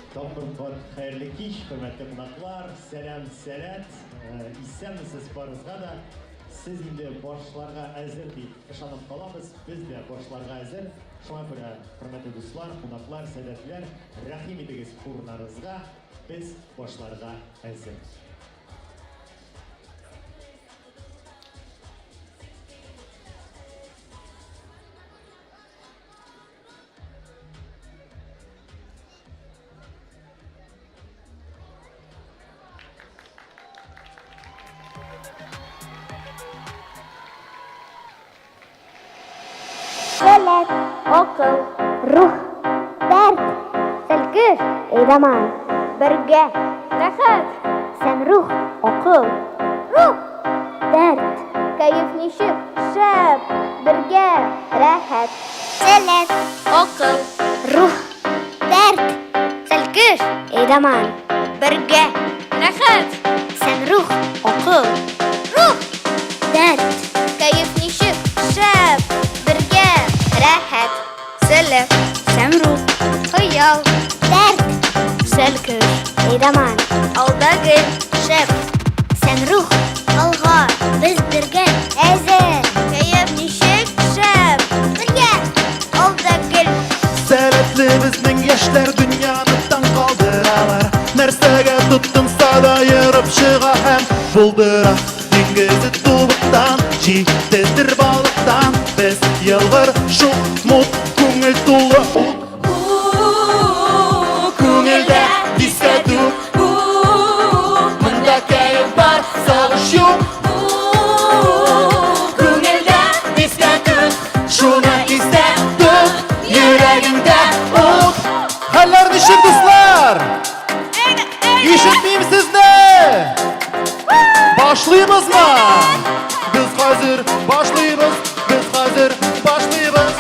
Тапкыр хәерле кич, хөрмәтле кунаклар, сәлам сәләт, исәнмесез барыгызга да. Сез инде башларга әзер дип ышанып калабыз, без дә башларга әзер. Шуңа күрә, хөрмәтле дуслар, кунаклар, сәләтләр, рәхим итегез урыннарыгызга, без башларга әзер. Сәләт, акыл, рух, дәрт, сәлкеш, эйдаман, бергә, рәхәт, сән рух, акыл, рух, дәрт, кәеф ничек, шәп, бергә, рәхәт. Сәләт, акыл, рух, дәрт, сәлкеш, эйдаман, бергә, рәхәт, сән рух, акыл, рух, дәрт, кәеф ничек, шәп, rahat, sələt, səmruh, xıyal, dərd, səlküş, eydaman, aldagül, şəb, sənruh, alğa, biz birgə, əzər, kəyəf nişik, şəb, birgə, aldagül. Sərətli bizning yaşlar dünyanıdan qaldıralar. Nərsəgə tuttunsa da yırıb çığa həm buldurar. Dengizi tuğuktan, çiğdedir balıktan. Biz yılgır şu mut көңіл tuğu. Көңілді диске tuğ. Мұнda kəyif var, sağış yok. Көңілді диске tuğ. Şuna iste tuğ, yüreğinde ot. Haller nişir dostlar? İşitmeyeyim ne? Başlayımız mı? Biz hazır başlayımız. Biz hazır başlayımız.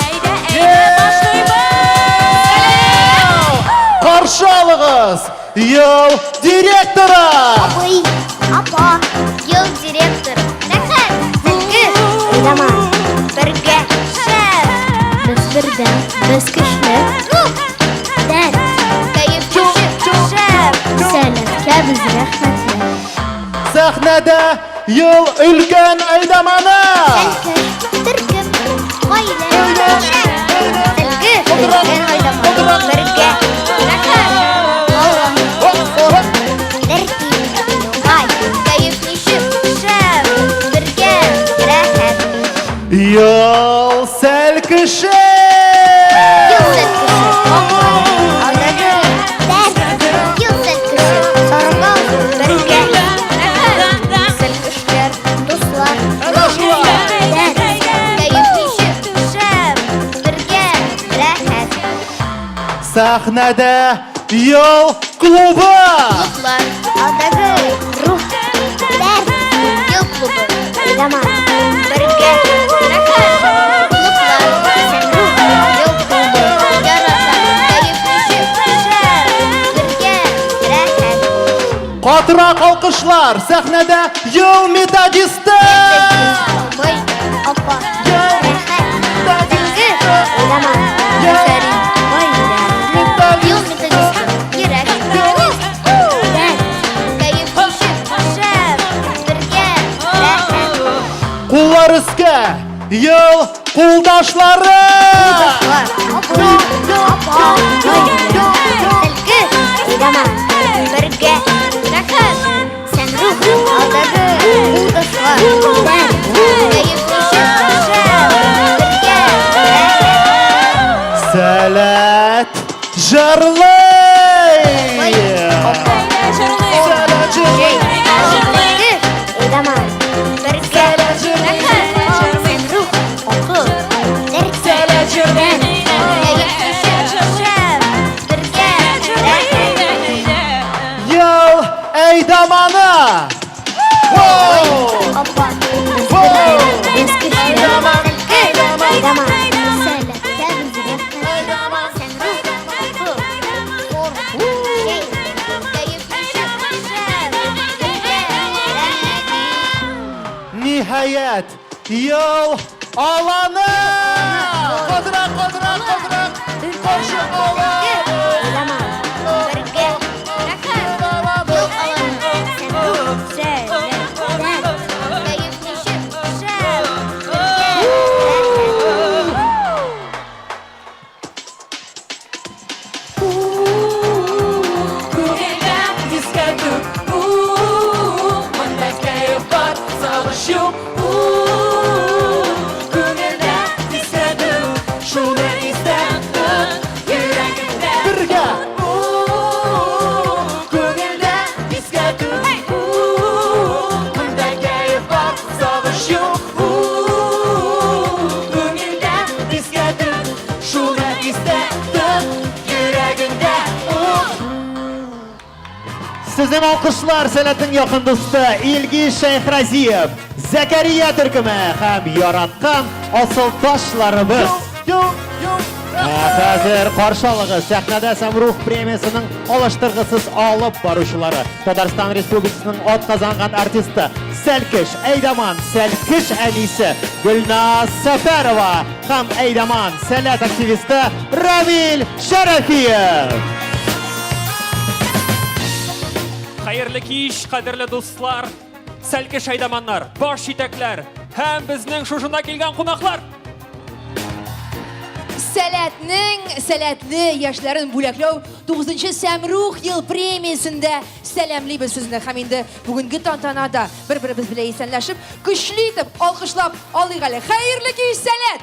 Karşı alığız yıl direktörü. Abay, apa, yıl direktörü, rəxət, səlküş, eydaman, birgə, şəb, biz birdən, biz küşlü, ruh, dərd, kəyif nişik, şəb, sələtə biz rəxmətlə. Sahnede yıl ülken eydamanı. Səlküş, türküm, qaylə, səlküş, ülken eydaman, birgə, rəxət, Allah, dərdi, qay, kəyif nişik, şəb, birgə, rəxət. Yıl selkişi. Yıl səlküşü, aldagül, dərd, yıl səlküşü, sargal, birgə, rəxət, səlküşlər, dostlar, dərd, kəyif nişik, şəb, birgə, rəxət. Sahnede yıl klubu. Klublar, aldagül, ruh, dərd, yıl klubu, eydaman, birgə, rəxət. Klublar, sən ruh, yıl klubu, yaratan, kəyif nişik, şəb, birgə, rəxət. Katırak alkışlar sahnede yıl metodisti. Abay, apa, rəxət, səlküş, eydaman, gözərin, qaylə, yıl metodisti, yürək, ruh, dərd, kəyif nişik, şəb, birgə, rəxət. Kullar üstü yıl kuldaşları. Dostlar, apa, qaylə, səlküş, eydaman, birgə, rəxət, sən ruh, aldagül, dostlar, dərd, kəyif nişik, şəb, birgə, rəxət. Sələt jarlı. Sələt jarlı. Eydaman, birgə, rəxət, sən ruh, akıl, dərd, kəyif nişik, şəb, birgə, rəxət. Yıl eydamanı. Apa, biz küşlü, Eydaman, eydaman, sələtə biz rəxmət, sən ruh, akıl, form, şey, kəyif nişik, şəb, birgə, rəxət. Nihayet yıl alanı. Kadırak. Karşı alan. Eydaman, birgə, Sizin alkışlar Selahattin yakın dostu İlgi Şeyhraziyev, Zekeriya Türküme hem yaratkan asıl taşlarımız. Hazır qarşılığı səhnədə Samruh premiyasının alıştırğısız alıb barışları Tatarstan Respublikasının od qazanğan artisti Selkish Eydaman Selkish əlisi Gülnaz Səfərova ham Eydaman sənət aktivisti Ramil Şərəfiyev. Hayırlı kiş, kadirli dostlar, Selkish Eydamanlar, baş yetekler, hem bizning şuşunda kelgan qonaqlar. Sәләтli яшьләрен бүләкләү 9-нчы Сәмрух ел премиясендә сәламлибез сезне һәм инде бүгенге тантанада бер-беребез белән исәнләшеп, көчле итеп алкышлап алыйк әле. Хәерле кич, Сәләт!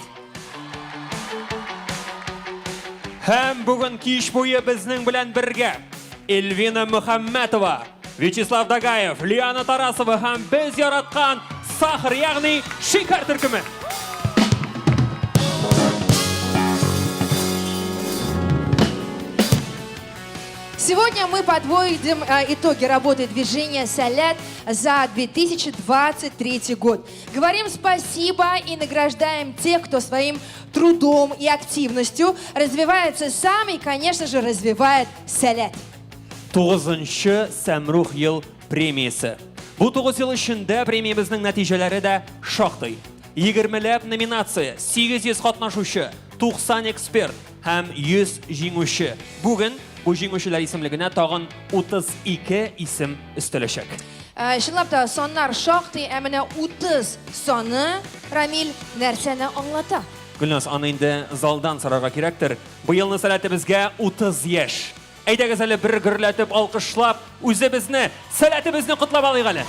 Hem bugün kiş boyu bizning bilan birga Elvina Muhammadova, Vyacheslav Dagayev, Liana Tarasova ham biz yaratgan Sahr, ya'ni Shikar Türküme. Сегодня мы подводим итоги работы движения «Сәләт» за 2023 год. Говорим спасибо и награждаем тех, кто своим трудом и активностью развивается сам и, конечно же, развивает «Сәләт». 9-нчы Сәмрух ел премиясы. Bu 9 yıl içinde premiyamızın neticeleri de şahtay. 20'lep nominatsiya, 800 qatnaşuchi, 90 ekspert hem 100 jinguvchi. Bugün bu jinguvchilar isimligine tag'in 32 isim üsteleşek. Шынлап та соннар шактый, ә менә 30 саны Рамил нәрсәне аңлата? Gülnaz, ana indi zaldan sorarga kerakdir. Bu yılны Sәләте безгә 30 яшь. Әйдәгез әле бер гөрләтеп, алкышлап, үзебезне, Сәләтебезне котлап алыйк әле.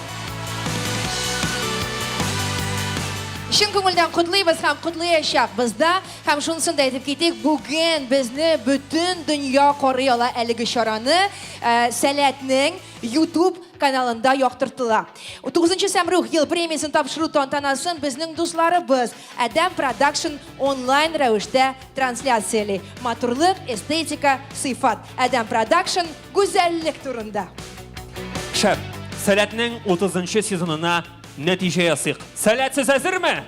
Шын күңелдән котлыйбыз һәм котлаячакбыз да. Һәм шунысын да әйтеп китик, бүген безне бөтен дөнья карый ала әлеге чараны Сәләтнең YouTube каналында яктыртыла. 9-нчы Сәмрух ел премиясын тапшыру тантанасын безнең дусларыбыз Адәм Продакшн онлайн рәвештә трансляцияле. Матурлык, эстетика, сыйфат. Адәм Продакшн гүзәллек турында. Шәп, Сәләтнең 30-нчы сезонына нәтиҗә ясыйк. Сәләт, сез әзерме?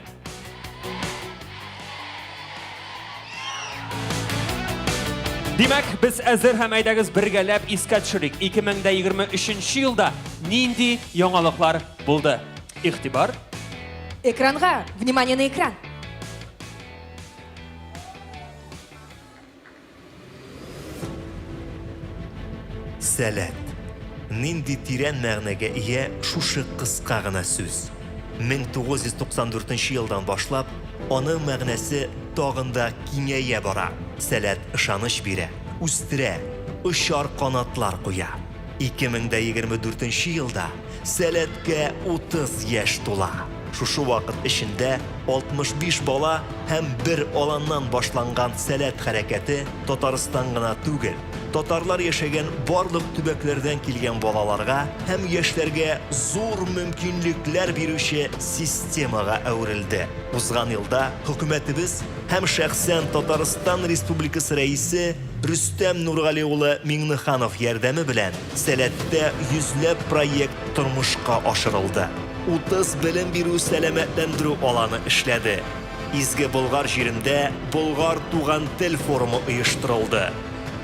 Димәк, без әзер һәм әйдәгез бергәләп искә төшерик. 2023 елда нинди яңалыклар булды? Игътибар. Экранга, внимание на экран. Сәләт. Нинди тирән мәгънәгә ия шушы кыска гына сүз. 1994 елдан башлап, аның мәгънәсе тагын да киңәя бара. Сәләт ышаныч бирә, үстерә, очар канатлар куя. 2024 елда Сәләткә 30 яшь тула. Шушы вакыт эчендә 65 бала һәм бер аланнан башланган Сәләт хәрәкәте Татарстан гына түгел, татарлар яшәгән барлык төбәкләрдән килгән балаларга һәм яшьләргә зур мөмкинлекләр бирүче системага әверелде. Узган елда хөкүмәтебез һәм шәхсән Татарстан Республикасы рәисе Рөстәм Нургали улы Миңнеханов ярдәме белән Сәләттә йөзләп проект тормышка ашырылды. 30 белем бирү сәламәтләндерү аланы эшләде. Изге Болгар җирендә Болгар туган тел форумы оештырылды.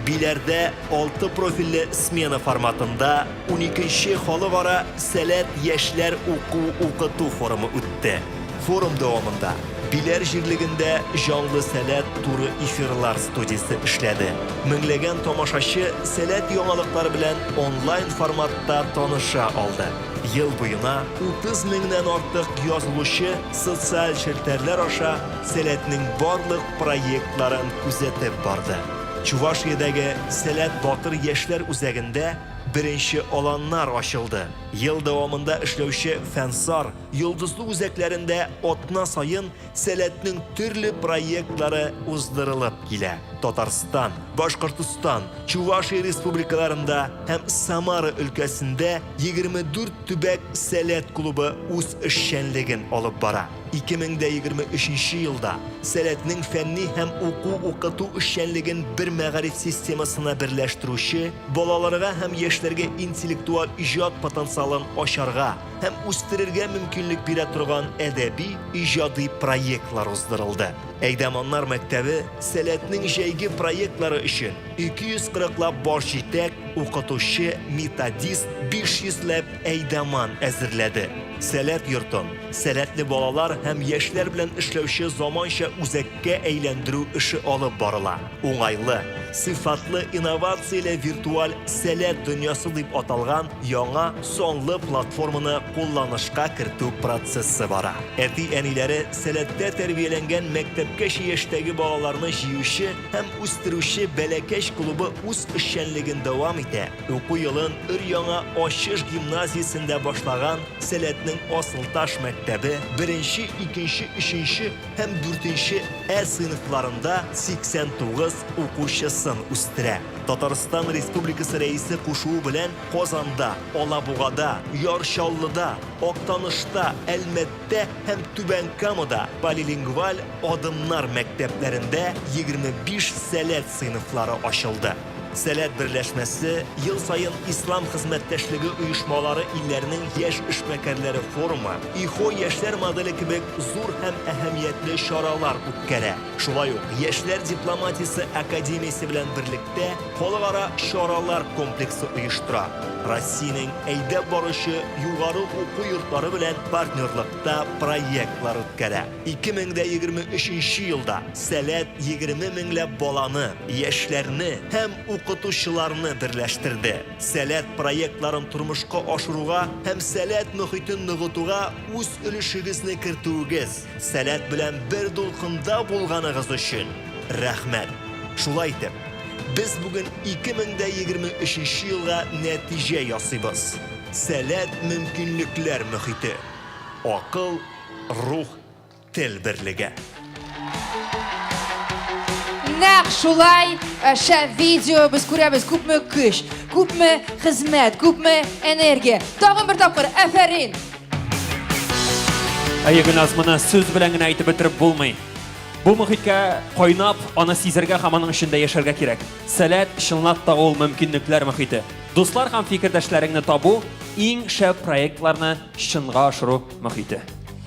Биләрдә 6 профильле смена форматында 12-нче халыкара Сәләт яшьләр укыту форумы үтте. Форум дәвамында Биләр җирлегендә җанлы Сәләт туры эфирлар студиясе эшләде. Меңләгән тамашачы Сәләт яңалыклары белән онлайн форматта таныша алды. Ел буена 30 меңнән артык язылучы социаль челтәрләр аша Сәләтнең барлык проектларын күзәтеп барды. Чувашиядәге Сәләт Батыр яшьләр үзәгендә беренче аланнар ачылды. Ел дәвамында эшләүче Фәнсар йолдызлы үзәкләрендә атна сайын Сәләтнең төрле проектлары уздырылып килә. Татарстан, Башкортстан, Чувашия республикаларында һәм Самара өлкәсендә 24 төбәк Сәләт клубы үз эшчәнлеген алып бара. 2023 yılda Sәләтнең фәнни һәм уку-укыту эшчәнлеген бер мәгариф системасына берләштерүче, балаларга һәм яшьләргә интеллектуаль иҗат потенциалын ачарга һәм үстерергә мөмкинлек бирә торган әдәби, иҗади проектлар уздырылды. Әйдәманнар мәктәбе Сәләтнең җәйге проектлары өчен 240лап баш җитәк, укытучы, методист, 500ләп әйдәман әзерләде. Сәләт йортын, сәләтле балалар һәм яшьләр белән эшләүче заманча үзәккә әйләндерү эше алып барыла. Уңайлы, сыйфатлы инновацияле виртуаль сәләт дөньясы дип аталган яңа сонлы платформаны кулланышка кертү процессы бара. Әти-әниләре сәләттә тәрбияләнгән мәктәпкәчә яшьтәге балаларны җыючы һәм үстерүче бәләкәч клубы үз эшчәнлеген дәвам итә. Уку елын өр-яңа Ачыш гимназиясендә башлаган Сәләтнең Асылташ мәктәбе 1-нче, 2-нче, 3-нче һәм 4-нче сыйныфларында 89 укучысын үстерә. Татарстан Республикасы рәисе кушуы белән Казанда, Алабугада, Ярчаллыда, Актанышта, Әлмәттә һәм Түбән Камада полилингваль адымнар мәктәпләрендә 25 сәләт сыйныфлары ачылды. Сәләт берләшмәсе ел сайын Ислам хезмәттәшлеге оешмалары илләренең яшь эшмәкәрләре форумы, ИХО яшьләр моделе кебек зур һәм әһәмиятле чаралар үткәрә. Шулай ук яшьләр дипломатиясе академиясе белән берлектә халыкара чаралар комплексы оештыра. Россиянең әйдәп баручы югары уку йортлары белән партнерлыкта проектлар үткәрә. 2023 елда Сәләт 20 меңләп баланы, яшьләрне һәм укытучыларны берләштерде. Сәләт проектларын тормышка ашыруга һәм сәләт мөхитен ныгытуга үз өлешегезне кертүегез, сәләт белән бер дулкында булганыгыз өчен рәхмәт. Шулай итеп, biz бүген 2023 елга нәтиҗә ясыйбыз. Сәләт мөмкинлекләр мөхите. Акыл, рух, тел берлеге. Нәкъ шулай шәп видео без күрәбез, күпме көч, күпме хезмәт, күпме энергия. Тагын бер тапкыр, афәрин. Әйегеназ моны сүз белән генә әйтеп бетереп булмый. Бу мөхиткә кайнап, аны сизергә һәм аның эчендә яшәргә кирәк. Сәләт чынлап та ул мөмкинлекләр мөхите. Дуслар һәм фикердәшләреңне табу иң шәп проектларны чынга ашыру мөхите.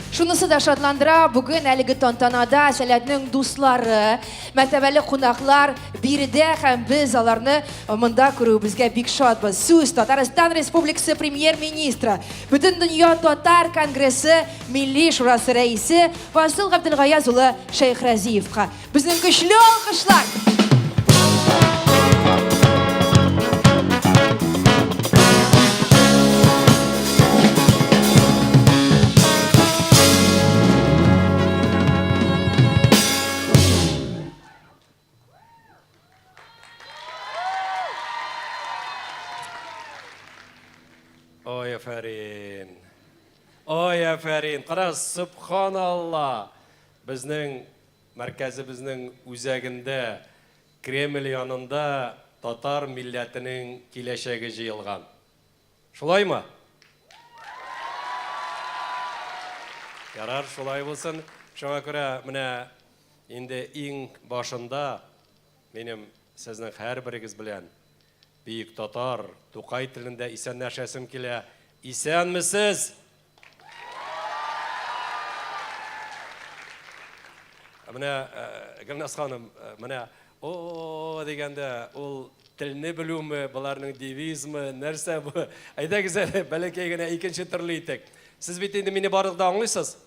Шунысы да шатландыра, бүген әлеге тантанада Сәләтнең дуслары, мәртәбәле кунаклар биредә һәм без аларны монда күрүебезгә бик шатбыз. Сүз Татарстан Республикасы Премьер-министры, Бөтен дөнья татар конгрессы Милли шурасы рәисе Фасыл Габделгаяз улы Шәйхразиевка. Безнең көчле алкышлар. Ой, афәрин. Ой, афәрин. Қара, субханалла. Біздің мәркәзіміздің үзәгінде, Кремль янында татар милләтінің киләчәге жиылған. Шулай ма? Ярар, шулай булсын. Шуңа күрә, менә инде иң башында минем сезнең һәрберегез белән Бийик татар, Тукай телендә исәнләшәсем килә. Исәнмесез? Менә Гөлназ ханым, менә о дигәндә ул телне белүме, буларның девизмы, нәрсә бу? Әйдәгез әле, бәләкәй генә икенче төрле итек. Сез бит инде мине барлык да аңлыйсыз?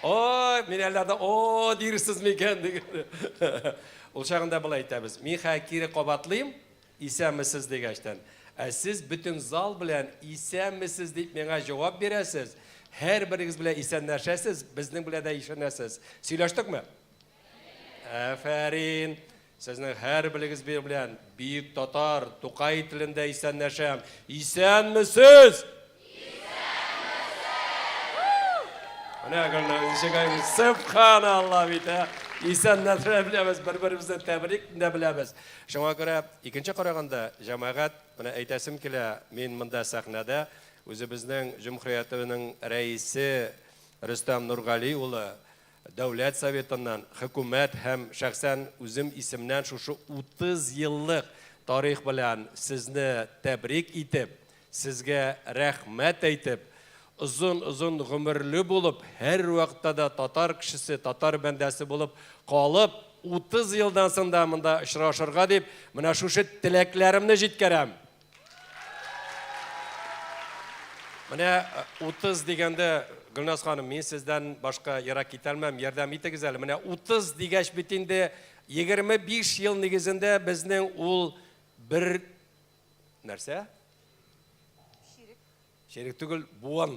Ой, мин әлләрдә о дирсез микән дигән. Ул чагында булай әйтәбез. Мин хәкире кабатлыйм. Исәнмесез дигәчтән. Сез бөтен зал белән исәнмесез дип миңа җавап бирәсез. Һәрберегез белән исәнләшәсез, безнең белән дә исәнләшәсез. Сөйләштекме? Афәрин. Сезнең һәрберегез белән Бийик татар, Тукай телендә исәнләшәм. Исәнмесез? Менә гөлнәр, субханалла бит. İnsanlar bilemiz, birbirimizden tebrik de bilemiz. Şuna göre ikinci karaganda cemaat, bana aytasım ki, men mında sahnada özümüzün Cumhuriyeti'nin reisi Рөстәм Нургали улы Дәүләт Советыннан, хөкүмәт һәм шәхсән үзем исемнән шушы 30 еллык тарих белән сезне тәбрик итеп, сезгә рәхмәт әйтеп, озын гомерле булып, һәр вакытта да татар кешесе, татар бәндәсе булып калып, 30 елдан соң да монда очрашырга дип, менә шушы теләкләремне җиткерәм. Менә 30 дигәндә, Гөлназ ханым, мин сездән башка ярак китәлмәм, ярдәм итегез әле. Менә 30 дигәч бит инде 25 ел нигезендә безнең ул бер нәрсә? Шерик түгел, буын.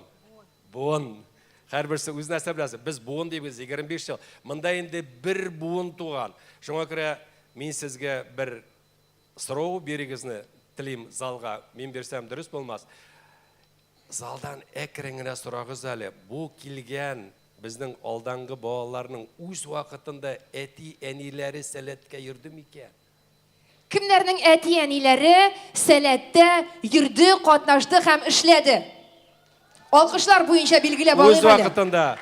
Һәрберсе үз нәрсә беләсе. Без буын дибез 25 ел. Монда инде бер буын туган. Шуңа күрә мин сезгә бер сорау бирегезне телим залга. Мин берсәм дөрес булмас. Залдан әкреңгенә сорагыз әле. Бу килгән безнең алдангы балаларның үз вакытында әти әниләре сәләткә йөрде микән? Кемнәрнең әти-әниләре сәләттә йөрде, катнашты һәм эшләде? Алкышлар буенча билгеләп Үз алыйк әле. вакытында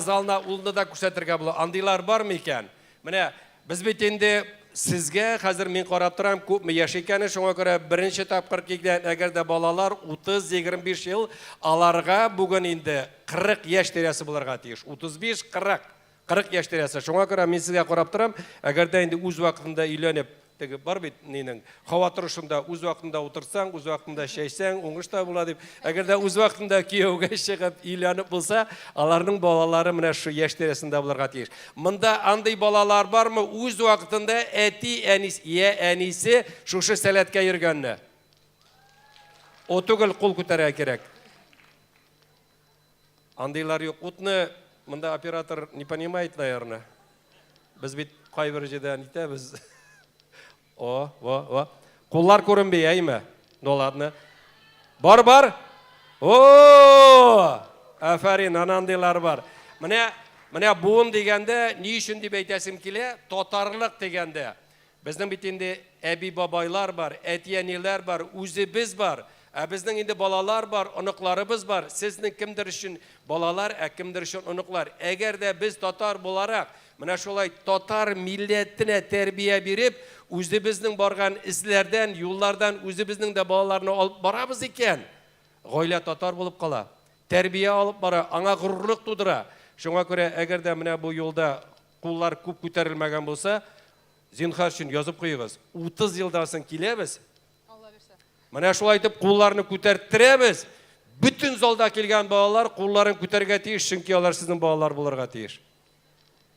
зална улны да күрсәтергә була. Андыйлар бармы икән? Менә без бит инде сезгә хәзер мин карап торам, күпме яшь икәнен, шуңа күрә беренче тапкыр килгән, әгәр дә балалар 30-25 ел, аларга бүген инде 40 яшь тирәсе булырга тиеш. 35-40 яшь тирәсе. Шуңа күрә мин сезгә карап торам, әгәр дә инде үз вакытында өйләнеп, теге бар бит нинең, һава торышында үз вакытында утырсаң, үз вакытында чәйсәң, уңышта була дип. Әгәр дә үз вакытында кияүгә чыгып өйләнеп булса, аларның балалары менә шу яшь тирәсендә булырга тиеш. Монда андый балалар бармы үз вакытында әти, әнисе шушы сәләткә йөргәнне? О түгел, кул күтәрә кирәк. Андыйлар юк. Утны монда оператор не понимает, наверное. Без бит кайбер җирдән итәбез. Куллар күренбей, әйме? Ну ладно. Бар. Афарин, анандыйлар бар. Менә буын дигәндә, ни өчен дип әйтәсем килә? Татарлык дигәндә. Безнең бит инде әби бабайлар бар, әти-әниләр бар, үзебез бар. Безнең инде балалар бар, оныкларыбыз бар. Сезнең кемдер өчен балалар, кемдер өчен оныклар. Әгәр дә без татар буларак, менә шулай татар милләтенә тәрбия биреп, үзебезнең барган изләрдән, юллардан үзебезнең дә балаларны алып барабыз икән, гаилә татар булып кала. Тәрбия алып бара, аңа горурлык тудыра. Шуңа күрә, әгәр дә менә бу юлда куллар күп күтәрелмәгән булса, зинһар өчен язып куйыгыз. 30 елдан соң киләбез. Менә шулай итеп кулларны күтәртерәбез. Бүтән залда килгән балалар кулларын күтәргә тиеш, чөнки алар сезнең балалар булырга тиеш.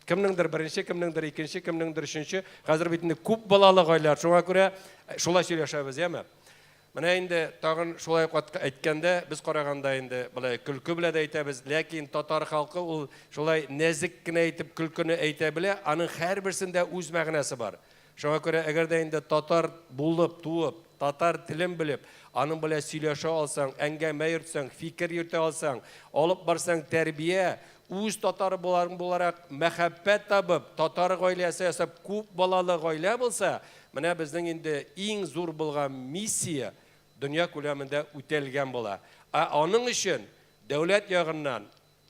Кемнеңдер беренче, кемнеңдер икенче, кемнеңдер өченче, хәзер бит инде күп балалы гаиләләр. Шуңа күрә шулай сөйләшәбез, яме? Менә инде тагын шулай әйткәндә, без караганда инде булай көлке белән дә әйтәбез, ләкин татар халкы ул шулай нәзик кенә әйтеп көлкене әйтә белә, аның һәрберсендә үз мәгънәсе бар. Шуңа күрә әгәр дә инде татар булып, туып, татар телен белеп, аның белән сөйләшә алсаң, әңгәмә йөртсәң, фикер йөртә алсаң, алып барсаң тәрбия, үз татар буларак мәхәббәт табып, татар гаиләсе ясап күп балалы гаилә булса, менә безнең инде иң зур булган миссия дөнья күләмендә үтәлгән була. Аның өчен дәүләт ягыннан,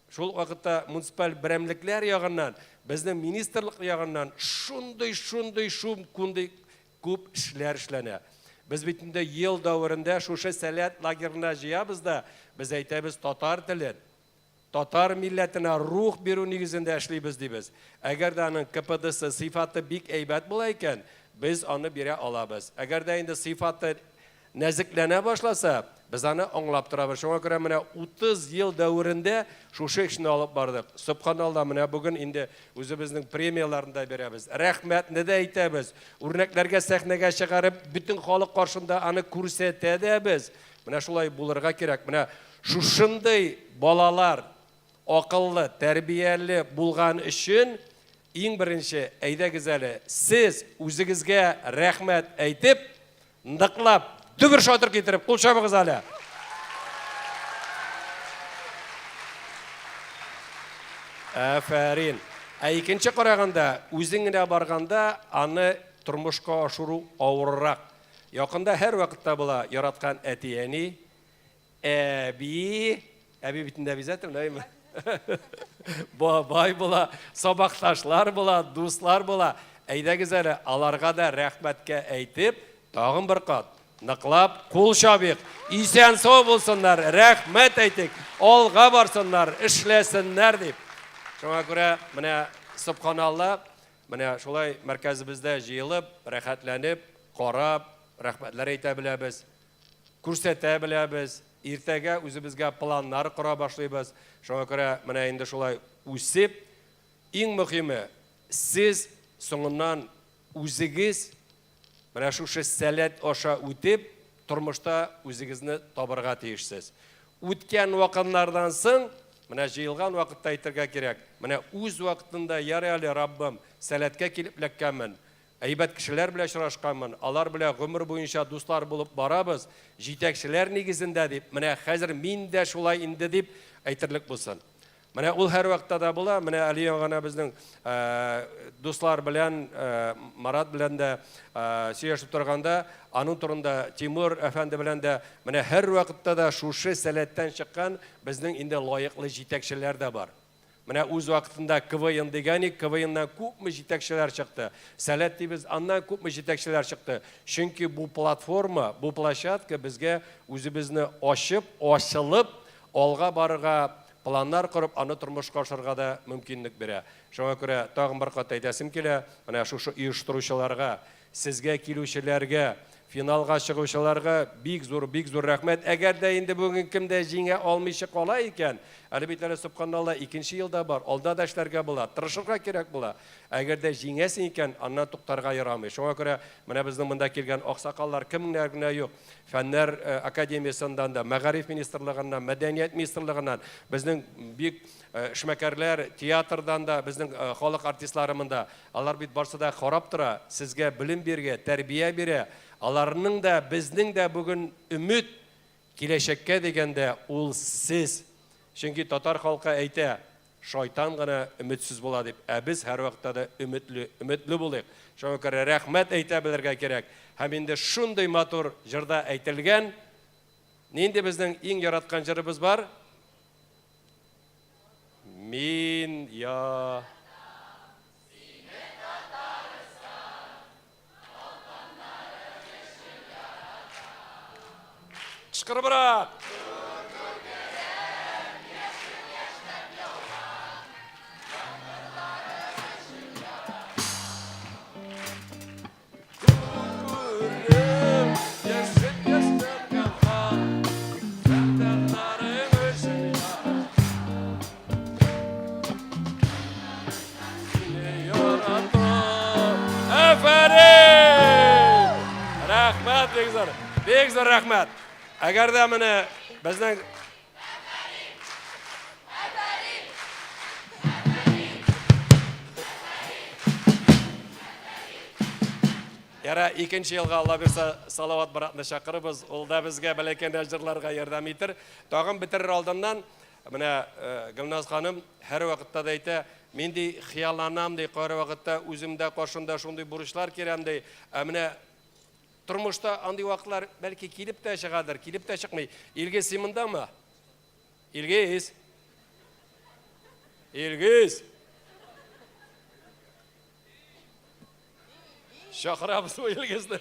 шул вакытта муниципаль берәмлекләр ягыннан, безнең министрлык ягыннан шундый күп эшләр эшләнә. Без бит инде ел дәврендә шушы сәләт лагерына җыябыз да, без әйтәбез татар телен, татар милләтенә рух бирү нигезендә эшлибез дибез. Әгәр дә аның КПДсы сыйфаты бик әйбәт була икән, без аны бирә алабыз. Әгәр дә инде сыйфаты нәзекләнә башласа, без аны аңлап торабыз. Шуңа күрә менә 30 ел дәврендә шушы эшне алып бардык. Субханалла, менә бүген инде үзебезнең премияларын да бирәбез. Рәхмәтне дә әйтәбез. Үрнәкләргә сәхнәгә чыгарып, бүтән халык каршында аны күрсәтәбез. Менә шулай булырга кирәк. Менә шушындый балалар акыллы, тәрбияле булган өчен иң беренче әйдәгез әле сез үзегезгә рәхмәт әйтеп, ныклап дүбер шатыр китереп, кул чабыгыз әле. Афәрин. Икенче караганда, үзеңгә барганда, аны тормышка ашыру авыррак. Якында һәр вакытта була яраткан әти-әни, әби битендә бизәтелмәйме? Бай була, сабақташлар була, дуслар була. Әйдәгіз әлі аларға да рәхмәтке әйтіп, тағын бір қат, нықлап, қол шабық, исән сау болсындар, рәхмәт әйтік, олға барсындар, ішләсінлер деп. Шоңа күрә, менә Субханалла, менә шулай мәркәзебездә жиылып, рәхәтләнеп, қарап, рәхмәтләр әйтә беләбез, күрсәтә беләбез, иртәгә үзебезгә планнар құра башлыйбыз. Шоңа күрә, менә инде шулай үсеп, иң мөһиме, сез соңыннан үзегез, менә шушы сәләт аша үтеп, тормышта үзегезне табырга тиешсез. Үткән вакытлардан соң, менә җыелган вакытта әйтергә кирәк. Менә үз вакытында ярый әле Раббым сәләткә килеп ләккәнмен. Әйбәт кешеләр белән очрашканмын. Алар белән гомер буенча дуслар булып барабыз. Җитәкчеләр нигезендә дип, менә хәзер мин дә шулай инде дип әйтерлек булсын. Менә ул һәр вакытта да була. Менә әле яңа безнең дуслар белән, Марат белән дә сөйләшеп торганда, аның турында Тимур әфәнде белән дә менә һәр вакытта да шушы сәләттән чыккан безнең инде лаеклы җитәкчеләр дә бар. Менә үз вакытында КВН дигәник, КВНнан күпме җитәкчеләр чыкты. Сәләт дибез, аннан күпме җитәкчеләр чыкты. Чөнки бу платформа, бу площадка безгә үзебезне ачылып, алга барырга планнар құрып, аны тормышка ашырга да мөмкинлек бирә. Шуңа күрә тагын бер кат әйтәсем килә, менә шушы оештыручыларга, сезгә килүчеләргә, финалга чыгучыларга бик зур рәхмәт. Әгәр дә инде бүген кемдә җиңә алмыйча кала икән, әле бит әле Субханалла 2нче елда бар, алда да эшләргә була, тырышырга кирәк була. Әгәр дә җиңәсең икән, аннан туктарга ярамый. Шуңа күрә менә безнең монда килгән аксакаллар кемнәр генә юк. Фәннәр академиясыннан да, Мәгариф министрлыгыннан, Мәдәният министрлыгыннан, безнең бик эшмәкәрләр, театрдан да, безнең халык артистларымында, алар бит барсы да карап тора, сезгә белем биргә, тәрбия бирә. Аларның да, безнең дә бүген өмет киләчәккә дигәндә ул сез. Чөнки татар халкы әйтә, шайтан гына өметсез була дип, без һәр вакытта да өметле булыйк. Шуңа күрә рәхмәт әйтә белергә кирәк. Һәм инде шундый матур җырда әйтелгән, нинди безнең иң яраткан җырыбыз бар? Мин я Шкырбырак! Бек зор рәхмәт. Әгәр дә менә безнең Яра 2нче елга Алла бирсә Салават Баратны чакырыбыз. Ул да безгә бәләкәй җырларга ярдәм итер. Тагын битерер алдыннан менә Гөлназ ханым һәр вакытта да әйтә, мин ди хыялланам ди, һәр вакытта үземдә каршында шундый бурычлар кирәм ди. Менә тормышта андый вакытлар бәлки килеп тә чыгадыр, килеп тә чыкмый. Илгиз симындамы? Илгиз. Илгиз. Шакырабыз бу Илгизне.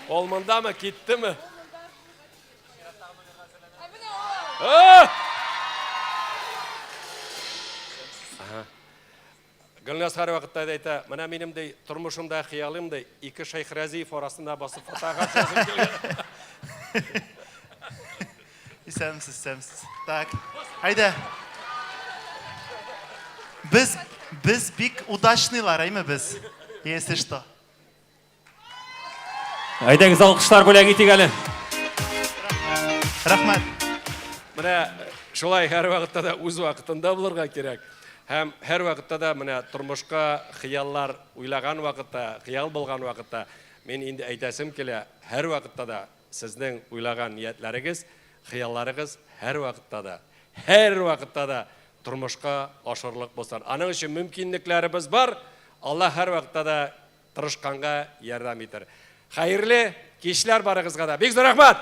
Ол мындамы, киттеме? Гөлназ һәр вакытта әйтә, менә минем дә тормышымда хыялым да 2 Шейх Разиев арасында басып фотога чыгып килгән. Исәнсез. Так. Айда. Biz бик удачныйлар, әйме без? Если что. Әйдәгез алкышлар бүләк итик әле. Рәхмәт. Менә шулай һәр вакытта да үз вакытында булырга кирәк. Һәм һәр вакытта да менә тормышка хыяллар уйлаган вакытта, хыял булган вакытта мин инде әйтәсем килә, һәр вакытта да сезнең уйлаган ниятләрегез, хыялларыгыз һәр вакытта да тормышка ашырлык булсын. Аның өчен мөмкинлекләребез бар. Алла һәр вакытта да тырышканга ярдәм итер. Hayırlı kişiler barıгызга да. Бик зур рахмат.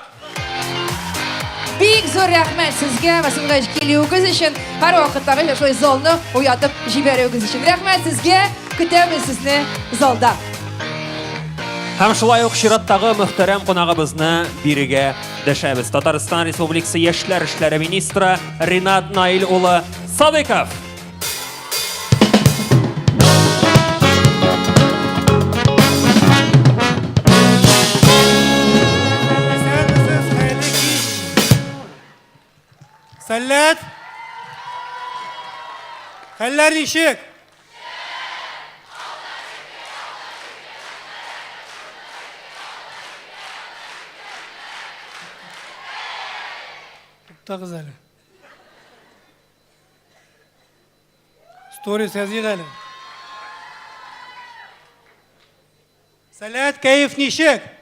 Бик зур рәхмәт сезгә ва сиңа килүегез өчен, һәр вакыттагы шулай залны уятып җибәрүегез өчен. Рәхмәт сезгә. Көтәбез сезне залда. Һәм шулай ук чираттагы мөхтәрәм кунагыбызны бирегә дәшәбез. Татарстан Республикасы Яшьләр эшләре министры Ринат Наил улы Садыков. Сәлләт! Хәлләр ничек? Туктагыз әле. Сторис языйк әле. Сәләт, кәеф ничек?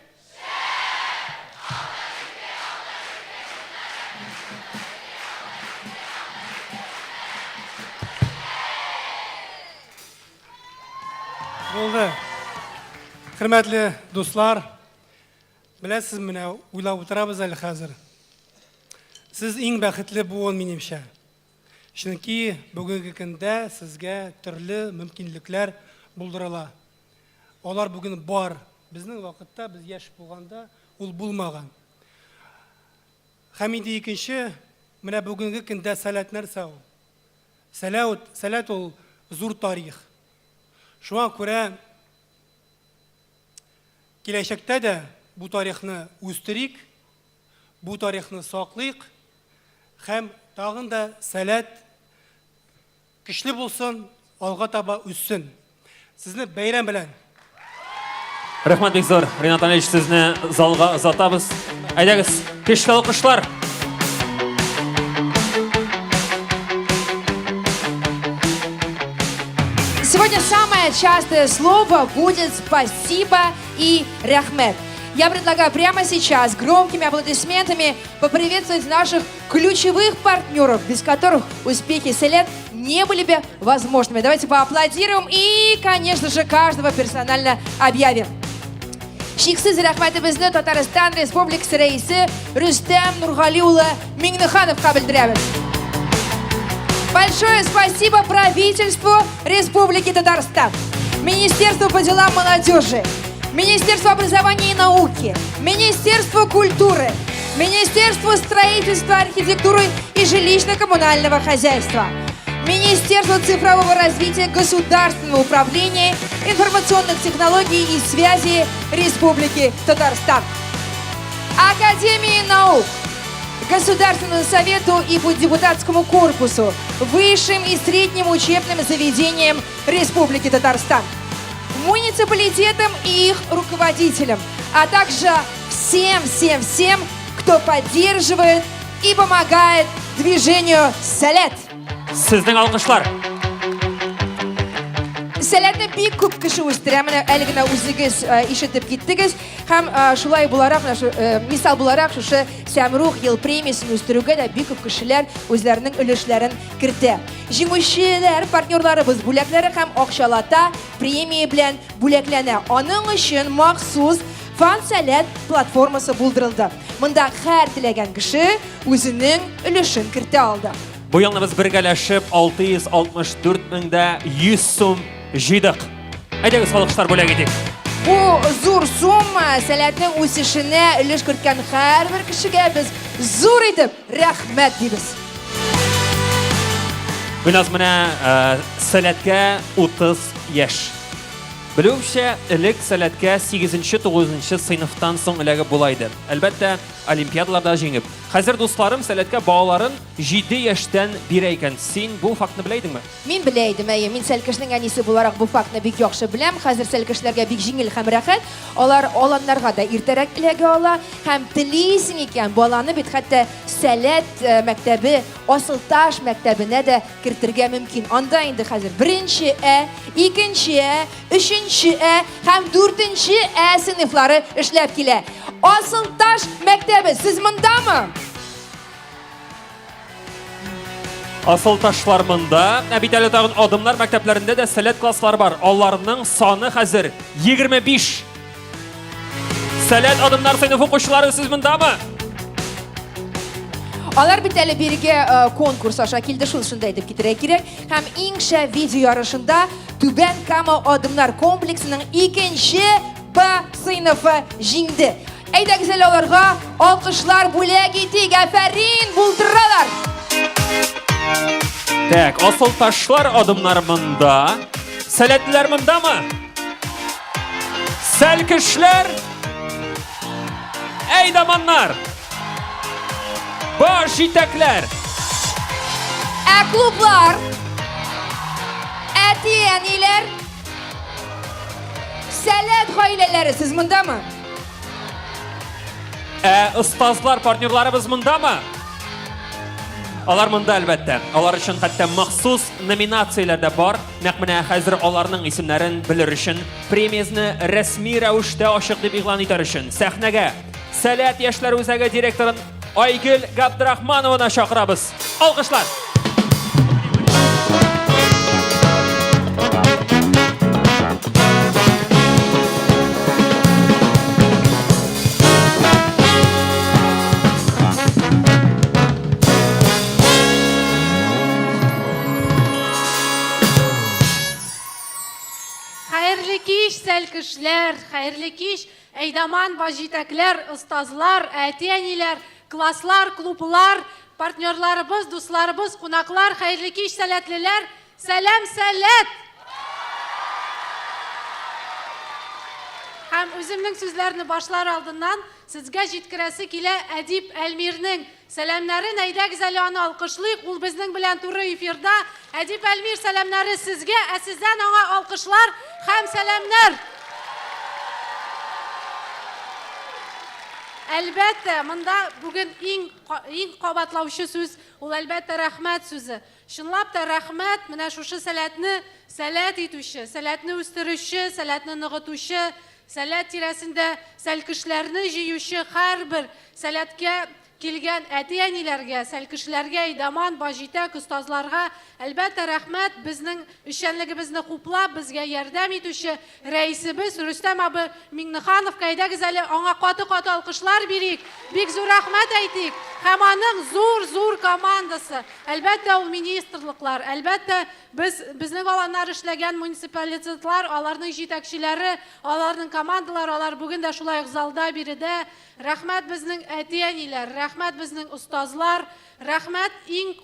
Болды. Хөрмәтле дуслар, беләсез, менә уйлап утырабыз әле хәзер. Сез иң бәхетле буын минемчә. Чөнки бүгенге көндә сезгә төрле мөмкинлекләр булдырыла. Алар бүген бар. Безнең вакытта, без яшь булганда, ул булмаган. Һәм инде икенче, менә бүгенге көндә сәләт нәрсә ул? Сәләт ул зур тарих. Шуңа күрә киләчәктә дә бу тарихны үстерик, бу тарихны саклыйк, һәм тагын да сәләт көчле булсын, алга таба үссен. Сезне бәйрәм белән. Рәхмәт бик зур. Ринат Ильич, сезне залга озатабыз. Әйдәгез, көчле алкышлар. Сегодня самое частое слово будет «спасибо» и «рахмет». Я предлагаю прямо сейчас громкими аплодисментами поприветствовать наших ключевых партнеров, без которых успехи Сәләт не были бы возможными. Давайте поаплодируем и, конечно же, каждого персонально объявим. Шексіз рәхмәтебезне Татарстан Республикасы рәисе Рөстәм Нургали улы Миңнехановка белдерәбез. Большое спасибо правительству Республики Татарстан, Министерству по делам молодежи, Министерству образования и науки, Министерству культуры, Министерству строительства, архитектуры и жилищно-коммунального хозяйства, Министерству цифрового развития, государственного управления, информационных технологий и связи Республики Татарстан, Академии наук, Государственному совету и депутатскому корпусу, высшим и средним учебным заведениям Республики Татарстан, муниципалитетам и их руководителям, а также всем, кто поддерживает и помогает движению Сәләт. Сезнең алкышлар. Сәләтне бик күп кеше үстерә, менә әле генә үзегез ишетеп киттегез. Һәм шулай буларак, мисал буларак, шушы Сәмрух ел премиясын үстерүгә дә бик күп кешеләр үзләренең өлешләрен кертә. Җиңүчеләр, партнерларыбыз бүләкләре һәм акчалата премия белән бүләкләнә. Аның өчен махсус Фан Сәләт платформасы булдырылды. Монда һәр теләгән кеше үзенең өлешен кертә алды. Бу елны без бергәләшеп 664 меңдә 100 сум җыйдык. Әйдәгез, алкышлар бүләк итик. Бу зур сумма Сәләтнең үсешенә өлеш керткән һәрбер кешегә без зур итеп рәхмәт дибез. Гөлназ, менә Сәләткә 30 яшь. Белүемчә, элек Сәләткә 8-9 сыйныфтан соң эләгеп була иде. Әлбәттә, олимпиадаларда җиңеп. Хәзер дусларым Сәләткә балаларын 7 яшьтән бирә икән. Син бу фактны белә идеңме? Мин белә идем, мин Сәлкешнең әнисе буларак бу фактны бик яхшы беләм. Хәзер Сәлкешләргә бик җиңел һәм рәхәт. Алар аланнарга да иртәрәк эләгә ала һәм телисең икән баланы бит хәтта Сәләт мәктәбе, Асылташ мәктәбенә дә кертергә мөмкин. Анда инде хәзер 1-нче Ә, 2-нче Ә, 3-нче Ә һәм 4-нче Ә сыйныфлары эшләп килә. Асылташ мәктәбе, сез мондамы? Асыл ташлар монда. Бит әле тагын адымнар мәктәпләрендә дә Сәләт класслары бар. Аларның саны хәзер 25. Salat adımlar sınıfı koşuları siz bundamı? Alar biteli birge konkurs aşağı kilde şulşunda edip gitirek gerek. Hem inşa video yarışında Tüben Kama Adımlar Kompleksinin ikinci B sınıfı jingdi. Eyda güzel olarga alkışlar bule gittik. Aferin bulduralar. Tak, asıl taşlar adımlar bunda. Salatliler bunda mı? Selkişler. Eydamanlar. Baş itekler. Klublar. Etiyeniler. Salat aileleri siz bunda mı? Ustazlar, partnerlarımız bunda mı? Onlar bunda elbette. Onlar için hatta maxsus nominatsiyalarda var. Naqmına hazır onlarning isimlerini bilir için premiyasını resmi ravishda ochiq deb e'lon etish için sahnaga Salat yoshlar o'zagi direktori Aygul Gabdurahmonovani chaqiramiz. Alqishlar. Hayırlı kiş selkişler, hayırlı kiş eydaman vajitekler, ustazlar, etiyeniler, klaslar, klublar, partnerlarımız, dostlarımız, konaklar, hayırlı kiş salatliler, selam salat. Hem özümün sözlerini başlar aldından sizge jitkiresi kile Edip Elmir'nin selamları neyde güzel onu alkışlayıp ul bizden bilen turu efirde Edip Elmir selamları sizge sizden ona alkışlar hem selamlar. Elbette bunda bugün en qabatlavchi söz ul elbette rahmet sözü. Şunlap da rahmet mına şuşu salatni salat etuşi, salatni üstürüşü, salatni nığıtuşu, salat tirasında selkişlerini jiyuşu her bir salatga kelgan etiyenilerge, selkişlerge, eydaman, bajitek, ustazlarga elbette rahmet bizning işenligimizni qoplab bizga yordam etuvchi raisimiz Rustam abi Minnixanov qayda güzel ona qatı alqışlar berik. Bek zo'r rahmat aytik. Hamanın zo'r komandası. Elbette ol ministerliklar, elbette bizning alanlar ishlagan munisipalitetlar, alarning yetakchilari, alarning komandalari, alar bugün de şulay zalda biride rahmat bizning etiyeniler, rahmat bizning ustozlar, rahmat eng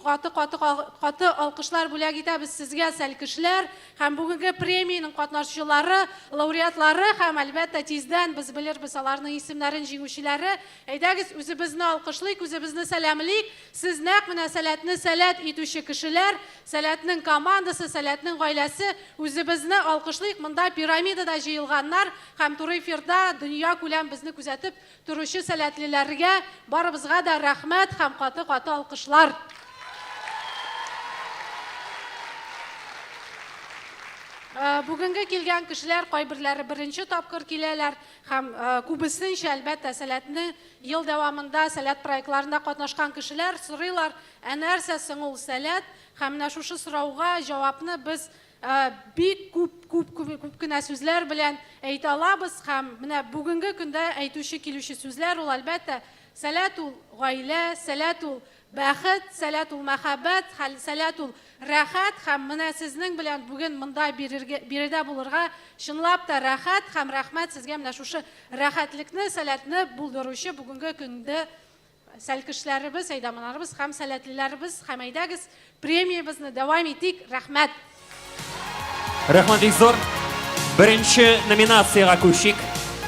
qatı alqışlar bo'lak etamiz sizga selkishlar ham bugungi premiyaning qatnashchilari, laureatlari ham albatta tezdan biz bilirmiz ularning ismlarini jinguvchilari. Aydagiz o'zimizni alqishlaylik, o'zimizni salamlaylik. Siz naq mana salatni salat etuvchi kishilar, salatning komandasi, salatning oilasi o'zimizni alqishlaylik. Bunda piramidada jiyilganlar ham tur efirda dunyo ko'lam bizni kuzatib turuvchi salatlilarga baribizga da rahmat ham qatı alqışlar. Bugungi kelgan kishilar qo'ybirlari birinchi topqir kelalar ham ko'pincha albatta salatni yil davomida salat proyektlarida qatnashgan kishilar so'raylar, "Narsasin ul salat?" Ham shu so'rovga javobni biz bek ko'pgina so'zlar bilan ayta olamiz. Ham mana bugungi kunda aytuvchi keluvchi so'zlar ul albatta salatul oila, salatul baxt, salatul muhabbat, salatul rahat ham mana sizning bilan bugun bunda birida bo'lirga shunlab da rahat ham rahmat sizga mana shu rahatlikni, salatni buldiruvchi bugungi kunda salkishlarimiz, aydamanlarimiz ham salatlilarimiz ham aydagiz premiyamizni davom etik. Rahmat. Rahmat zo'r. Birinchi nominatsiyaga ko'shik.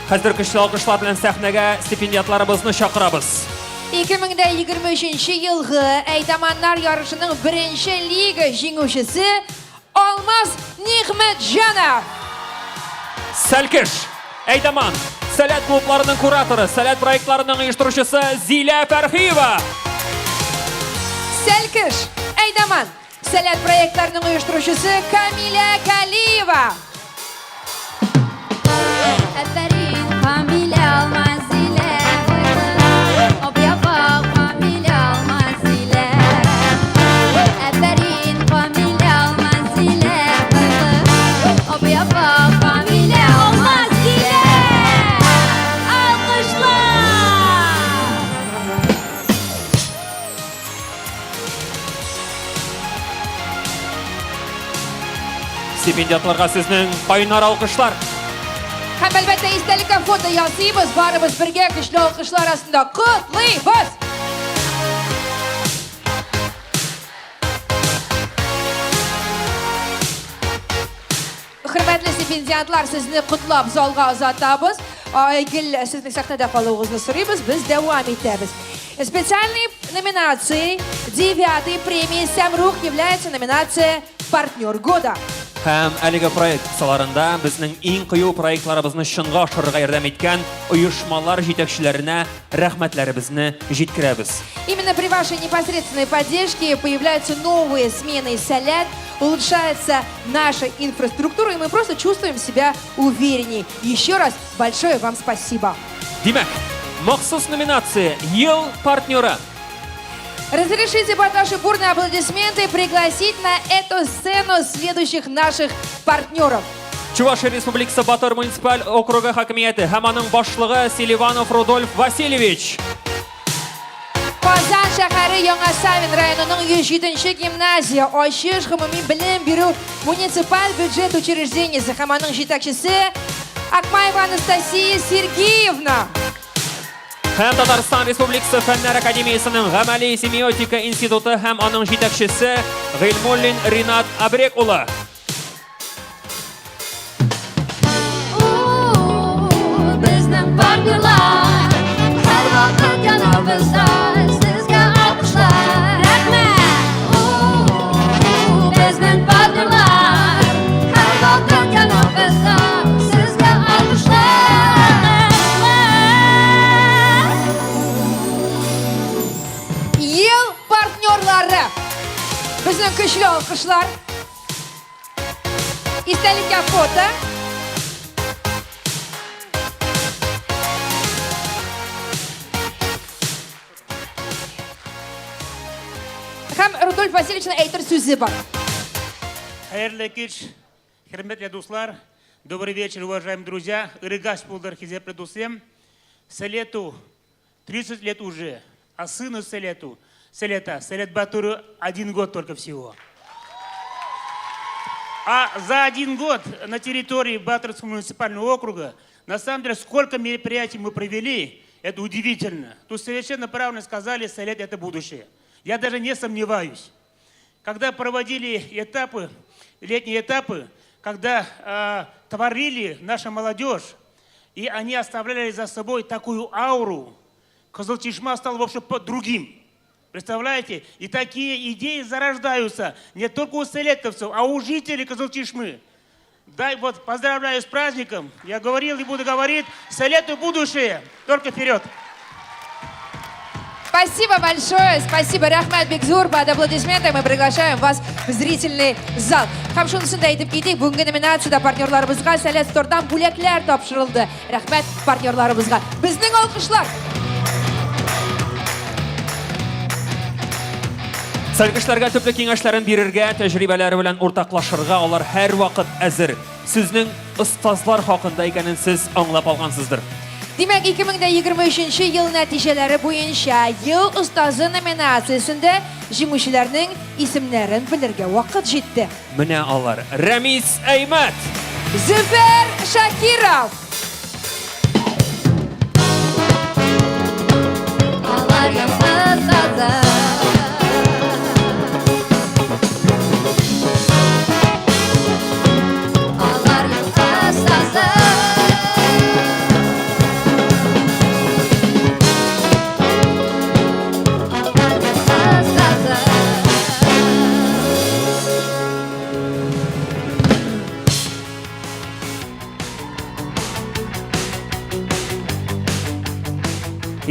Hozir kuchli alqishlar bilan sahnaga stipendiyatlarimizni chaqiramiz. 2023 yılғы Eydamanlar yarışının birinci liga jinguvchisi Olmaz Nigmatjanov. Selkish, Eydaman, salat klublarının kuratori, salat proyektlarının uyushtiruvchisi Zila Farxiyeva. Selkish, Eydaman, salat proyektlarının uyushtiruvchisi Kamila Kaliyeva. Aferin Kamila almaz ile Obya bak Kamila almaz ile Aferin Kamila almaz ile Obya bak Kamila almaz ile Стипендиатларга сезнең кайнар алкышлар. Һәм әлбәттә истәлеккә фото ясыйбыз. Барыбыз бергә көчле алкышлар арасында котлыйбыз. Хөрмәтле стипендиатлар, сезне котлап залга озатабыз. Айгөл, сезнең сәхнәдә калуыгызны сорыйбыз, без дәвам итәбез. Специальной номинацией 9-й премии «Сәмрух» является номинация «Партнер года». Һәм әлеге проект саларында безнең иң кыю проектларыбызны чынга ашырырга ярдәм иткән оешмалар җитәкчеләренә рәхмәтләребезне җиткерәбез. Именно при вашей непосредственной поддержке появляются новые смены «Сәләт», улучшается наша инфраструктура, и мы просто чувствуем себя увереннее. Еще раз большое вам спасибо. Димәк, махсус номинация «Ел партнеры». Разрешите под ваши бурные аплодисменты пригласить на эту сцену следующих наших партнеров. Чувашия Республикасы Батыр муниципаль округы хакимияте һәм аның башлыгы Селиванов Рудольф Васильевич. Казан шәһәре Яңа Савин районының 107-нче гимназия ачыш гомуми белем бирү муниципаль бюджет учреждениесе һәм аның җитәкчесе Акмаева Анастасия Сергеевна. Һәм Татарстан Республикасы Фәннәр академиясының гамәли семиотика институты һәм аның җитәкчесе Гыйльмуллин Ринат Абрек улы. Безнең партнерлар, һәр вакыт яныбызда, сезгә алкышлар. Рәхмәт! Безнең партнерлар, һәр вакыт яныбызда, сезгә алкышлар. Ел партнерлары. Безнең көчле алкышлар. Истәлеккә фото. Һәм Рудольф Васильевичның әйтер сүзе бар. Хайырлы кич, хөрмәтле дуслар, добрый вечер, уважаемые друзья. Ирыгаш булдыр хизепле дусым. Сәлету 30 лет уже, а сыну Сәлет Батуру 1 год только всего. А за 1 год на территории Батырского муниципального округа, на самом деле, сколько мероприятий мы провели, это удивительно. Тут совершенно правильно сказали, Сәлет — это будущее. Я даже не сомневаюсь. Когда проводили этапы, летние этапы, когда творили наша молодежь, и они оставляли за собой такую ауру, Кызылчишма стал вообще другим. Представляете? И такие идеи зарождаются не только у сәлетовцев, а у жителей Кызылчишмы. Дай вот поздравляю с праздником. Я говорил и буду говорить, Сәлету будущее. Только вперед! Спасибо большое, спасибо, Рахмат Бекзур. Под аплодисменты мы приглашаем вас в зрительный зал. Һәм шунысын да әйтеп китик, бүгенге номинациядә партнерларыбызга Сәләт Стордан бүләкләр тапшырылды. Рәхмәт партнерларыбызга. Безнең алкышлар. Сәлгечләргә төпле киңәшләрен бирергә, тәҗрибәләре белән уртаклашырга алар һәр вакыт әзер. Сезнең остазлар хакында икәнен сез аңлап алгансыздыр. Димәк, 2023 ел нәтиҗәләре буенча ел остазы номинациясендә җиңүчеләрнең исемнәрен белергә вакыт җитте. Менә алар. Рәмис Әймәт, Зөфәр Шакиров, Алар ялгыз азар. Алар ялгыз азар.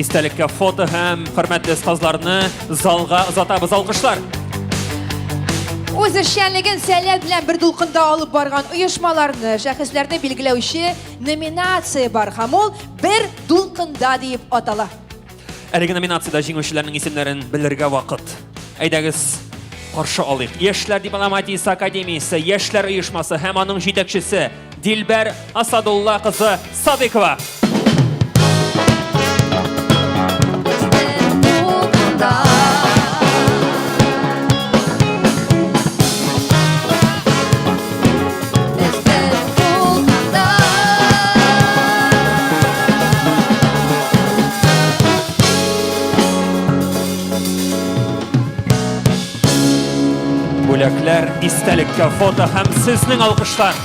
истәлеккә фото һәм хөрмәтле остазларны залга озатабыз. Алкышлар. Үз эшчәнлеген Сәләт белән бер дулкында алып барган оешмаларны, шәхесләрне билгеләүче номинация бар һәм ул бер дулкында дип атала. Әлеге номинациядә җиңүчеләрнең исемнәрен белергә вакыт. Әйдәгез, каршы алыйк. Яшьләр дипломатиясе академиясе, яшьләр оешмасы һәм аның җитәкчесе Дилбәр Асадулла кызы Садыкова. бүләкләр, истәлеккә фото һәм сезнең алкышлар.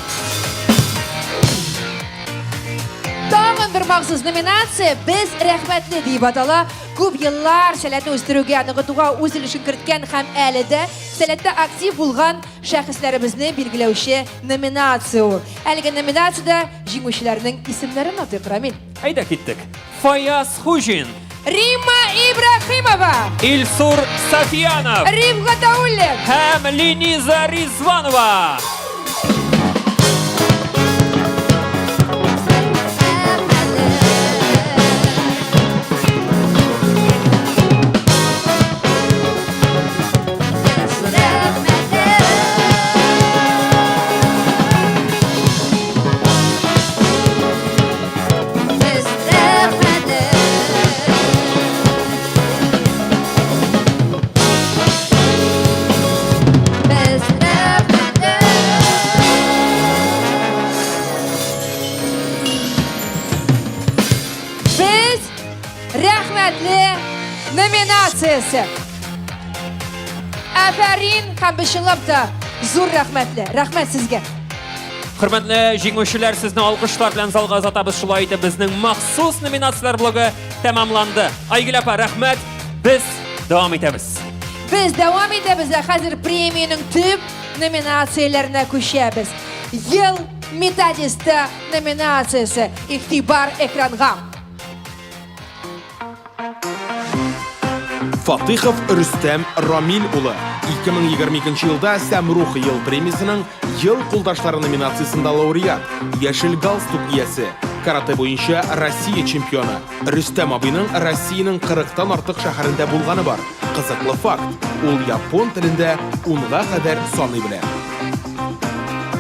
Tağın bir maqsız nominatsiya biz rəhmətli deyib atala. Көп yıllar sələtni üstürüge, nığıtuğa öz ilişin kırtken hem əlide sələtdə aktiv bulğan şəxslərimizni bilgiləuşi nominatsiya. Əlgə nominatsiyada jinguşilərinin isimlərini atıq, Ramil. Әйдә киттек. Фаяз Хужин, Римма Ибрахимова, Илсур Сафиянов Ривга Тауллев, һәм Лениза Ризванова. Nominatsiyası. Əfərin həm bişilib da zor rəhmətli. Rəhmət sizə. Hörmətli җиңүчеләр, сезне алкышлар белән залга озатабыз. Шулай итеп безнең махсус номинациялар блогы тәмамланды. Айгөл апа, рәхмәт. Без дәвам итәбез. Biz devam edəbiz. Hazır premiyanın tüp nominatsiyalarına köşəbiz. Yıl metodisti nominatsiyası. İxtibar ekranğa. Фатыхов Рүстәм Рамил улы 2022 елда Сәмрух ел премиясының ел кулдашлары номинациясында лауреат, яшел галстук иясе, карате буенча Россия чемпионы. Рүстәм абыйның Россиянең 40-тан артык шәһәрендә булганы бар. Кызыклы факт, ул япон телендә 10-га кадәр саный белә.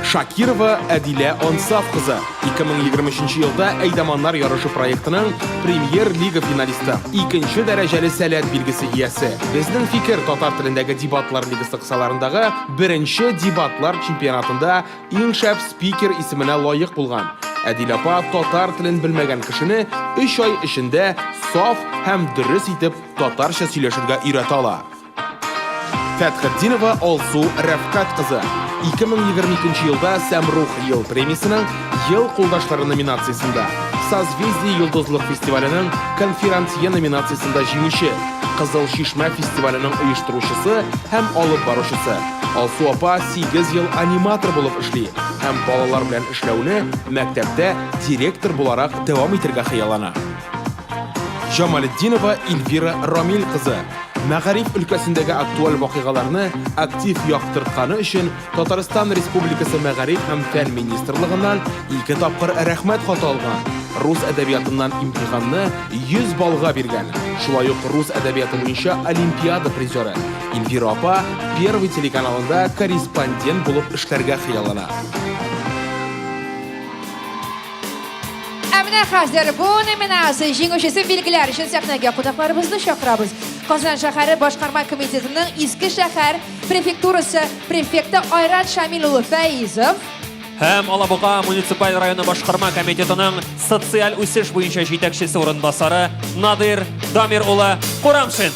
Шакирова Әдилә Ансаф кызы 2023 елда Әйдаманнар ярышы проектының премьер-лига финалисты, 2-нче дәрәҗәле сәләт билгесе иясе. Безнең фикер татар телендәге дебатлар лигасы кысаларындагы 1-нче дебатлар чемпионатында иң шәп спикер исеменә лаек булган. Әдилә апа татар телен белмәгән кешене 3 ай эчендә саф һәм дөрес итеп татарча сөйләшергә өйрәтә ала. Фәтхетдинова Алсу Рәфкат кызы 2022 елда Сәмрух ел премиясының ел кулдашлары номинациясында, Созвездие йолдызлык фестиваленең конферансье номинациясында җиңүче, Кызыл Шишмә фестиваленең оештыручысы һәм алып баручысы. Алсу апа 8 ел аниматор булып эшли һәм балалар белән эшләүне мәктәптә директор буларак дәвам итәргә хыяллана. Җамалетдинова Эльвира Рамил кызы Мәгариф өлкәсендәге актуаль вакыйгаларны актив яктыртканы өчен Татарстан Республикасы Мәгариф һәм фән министрлыгыннан 2 тапкыр рәхмәт хаты алган. Рус әдәбиятыннан имтиханны 100 балга биргән. Шулай ук рус әдәбияты буенча Олимпиада призеры. Эльвира апа Первый телеканалында корреспондент булып эшләргә хыяллана. Әмінə xəzər bu nominasiya җиңүчесе bilgiler için səhnəgə qonaqlarımızı çağırırıq. Kazan şəhəri Başqarma Komitetinin İski şəhər prefekturası prefekti Ayrat Şamil улы Fəizov Һәм Алабуга муниципаль районы башкарма комитетының социаль үсеш буенча җитәкчесе урынбасары Надир Дамир улы Курамшин.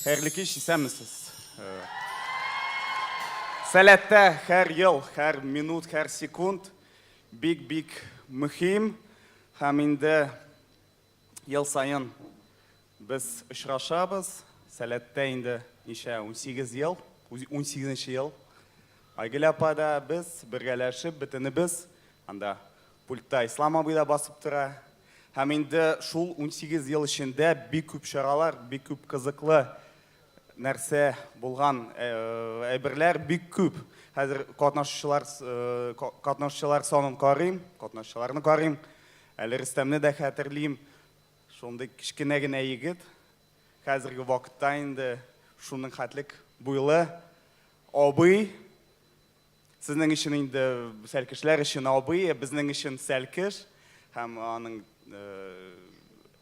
Хәерле кич, исәнмесез? Сәләттә һәр ел, һәр минут, һәр секунд бик мөһим һәм инде ел сайын без очрашабыз. Сәләттә инде ничә 18 ел, 18нче ел. Айгөл апа да без бергәләшеп бөтенебез анда пультта Ислам абый да басып тора. Һәм инде шул 18 ел эчендә бик күп чаралар, бик күп кызыклы нәрсә булган әйберләр бик күп. Хәзер катнашучылар санын карыйм, катнашучыларны карыйм. Әле Рөстәмне дә хәтерлим. Шундый кичкенә генә егет. Хәзерге вакытта инде шуның хәтлек буйлы абый. Сезнең өчен инде сәлкешләр өчен абый, безнең өчен сәлкеш. Һәм аның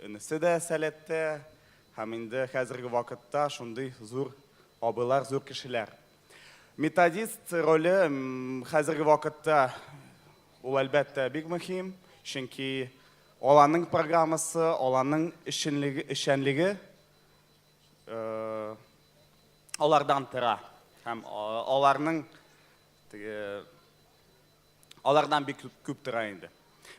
өнесе дә сәләттә, һәм инде хәзерге вакытта шундый зур абыйлар, зур кешеләр. Методист роле хәзерге вакытта ул әлбәттә бик мөһим, чөнки аларның программасы, аларның эшчәнлеге алардан тора. Һәм алардан бик күп тора инде.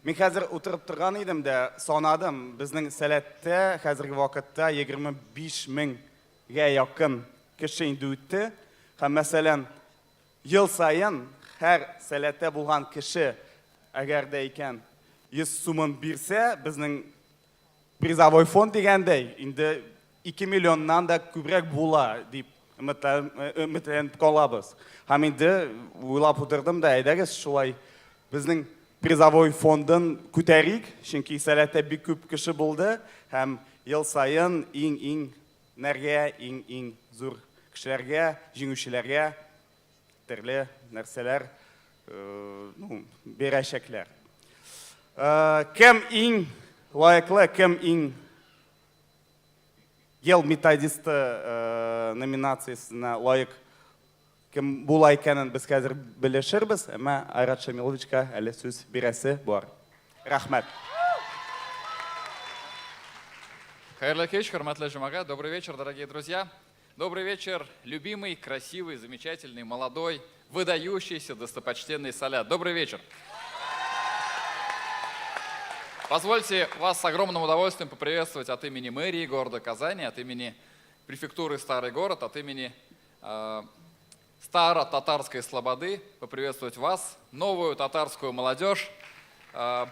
Мин хәзер утырып торган идем дә санадым, безнең сәләттә хәзерге вакытта 25 меңгә якын кеше инде үтте. Һәм мәсәлән, ел сайын һәр сәләттә булган кеше әгәр дә икән 100 сумын бирсә, безнең призовой фонд дигәндәй, инде 2 миллионнан да күбрәк була дип өметләнеп калабыз. Һәм инде уйлап утырдым да, әйдәгез шулай безнең призовой фондын күтәрик, чөнки сәләттә бик күп кеше булды, һәм ел сайын иң нәргә, иң зур кешеләргә, җиңүчеләргә төрле нәрсәләр бирәчәкләр. Кем иң лайыклы, кем иң ел методисты номинациясенә лайык кем була икәнен без хәзер белешербез, әмма Айрат Шамиловичка әле сүз бирәсе бар. Рәхмәт. Хайрлы кеч, хөрмәтле җәмәгать, добрый вечер, дорогие друзья. Добрый вечер, любимый, красивый, замечательный, молодой, выдающийся, достопочтенный Салят. Добрый вечер. Позвольте вас с огромным удовольствием поприветствовать от имени мэрии города Казани, от имени префектуры Старый город, от имени Старо-Татарской Слободы, поприветствовать вас, новую татарскую молодежь,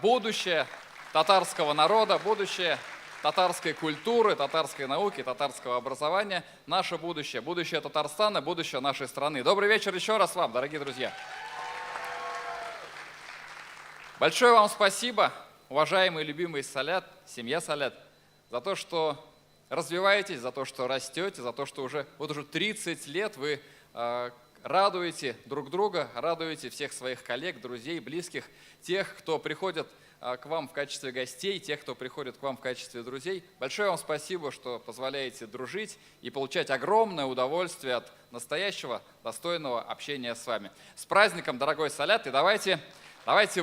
будущее татарского народа, будущее татарской культуры, татарской науки, татарского образования, наше будущее, будущее Татарстана, будущее нашей страны. Добрый вечер еще раз вам, дорогие друзья. Большое вам спасибо, уважаемый, любимый Салят, семья Салят, за то, что развиваетесь, за то, что растете, за то, что уже 30 лет вы радуете друг друга, радуете всех своих коллег, друзей, близких, тех, кто приходит к вам в качестве гостей, тех, кто приходит к вам в качестве друзей. Большое вам спасибо, что позволяете дружить и получать огромное удовольствие от настоящего, достойного общения с вами. С праздником, дорогой Салят, и давайте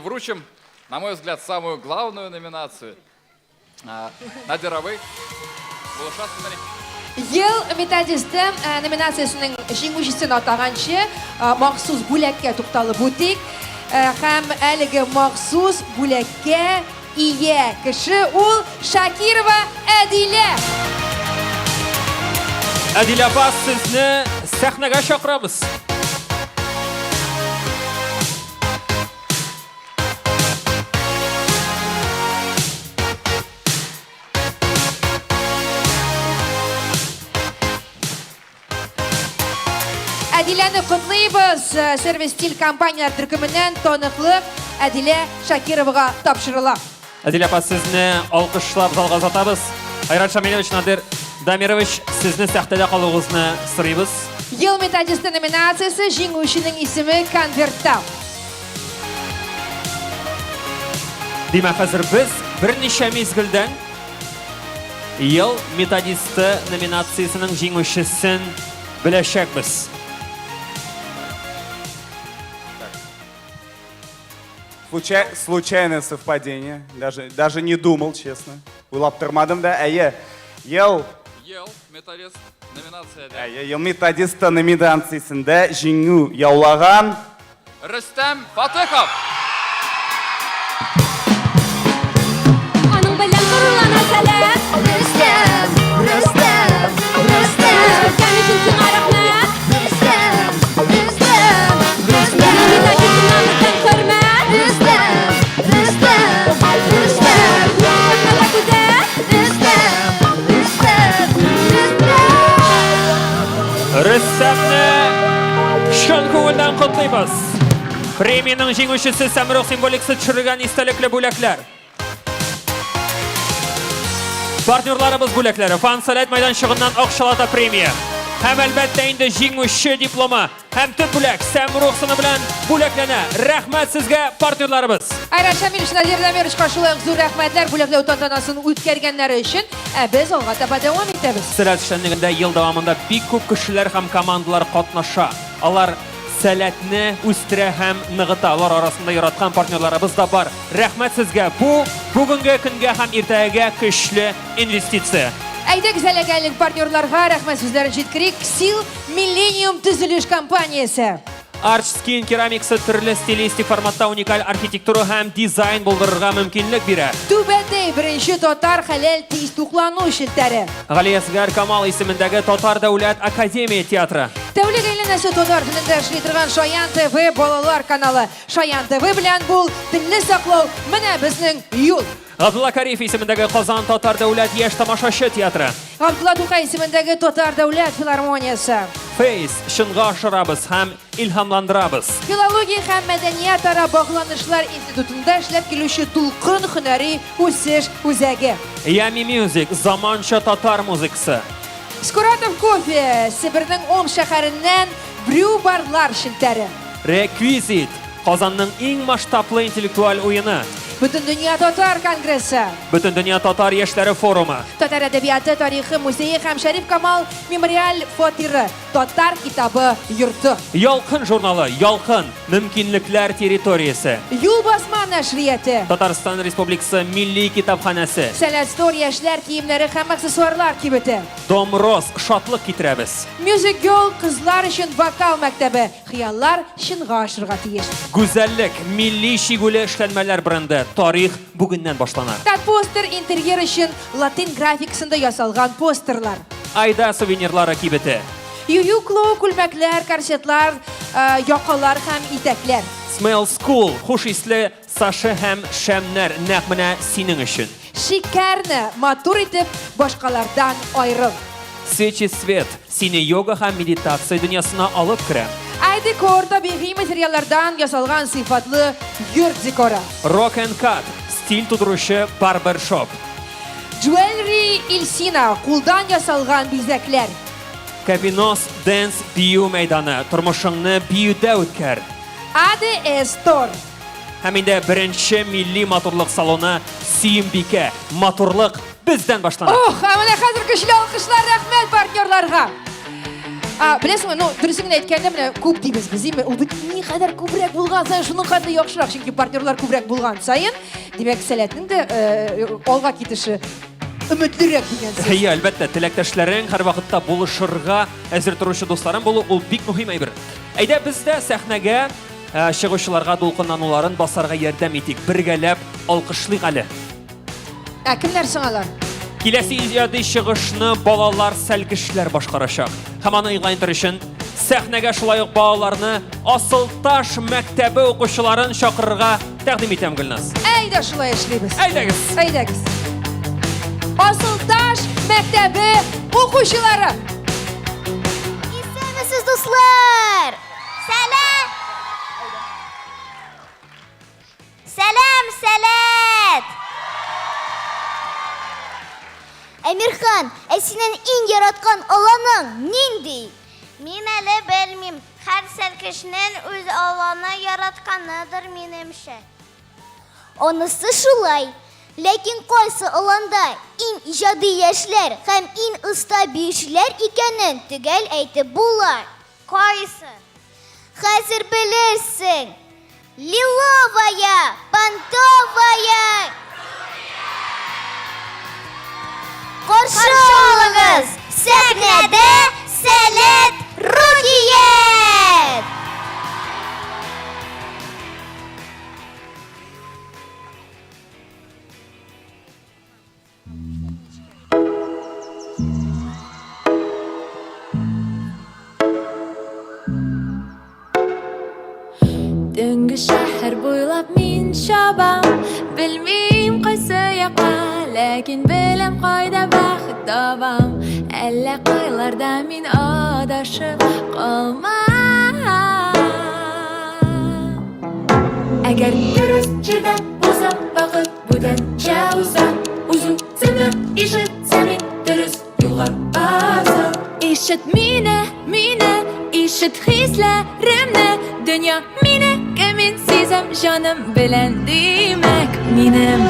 вручим, на мой взгляд, самую главную номинацию. Надира, вы? Ел методисты номинациясының җиңүчесен атаганчы махсус бүләккә тукталып үтик. Һәм әлеге махсус бүләккә ия кеше ул Шакирова Әдилә. Әдилә апа, сезне сәхнәгә чакырабыз. Әдиләне котлыйбыз. Сервис стиль компанияләр төркеменнән таныклык Әдилә Шакировага тапшырыла. Әдилә апа, сезне алкышлап залга озатабыз. Айрат Шамилович, Надир Дамирович, сезне сәхнәдә калуыгызны сорыйбыз. Ел методисты номинациясе җиңүченең исеме конвертта. Димәк, хәзер без берничә мизгелдән ел методисты номинациясенең җиңүчесен беләчәкбез. Случайное совпадение, даже не думал, честно. Уйлап тормадым да, ел методист номинацияда. Ел методисты номинациясендә җиңү яулаган Рөстәм Фатыйхов. Аның белән нурлана Салят. Рөстәм, Рөстәм, Рөстәм. Күргән өчен сиңа рәхмәт. Рөстәм, Рөстәм, Рөстәм. Методистына бөтен хөрмәт. Рөстәм, Рөстәм, Рөстәм. Кала күзәт. Рөстәм, Рөстәм, Рөстәм. Рөстәмне шын күңелдән котлыйбыз. Премияның җиңүчесе Сәмрух символикасы төшерелгән истәлекле бүләкләр. Партнерларыбыз бүләкләре. Фан Салят мәйданчыгыннан акчалата премия. Һәм әлбәттә инде җиңүче дипломы һәм төп бүләк Сәмрух сыны белән бүләкләнә. Рәхмәт сезгә, партнерларыбыз. Айрат Шамил өчен Надир Дамирович каршылык зур рәхмәтләр бүләкләү тантанасын үткәргәннәре өчен. Без алга таба дәвам итәбез. Сәләт эшчәнлегендә ел дәвамында бик күп кешеләр һәм командалар катнаша. Алар сәләтне үстерә һәм ныгыта. Алар арасында яраткан партнерларыбыз да бар. Рәхмәт сезгә. Бу бүгенге көнгә һәм иртәгәгә көчле инвестиция. Әйдәгез әлегәлек партнерларга рәхмәт сүзләрен җиткерик. Сил Millennium төзелеш компаниясе. Archskin керамиксы төрле стилистик форматта уникаль архитектура һәм дизайн булдырырга мөмкинлек бирә. Түбәдә беренче татар хәләл тиз туклану шелтәре. Галиәсгар Камал исемендәге Татар дәүләт академия театры. Тәүлек әйләнәсе татар телендә эшли торган Шаян ТВ балалар каналы. Шаян ТВ белән бул телне саклау менә безнең юл. Габдулла Кариев исемендәге Казан Татар дәүләт яшь тамашачы театры. Габдулла Тукай исемендәге татар дәүләт филармониясе. Фейс, шынга ашырабыз һәм илһамландырабыз. Филология һәм мәдәният ара багланышлар институтында эшләп килүче Тулкын һөнәри үсеш үзәге. Ями Music, заманча татар музыкасы. Скуратов кофе, Сибирның Ом шәһәреннән брю барлар шелтәре. Requisite, Казанның иң масштаблы интеллектуаль уены. Бүтән дөнья татар конгрессы. Бүтән дөнья татар яшьләре форумы. Татар әдәбияты, тарихы, музее һәм Шәриф Камал мемориаль фатиры. Татар китабы йорты. Ялкын журналы, Ялкын, мөмкинлекләр территориясе. Юл басма нәшрияты. Татарстан Республикасы Милли китапханәсе. Сәләт стор яшьләр киемнәре һәм аксессуарлар кибете. Домроз, шатлык китерәбез. Music Girl кызлар өчен вокал мәктәбе. Хыяллар шынга ашырга тиеш. Гүзәллек, милли шигүле эшләнмәләр бренды. Тарих бүгеннән башлана. Постер интерьер өчен латин графикасында ясалган постерлар. Айда сувенирлары кибете. Ююкло, күлмәкләр, корсетлар, якалар һәм итәкләр. Smell School, хуш исле Саша һәм Шәмнәр нәкъ менә синең өчен. Шикәрне, матур итеп, башкалардан айрыл. Свечи свет, сине йога һәм медитация дөньясына алып керә. Айдекор табигый материаллардан ясалган сыйфатлы йорт декоры. Rock and Cut, стиль тудыручы барбершоп. Jewelry Ilsina, кулдан ясалган бизәкләр. Кабинос Dance бию мәйданы, тормышыңны биюдә үткәр. ADE Store. Һәм инде беренче милли матурлык салоны Сөембикә. Матурлык бездән башлана. Менә хәзер көчле алкышлар рәхмәт партнерларга. Беләсеңме, дөресен әйткәндә менә күп дибез без, име? Ул бит ни кадәр күбрәк булган сайын шуның хәтле яхшырак, чөнки партнерлар күбрәк булган сайын, димәк, сәләтнең дә алга китеше өметлерәк дигән сүз. Әлбәттә, теләктәшләрең һәр вакытта булышырга әзер торучы дусларың булу ул бик мөһим әйбер. Әйдә без дә сәхнәгә чыгучыларга дулкынлануларын басарга ярдәм итик. Бергәләп алкышлыйк әле. Кемнәр сыңалар? Киләсе иҗади чыгышны балалар сәлгечләр башкарачак. Һәм аны игълан өчен сәхнәгә шулай ук балаларны Асылташ мәктәбе укучыларын чакырырга тәкъдим итәм, Гөлназ. Әйдә шулай эшлибез. Әйдәгез. Әйдәгез. Асылташ мәктәбе укучылары. Исәнмесез, дуслар! Сәлам! Сәләт! Әмирхан, синең иң яраткан аланың нинди? Мин әле белмим. Һәр сәлкешнең үз аланы яратканыдыр минемчә. Онысы шулай. Ләкин кайсы аланда иң иҗади яшьләр һәм иң оста биючеләр икәнен төгәл әйтеп була. Кайсы? Хәзер белерсең. Лиловая, понтовая. Каршы алыгыз! Сәхнәдә Сәләт Рухият! Төнге шәһәр буйлап мин чабам, белмим кайсы якка, ләкин беләм кайда бәхет табам. Әллә кайларда мин адашып калмам. Әгәр дөрес җирдә булса, бәхет бүтәнчә уза. Үзем сезне ишетсәм, мин дөрес юлга барсам. ишет мине, ишет hislerimni. Dünya mine, kimin sizem canım bilen demek minim.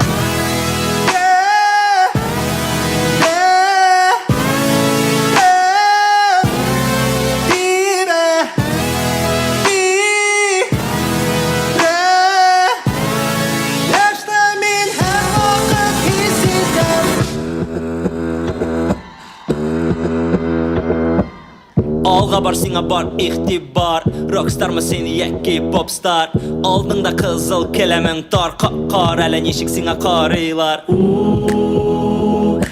Alğa bar sina bar ihtibar Rockstar mı seni yekki popstar Aldığında kızıl kelemen tar Kar ele nişik sina karılar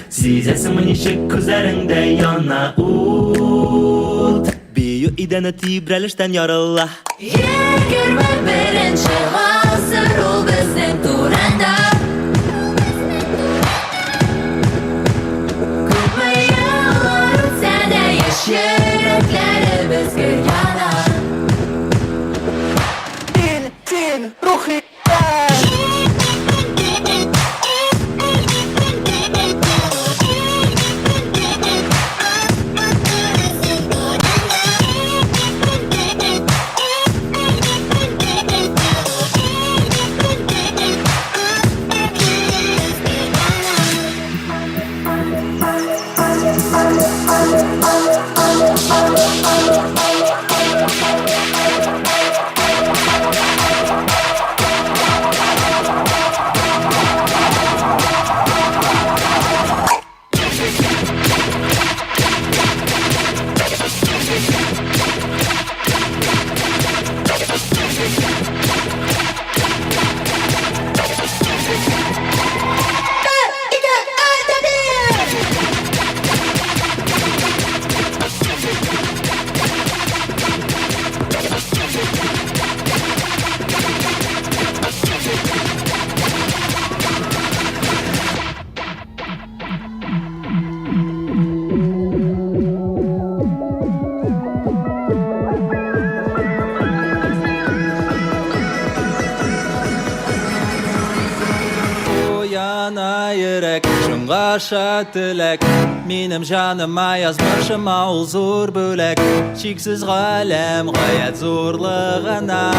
Sizesin mi nişik kızarında yana Büyü idene tibrelişten yarılla Yegirme birinci asır ol bizden turanda. Küpe yıllar ötse de yaş yüreklerimiz yana. Din ruhi Başa tilek Minim canıma yazmışıma ol zor bölek Çiksiz galem gayet zorluğuna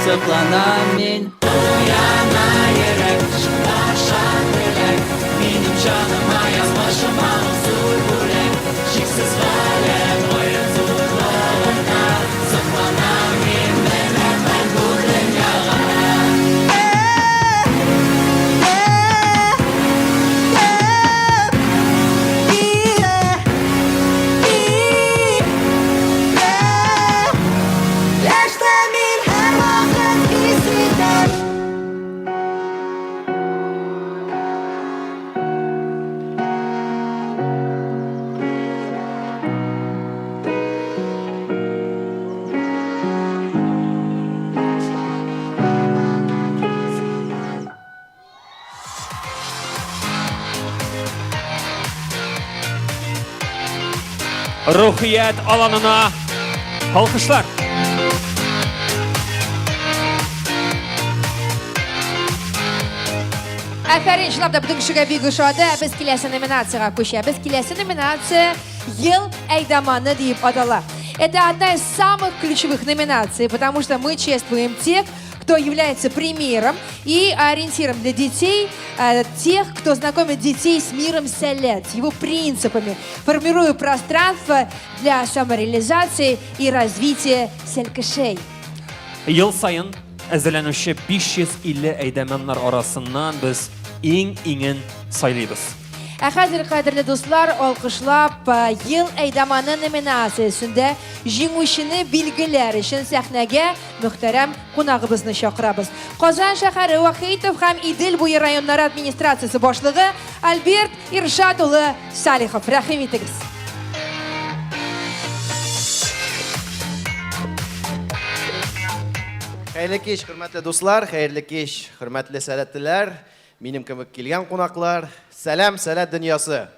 Sıklanam min Uyana yürek Başa tilek Minim canıma yazmışıma ol zor bölek Çiksiz galem gayet zorluğuna Sıklanam min ben bu dünyaya Ruhiyet alanına alkışlar. Aferin, şunlar da bütün kişiye bir kuşadı. Biz kilesi nominatsiyaga koşuyoruz. Kilesi nominatsiya Yıl Eydamanı deyip adalar. Это одна из самых ключевых номинаций, потому что мы чествуем тех, кто является примером и ориентиром для детей, тех, кто знакомит детей с миром Сәләт, с его принципами, формируя пространство для самореализации и развития сәлкішей. Yıl sayın əzələnüşü 550 əydəmənlər arasından biz eng sayılıyız. Хәзер, кадерле дуслар, алкышлап Yıl Eydamanı номинациясендә җиңүчене билгеләр өчен сәхнәгә мөхтәрәм кунагыбызны чакырабыз. Казан шәһәре Вахитов һәм Идел буе районнары администрациясе башлыгы Альберт Иршат улы Салихов. Рәхим итегез. Хәерле кич, хөрмәтле дуслар, хәерле кич, хөрмәтле сәләтлеләр, минем кебек килгән кунаклар. Сәлам, сәләт дөньясы.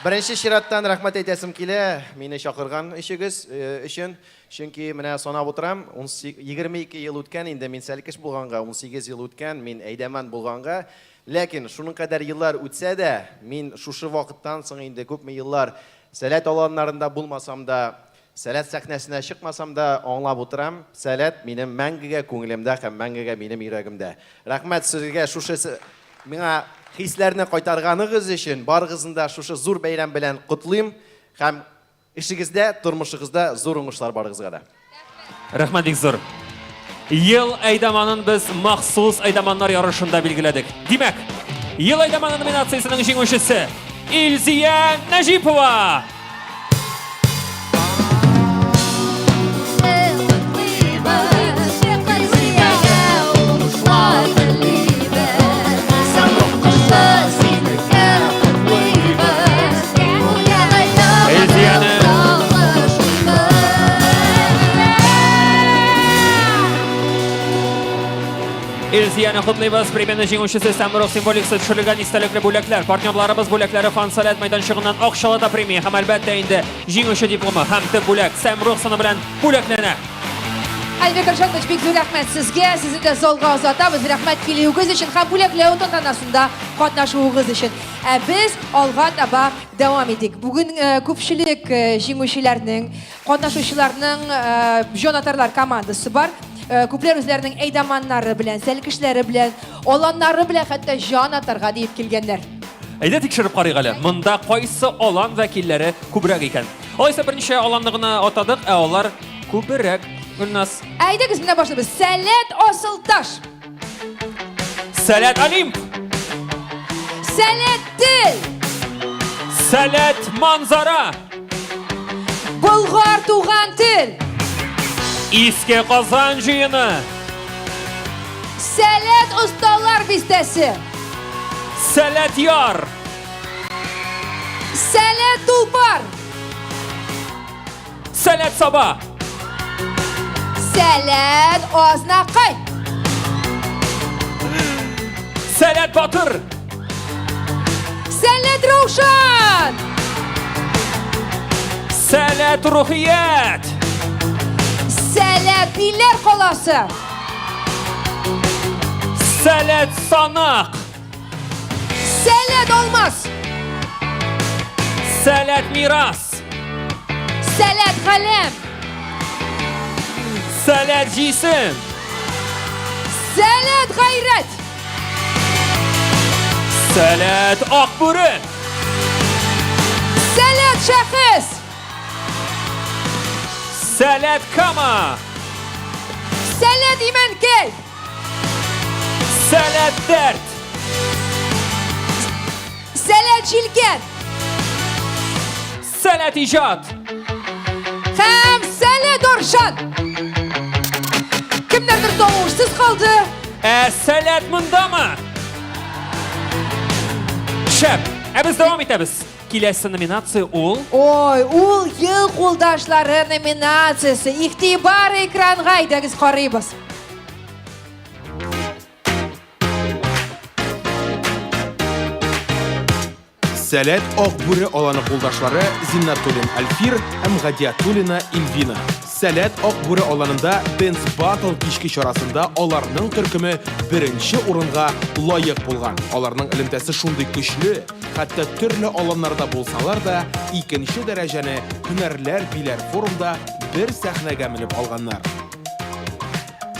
Беренче чираттан рәхмәт әйтәсем килә, мине чакырган өчен, чөнки менә санап утырам, 22 ел үткән инде мин сәлкеш булганга, 18 ел үткән, мин әйдәмән булганга, Ләкин шуның кадәр еллар үтсә дә, мин шушы вакыттан соң инде күпме еллар сәләт аланнарында булмасам да, сәләт сәхнәсенә чыкмасам да аңлап утырам. Сәләт минем мәңгегә күңелемдә һәм мәңгегә минем йөрәгемдә. Рәхмәт сезгә шушы миңа хисләрне кайтарганыгыз өчен, барыгызны да шушы зур бәйрәм белән котлыйм һәм ишегездә, тормышыгызда зур уңышлар барыгызга да. Рәхмәт бик зур. Ел әйдаманын біз махсус әйдаманнар ярышында билгеләдек. Димәк, ел әйдаманы номинациясының җиңүчесе Илзия Нәҗипова. Илзияны құтлыйбыз. Премияның җиңүчесе Сәмрух символикасы төшерелгән истәлекле бүләкләр. Партнерларыбыз бүләкләре фан-сәләт мәйданчыгыннан акчалата премия һәм әлбәттә инде җиңүче дипломы һәм төп бүләк Сәмрух сыны белән бүләкләнә. Әлбәттә, Шәмдәч, бик зур рәхмәт сезгә. Сезне дә залга озатабыз. Рәхмәт килүегез өчен һәм бүләкләү тантанасында катнашуыгыз өчен. Без алга таба дәвам итик. Бүген күпчелек җиңүчеләрнең, катнашучыларның Jonathanlar командасы бар. Күпләр үзләренең әйдаманнары белән, сәлкешләре белән, аланнары белән хәтта җан атарга дип килгәннәр. Әйдә тикшереп карыйк әле. Монда кайсы алан вәкилләре күбрәк икән? Алайса берничә аланны гына атадык, ә алар күбрәк. Гөлнас. Әйдәгез менә башлабыз. Сәләт Асылташ. Сәләт Олимп. Сәләт Тел. Сәләт Манзара. Болгар туган тел. Иске Казан җыены. Сәләт Осталар бистәсе. Сәләт Яр. Сәләт Тулпар. Сәләт Саба. Сәләт Азнакай. Сәләт Батыр. Сәләт Раушан. Сәләт Рухият. Сәләт Пиләр каласы. Сәләт Санак. Сәләт Алмаз. Сәләт Мирас. Сәләт Галәм. Сәләт Җисем. Сәләт Гайрәт. Сәләт Акбүре. Сәләт Шәхес. Сәләт Кама. Сәләт Имәнкәй. Сәләт Дәрт. Сәләт Җилкән. Сәләт Иҗат. Һәм Сәләт Оршан. Кемнәрдер тавышсыз калды. Сәләт мондамы? Шәп. Без дәвам итәбез. Киләсе номинация ул. Ой, ул ел кулдашлары номинациясе. Игътибар экранга әйдәгез карыйбыз. Сәләт Акбүре аланы кулдашлары Зиннатуллин Альфир һәм Гадиятуллина Илвина. Сәләт Акбүре аланында Dance Battle кички чарасында аларның төркеме беренче урынга лайык булган. Аларның элемтәсе шундый көчле, хәтта төрле аланнарда булсалар да, икенче дәрәҗәне һөнәрләр биләр форумда бер сәхнәгә менеп алганнар.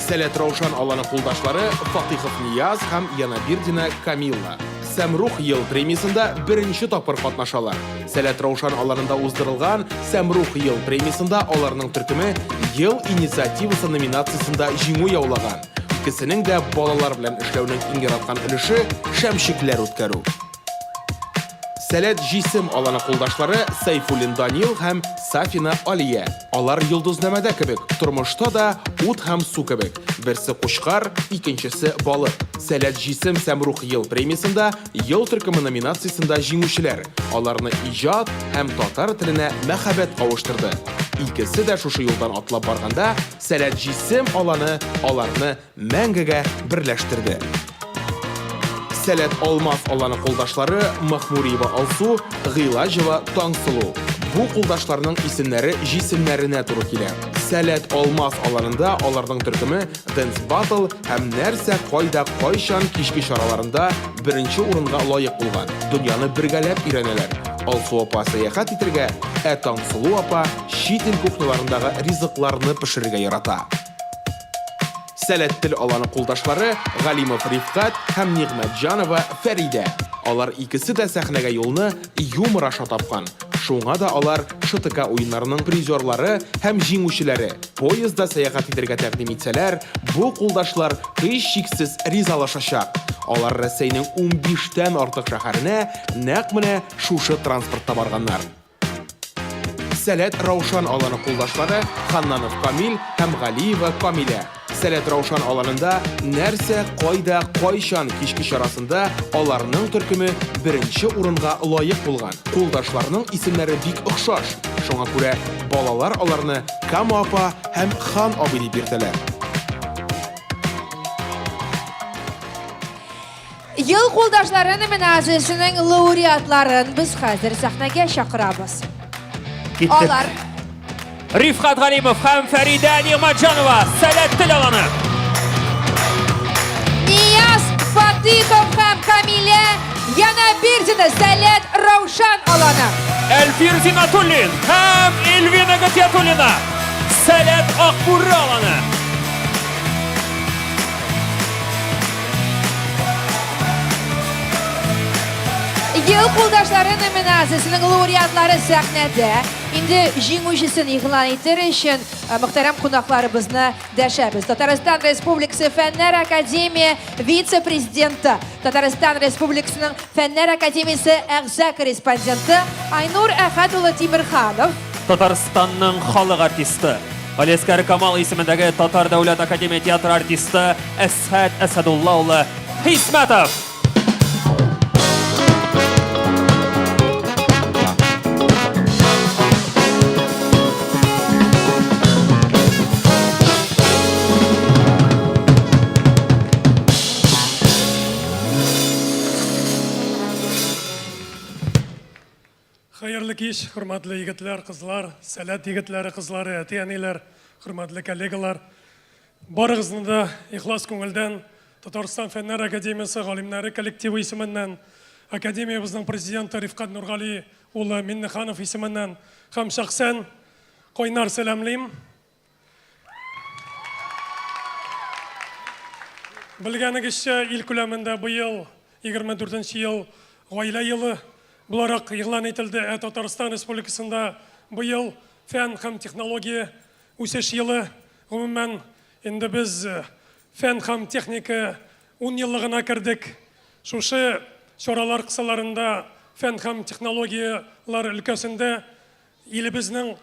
Сәләт Раушан аланы кулдашлары Фатихов Нияз һәм Янабирдина Камилла. Сәмрух ел премиясында беренче тапкыр катнашалар. Сәләт Раушан аларында уздырылган Сәмрух ел премиясында аларның төркеме ел инициативасы номинациясында җиңү яулаган. Икесенең дә балалар белән эшләүнең иң яраткан өлеше шәмшикләр үткәрү. Сәләт Җисем аланы кулдашлары Сайфуллин Данил һәм Сафина Алия. Алар йолдызнамәдә кебек, тормышта да ут һәм су кебек. Берсе кушкар, икенчесе балык. Сәләт Җисем Сәмрух ел премиясында ел төркеме номинациясында җиңүчеләр. Аларны иҗат һәм татар теленә мәхәббәт кавыштырды. Икесе дә шушы юлдан атлап барганда Сәләт Җисем аларны мәңгегә берләштерде. Сәләт Алмаз аланы кулдашлары Махмуриева Алсу, Гыйлаҗева Таңсылу. Бу кулдашларның исемнәре җисемнәренә туры килә. Сәләт Алмаз аланында аларның төркеме Dance Battle һәм нәрсә кайда кайчан кички чараларында беренче урынга лаек булган. Дөньяны бергәләп өйрәнәләр. Алсу апа сәяхәт итәргә, Таңсылу апа чит ил кухняларындагы ризыкларны пешерергә ярата. Сәләт тел аланы кулдашлары Галимов Рифкат һәм Нигъмәтҗанова Фәридә. Алар икесе дә сәхнәгә юлны юмор аша тапкан. Шуңа да алар ШТК уеннарының призерлары һәм җиңүчеләре. Поездда сәяхәт итәргә тәкъдим итсәләр, бу кулдашлар һичшиксез ризалашачак. Алар Россиянең 15тән артык шәһәренә нәкъ менә шушы транспортта барганнар. Сәләт Раушан аланы кулдашлары Ханнанов Камил һәм Галиева Камилә. Сәләт Раушан аланында нәрсә кайда кайчан кички чарасында аларның төркеме беренче урынга лаек булган. Кулдашларның исемнәре бик охшаш. Шуңа күрә балалар аларны Кама апа һәм Хан абый дип йөртәләр. Ел кулдашлары номинациясенең лауреатларын без хәзер сәхнәгә чакырабыз. Алар Рифкат Галимов һәм Фәридә Нигъмәтҗанова Сәләт тел аланы. Нияз Фатихов һәм Камилә яна бирдине Сәләт Раушан аланы. Әлфир Зинатуллин һәм Эльвина Гатиятуллина Сәләт Акбурра аланы. Ел кулдашлары номинациясенең лауреатлары сәхнәдә. Инде җиңүчесен игълан итер өчен мөхтәрәм кунакларыбызны дәшәбез. Татарстан Республикасы Фәннәр Академия вице-президенты, Татарстан Республикасының Фәннәр Академиясе әгъза корреспонденты Айнур Әхәт улы Тимерханов, Татарстанның халык артисты, Галескәр Камал исемендәге Татар дәүләт академия театр артисты Әсхәт Әсәдулла улы Хисмәтов. Хәерле кич, хөрмәтле егетләр, кызлар, Сәләт егетләре, кызлары, әти-әниләр, хөрмәтле коллегалар. Барыгызны да ихлас күңелдән Татарстан Фәннәр Академиясе галимнәре коллективы исеменнән, академиябызның президенты Рифкат Нургали улы Миннеханов исеменнән һәм шәхсән кайнар сәламлыйм. Белгәнегезчә, ил күләмендә быел 24нче ел гаилә елы буларак игълан ителде. Татарстан Республикасында быел фән һәм технология үсеш елы. Гомумән инде без фән һәм техника 10 еллыгына кердек. Шушы чаралар кысаларында фән һәм технологиялар өлкәсендә илебезнең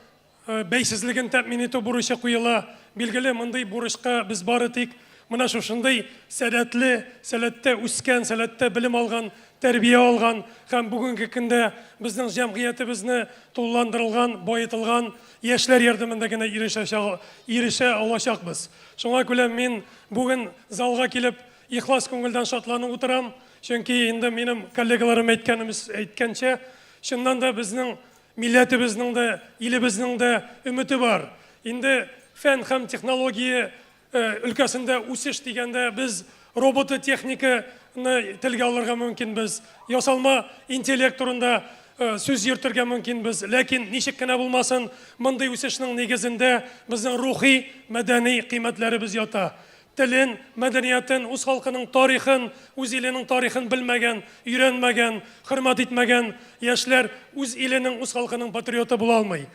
бәйсезлеген тәэмин итү бурычы куела. Билгеле, мондый бурычка без бары тик менә шушындай сәләттә үскән, сәләттә белем алган, тәрбия алган һәм бүгенге көндә безнең җәмгыятебезне тулыландырылган, байытылган яшьләр ярдәмендә генә ирешә алачакбыз. Шуңа күрә мин бүген залга килеп ихлас күңелдән шатланып утырам. Чөнки инде минем коллегаларым әйткәнчә, чыннан да безнең милләтебезнең дә, илебезнең дә өмете бар. Инде фән һәм технология өлкәсендә үсеш дигәндә без роботы техниканы телгә алырга мөмкин, без ясалма интеллект турында сүз йөртергә мөмкин без. Ләкин ничек кенә булмасын, мондый үсешнең нигезендә безнең рухи, мәдәни кыйммәтләребез ята. Телен, мәдәниятен, үз халкының тарихын, үз иленең тарихын белмәгән, өйрәнмәгән, хөрмәт итмәгән яшьләр үз иленең, үз халкының патриоты була алмый.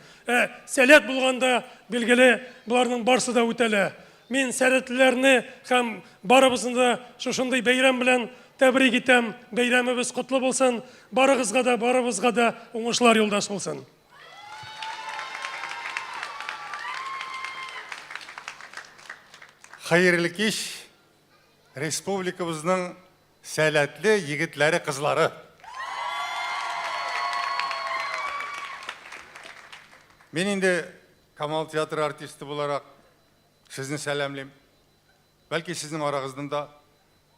Сәләт булганда, билгеле, буларның барысы да үтәлә. Мин сәләтлеләрне һәм барыбызны да шушындай бәйрәм белән тәбрик итәм. Бәйрәмебез котлы булсын, барыгызга да, барыбызга да уңышлар юлдаш булсын. Хәерле кич, республикабызның сәләтле егетләре, кызлары. Мен инде Камал театр артисты буларак сезне сәламлыйм. Бәлки сезнең арагыздан да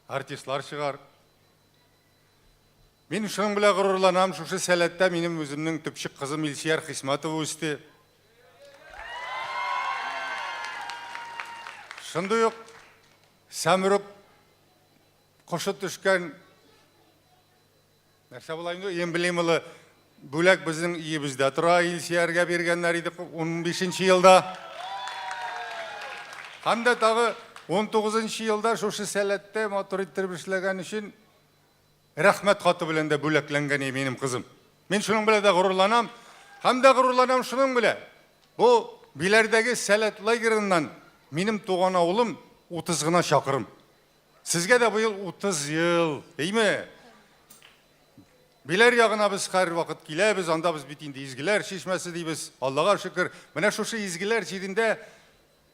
артистлар чыгар. Мин шуның белән горурланам, шушы сәләттә минем үземнең төпчек кызым Илшияр Хисмәтова үсте. Шындай ук Сәмрук құшы түшкен нәрсе болайын, ең білемілі бөлек біздің үйімізде тұра Илсиярға бергенler еді 15-ші елда. Қанда тағы 19-ші елда шошы сәлетте моториттер бішлеген үшін рахмет қаты білен де бөлекленген менің қызым. Мен шының біле де ғұрланам, қамда ғұрланам шының біле. Бұл билердегі сәлет лагеріннан менің туған ауылым 30-ғына шақырым. Сізге де бұл 30 ел, дейме? Билер яғына біз қар вақыт келебіз, анда біз бітінде изгілер шешмесі дейбіз. Аллаға шүкір, міне шошы изгілер жерінде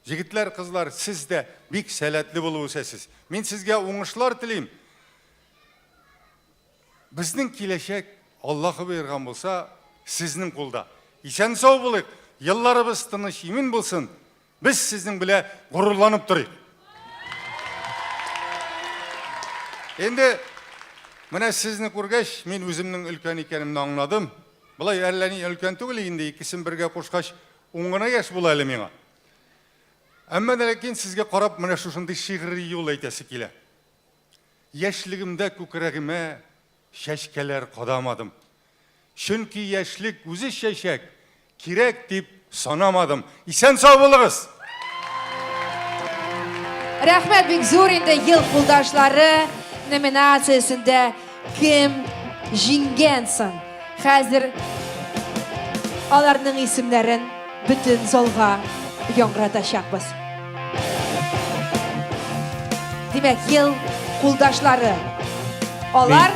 жігітлер, қызлар, сіз де бик сәлетлі болу өсесіз. Мен сізге оңышлар тілейм. Біздің келешек Аллахы берген болса, сіздің қолда. Ишен сау болық, елларыбыз тыныш емін болсын, біз сіздің біле ғұрланып тұрайық. Енді, міне сізні көргеш, мен өзімнің үлкен екенімді аңладым. Бұлай әлләні үлкен түгіл, енді екісін бірге қошқаш, оңғына еш бұл әлі меңа. Әммен әлекен сізге қарап, міне шушынды шиғыры ел айтасы келе. Яшілігімді көкірегіме шәшкелер қадамадым. Шүнкі яшілік өзі шәшек, керек деп санамадым. Исән сау болыңыз! Рәхмәт бик зур инде ел кулдашлары номинациясында кем жиңгенсің. Хәзер аларның исемнәрен бүтін залга яңгыратачакбыз. Демәк, ел кулдашлары. Алар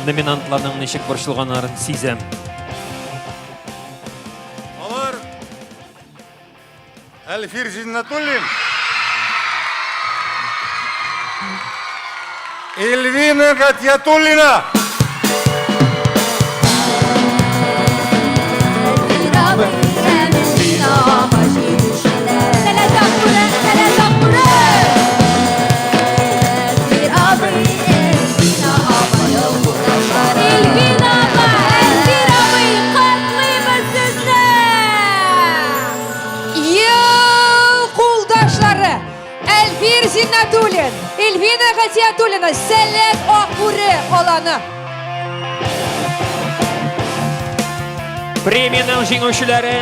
Номинантларның ничек борчылганнарын сизәм. Алар Әлфир Зиннатуллин, Эльвина Гатьятуллина, Зиннатуллин, Эльвина Гатьятуллина, Сәлет Акбуры аланы. Премияның жеңүүчүләре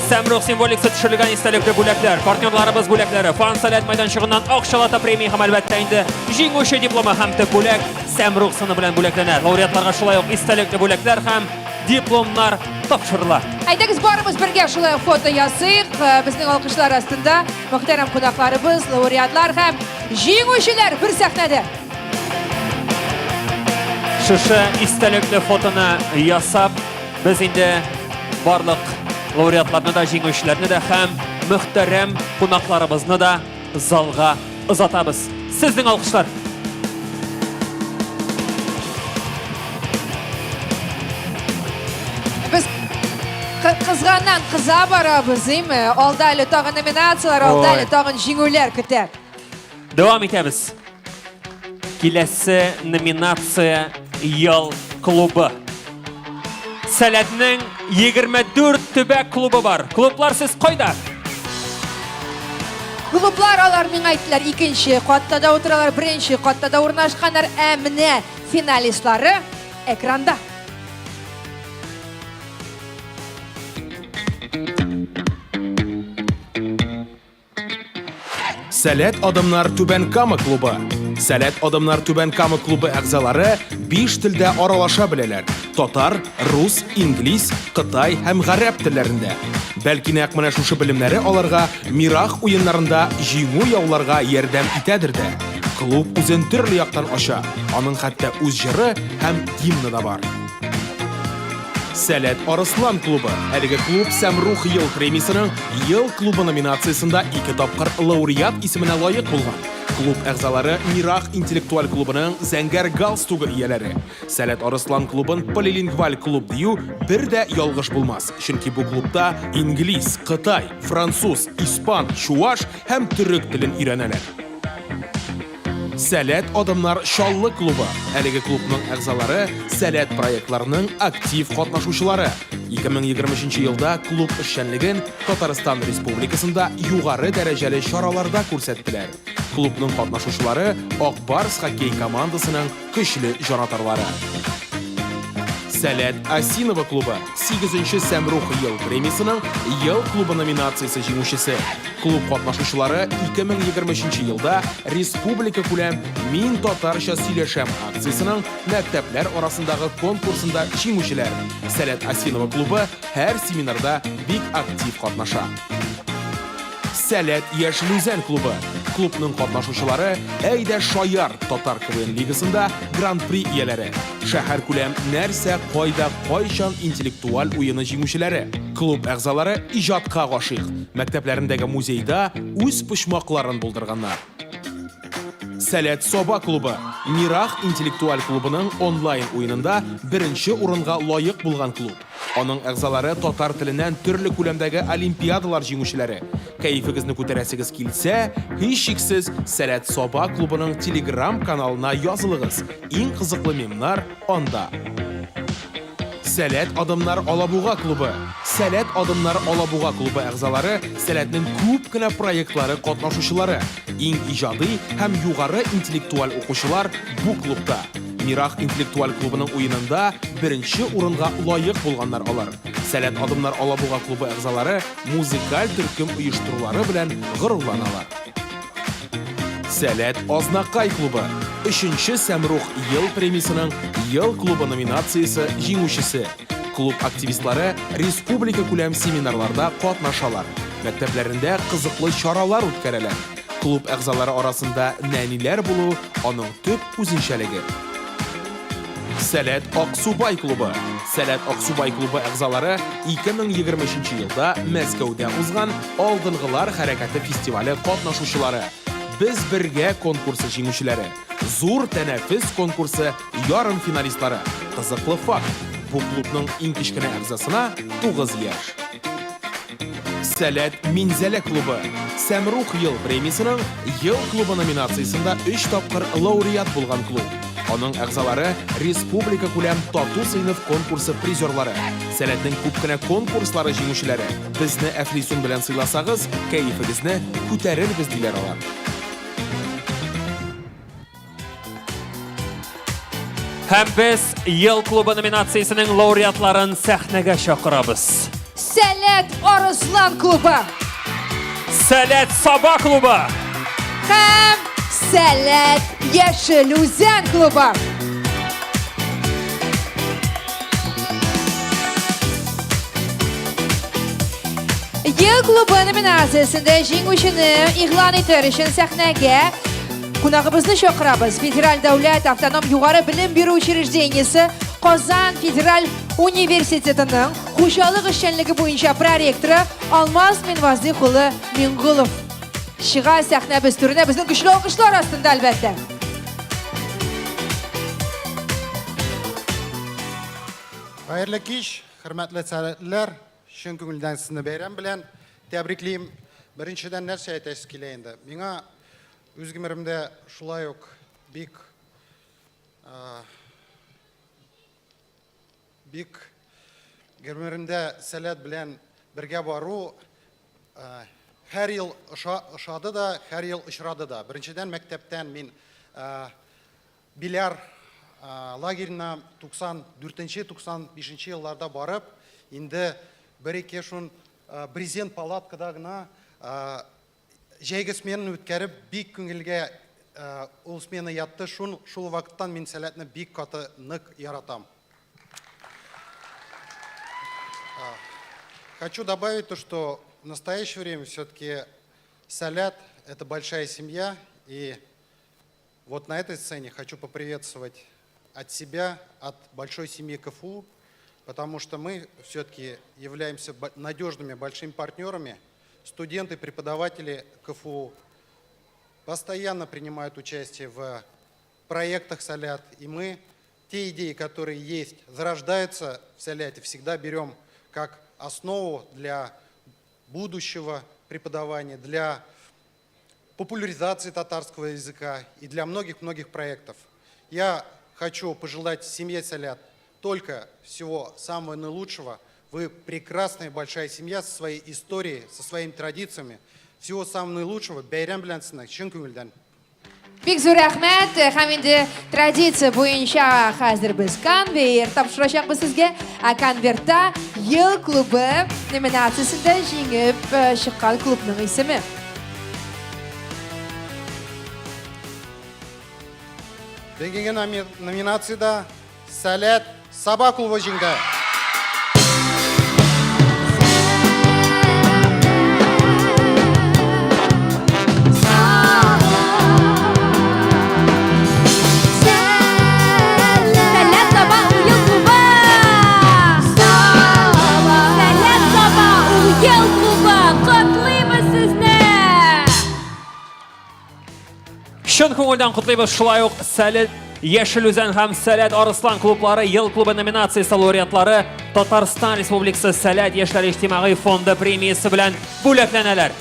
Сәмрух символикасы төшерелгән истәлекле бүләкләр, партнерларыбыз бүләкләре, Фан Сәләт мәйданчыгыннан акчалата премия һәм әлбәттә инде җиңүче дипломы һәм төп бүләк Сәмрух сыны белән бүләкләнә. Лауреатларга шулай ук истәлекле бүләкләр һәм дипломнар тапшырыла. Әйдәгез барыбыз бергә шулай фото ясыйк. Безнең алкышлар астында мөхтәрәм кунакларыбыз, лауреатлар һәм җиңүчеләр бер сәхнәдә. Шушы истәлекле фотоны ясап, без инде барлык лауреатларны да, җиңүчеләрне дә һәм мөхтәрәм кунакларыбызны да залга озатабыз. Сезнең алкышлар. Biz kızgandan kıza barabız, değil mi? Aldaylı tağın nominatsiyalar, aldaylı tağın jingüler kütər. Devam etəmiz. Kilesi nominasiya yıl klubu. Sələtinin 24 tübək klubu var. Klublar siz koyda? Klublar alar min aytdılar ikinci qattada oturalar, birinci qattada urnaşqanlar əminə finalistları ekranda. Сәләт Адамнар Түбән Кама клубы. Сәләт Адамнар Түбән Кама клубы әгъзалары 5 телдә аралаша беләләр. Татар, рус, инглиз, Кытай һәм гарәп телләрендә. Бәлки нәкъ менә шушы белемнәре аларга мирах уеннарында җиңү яуларга ярдәм итәдер дә. Клуб үзен төрле яктан ача. Аның хәтта үз җыры һәм гимны да бар. Сәләт Арыслан клубы. Әлеге клуб Сәмрух ел премиясының ел клубы номинациясында 2 тапкыр лауреат исеменә лаек булган. Клуб әгъзалары Мирах интеллектуаль клубының зәңгәр галстугы ияләре. Сәләт Арыслан клубын полилингваль клуб дию бер дә ялгыш булмас. Чөнки бу клубта инглиз, Кытай, француз, испан, чуаш һәм төрек телен өйрәнәләр. Сәләт адамнар шаллы клубы. Әлеге клубның әгзалары сәләт проектларының актив катнашучылары. 2023 елда клуб эшчәнлеген Татарстан Республикасында югары дәрәҗәле чараларда күрсәттеләр. Клубның катнашучылары Ак Барс хоккей командасының көчле җанатарлары. Сәләт Асинова клубы 8-нче Сәмрух ел премиясының ел клубы номинациясе җиңүчесе. Клуб катнашучылары 2023 елда республика күләм «Мин татарча сөйләшәм» акциясының мәктәпләр арасындагы конкурсында җиңүчеләр. Сәләт Асинова клубы һәр семинарда бик актив катнаша. Сәләт Яшел Үзән клубы. Клубның катнашучылары Әйдә Шаяр татар КВН лигасында гран-при ияләре. Шәһәр күләм нәрсә, кайда, кайчан интеллектуаль уены җиңүчеләре. Клуб әгъзалары иҗатка гашыйк. Мәктәпләрендәге музейда үз почмакларын булдырганнар. Сәләт Соба клубы. Мирах интеллектуаль клубының онлайн уенында беренче урынга лаек булган клуб. Аның әгъзалары татар теленнән төрле күләмдәге олимпиадалар җиңүчеләре. Кәефегезне күтәрәсегез килсә, һич шиксез Сәләт Соба клубының Telegram каналына язылыгыз. Иң кызыклы мемнар анда. Сәләт Адамнар Алабуга клубы. Сәләт Адамнар Алабуга клубы әгъзалары Сәләтнең күп кенә проектлары катнашучылары. Иң иҗади һәм югары интеллектуаль укучылар бу клубта. Мирах интеллектуаль клубының уенында беренче урынга лаек булганнар алар. Сәләт Адамнар Алабуга клубы әгъзалары музыкаль төркем оештырулары белән горурланалар. Сәләт Азнакай клубы 3-нче Сәмрух ел премиясының ел клубы номинациясе җиңүчесе. Клуб активистлары республика күләм семинарларда катнашалар. Мәктәпләрендә кызыклы чаралар үткәрәләр. Клуб әгъзалары арасында нәниләр булу аның төп үзенчәлеге. Сәләт Аксубай клубы. Сәләт Аксубай клубы әгъзалары 2023 елда Мәскәүдә узган Алдынгылар хәрәкәте фестивале катнашучылары. Без бергә конкурсы җиңүчеләре. Зур тәнәфес конкурсы ярым финалистлары. Кызыклы факт. Бу клубның иң кечкенә әгъзасына 9 яшь. Сәләт Минзәлә клубы. Сәмрух ел премиясының ел клубы номинациясында 3 тапкыр лауреат булган клуб. Аның әгъзалары республика күләм тату сыйныф конкурсы призерлары. Сәләтнең күп кенә конкурслары җиңүчеләре. Безне Әфлисун белән сыйласагыз, кәефегезне күтәрербез диләр алар. Һәм без ел клубы номинациясының лауреатларын сәхнәгә чакырабыз. Сәләт Арыслан клубы. Сәләт Саба клубы. Һәм Сәләт Яшел Үзән клубы. Ел клубы номинациясында җиңүчене игълан итәр өчен сәхнәгә кунагыбызны чакырабыз. Федераль дәүләт автоном югары белем бирү учреждениесе Казан Федераль университетының хуҗалык эшчәнлеге буенча проректоры Алмаз Минваздык улы Мингулов. Шига сәхнәбез түренә безнең көчле алкышлар астында әлбәттә. Хәерле кич, хөрмәтле сәләтләр. Чын күңелдән сезне бәйрәм белән тәбриклим. Беренчедән нәрсә әйтәсез килә инде. Миңа үз гомеремдә шулай ук бик гомеремдә сәләт белән бергә бару һәр ел ошады да, һәр ел очрады да. Беренчедән мәктәптән мин Биляр лагерена 94-95 елларда барып, инде бер-ике шун брезент палаткада гына җәйге сменаны үткәреп, бик күңелгә ул смена ятты. Шул вакыттан мин сәләтне бик каты нык яратам. Хочу добавить то, что в настоящее время все-таки Сәләт – это большая семья, и вот на этой сцене хочу поприветствовать от себя, от большой семьи КФУ, потому что мы все-таки являемся надежными большими партнерами. Студенты, преподаватели КФУ постоянно принимают участие в проектах Сәләт, и мы те идеи, которые есть, зарождаются в Сәләте, всегда берем как основу для будущего преподавания, для популяризации татарского языка и для многих-многих проектов. Я хочу пожелать семье Салят только всего самого наилучшего. Вы прекрасная большая семья со своей историей, со своими традициями. Всего самого наилучшего. Бәйрәм белән сезне, чын күңелдән. Бик зур рәхмәт. Һәм инде традиция буенча хәзер без конверт тапшырачакбыз сезгә. Конвертта ел клубы номинациясендә җиңеп чыккан клубның исеме. Бегенге номинацияда Салят Саба клубы җиңде. Шын көңілден құтлайбыз, шулай ук Сәлет Яшел Үзән һәм Сәләт Арыслан клублары ел клубы номинациясы лауреатлары Татарстан Республикасы Сәләт Яшьләр иҗтимагый фонды премиясы белән бүләкләнәләр.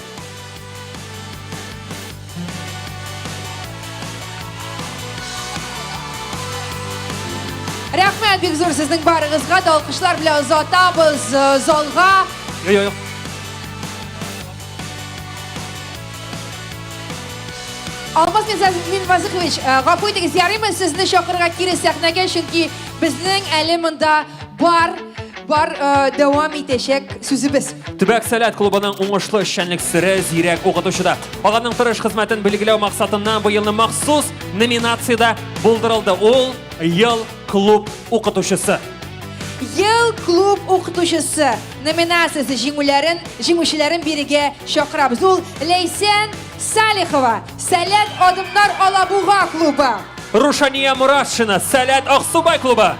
Рәхмәт бик зур сезнең барыгызга да алкышлар белән озатабыз залга. Юк. Алмаз Минвазыхович, гафу итегез, ярыймы сезне чакырырга кире сәхнәгә, чөнки безнең әле монда бар дәвам итәчәк сүзебез. Төбәк Сәләт клубының уңышлы эшчәнлек сире зирәк укытучыда. Аларның тырыш хезмәтен билгеләү максатыннан бу елны махсус номинацияда булдырылды. Ул ел клуб укытучысы. Ел клуб укытучысы номинациясе җиңүчеләрен бирегә чакырабыз. Ул Лейсен Салихова, Сәләт Адымнар Алабуга клубы. Рушания Мурашина, Сәләт Аксубай клубы.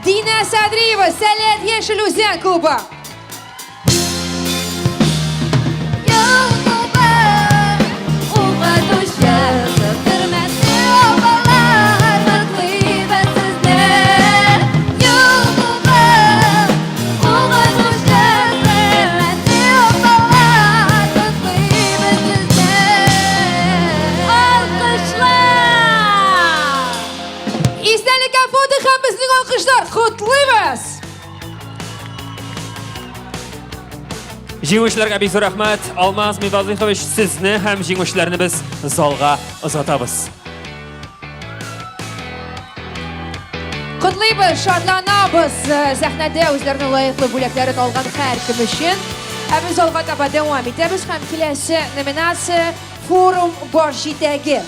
Дина Садриева, Сәләт Яшел Үзән клубы. Җиңүчеләргә бик зур рәхмәт. Алмаз Минвазыхович, сезне һәм җиңүчеләрне без залга озатабыз. Котлыйбыз, шатланабыз. Сәхнәдә үзләренең лаеклы бүләкләрен алган һәркем өчен. Без залга таба дәвам итәбез һәм киләсе номинация форум баш җитәге.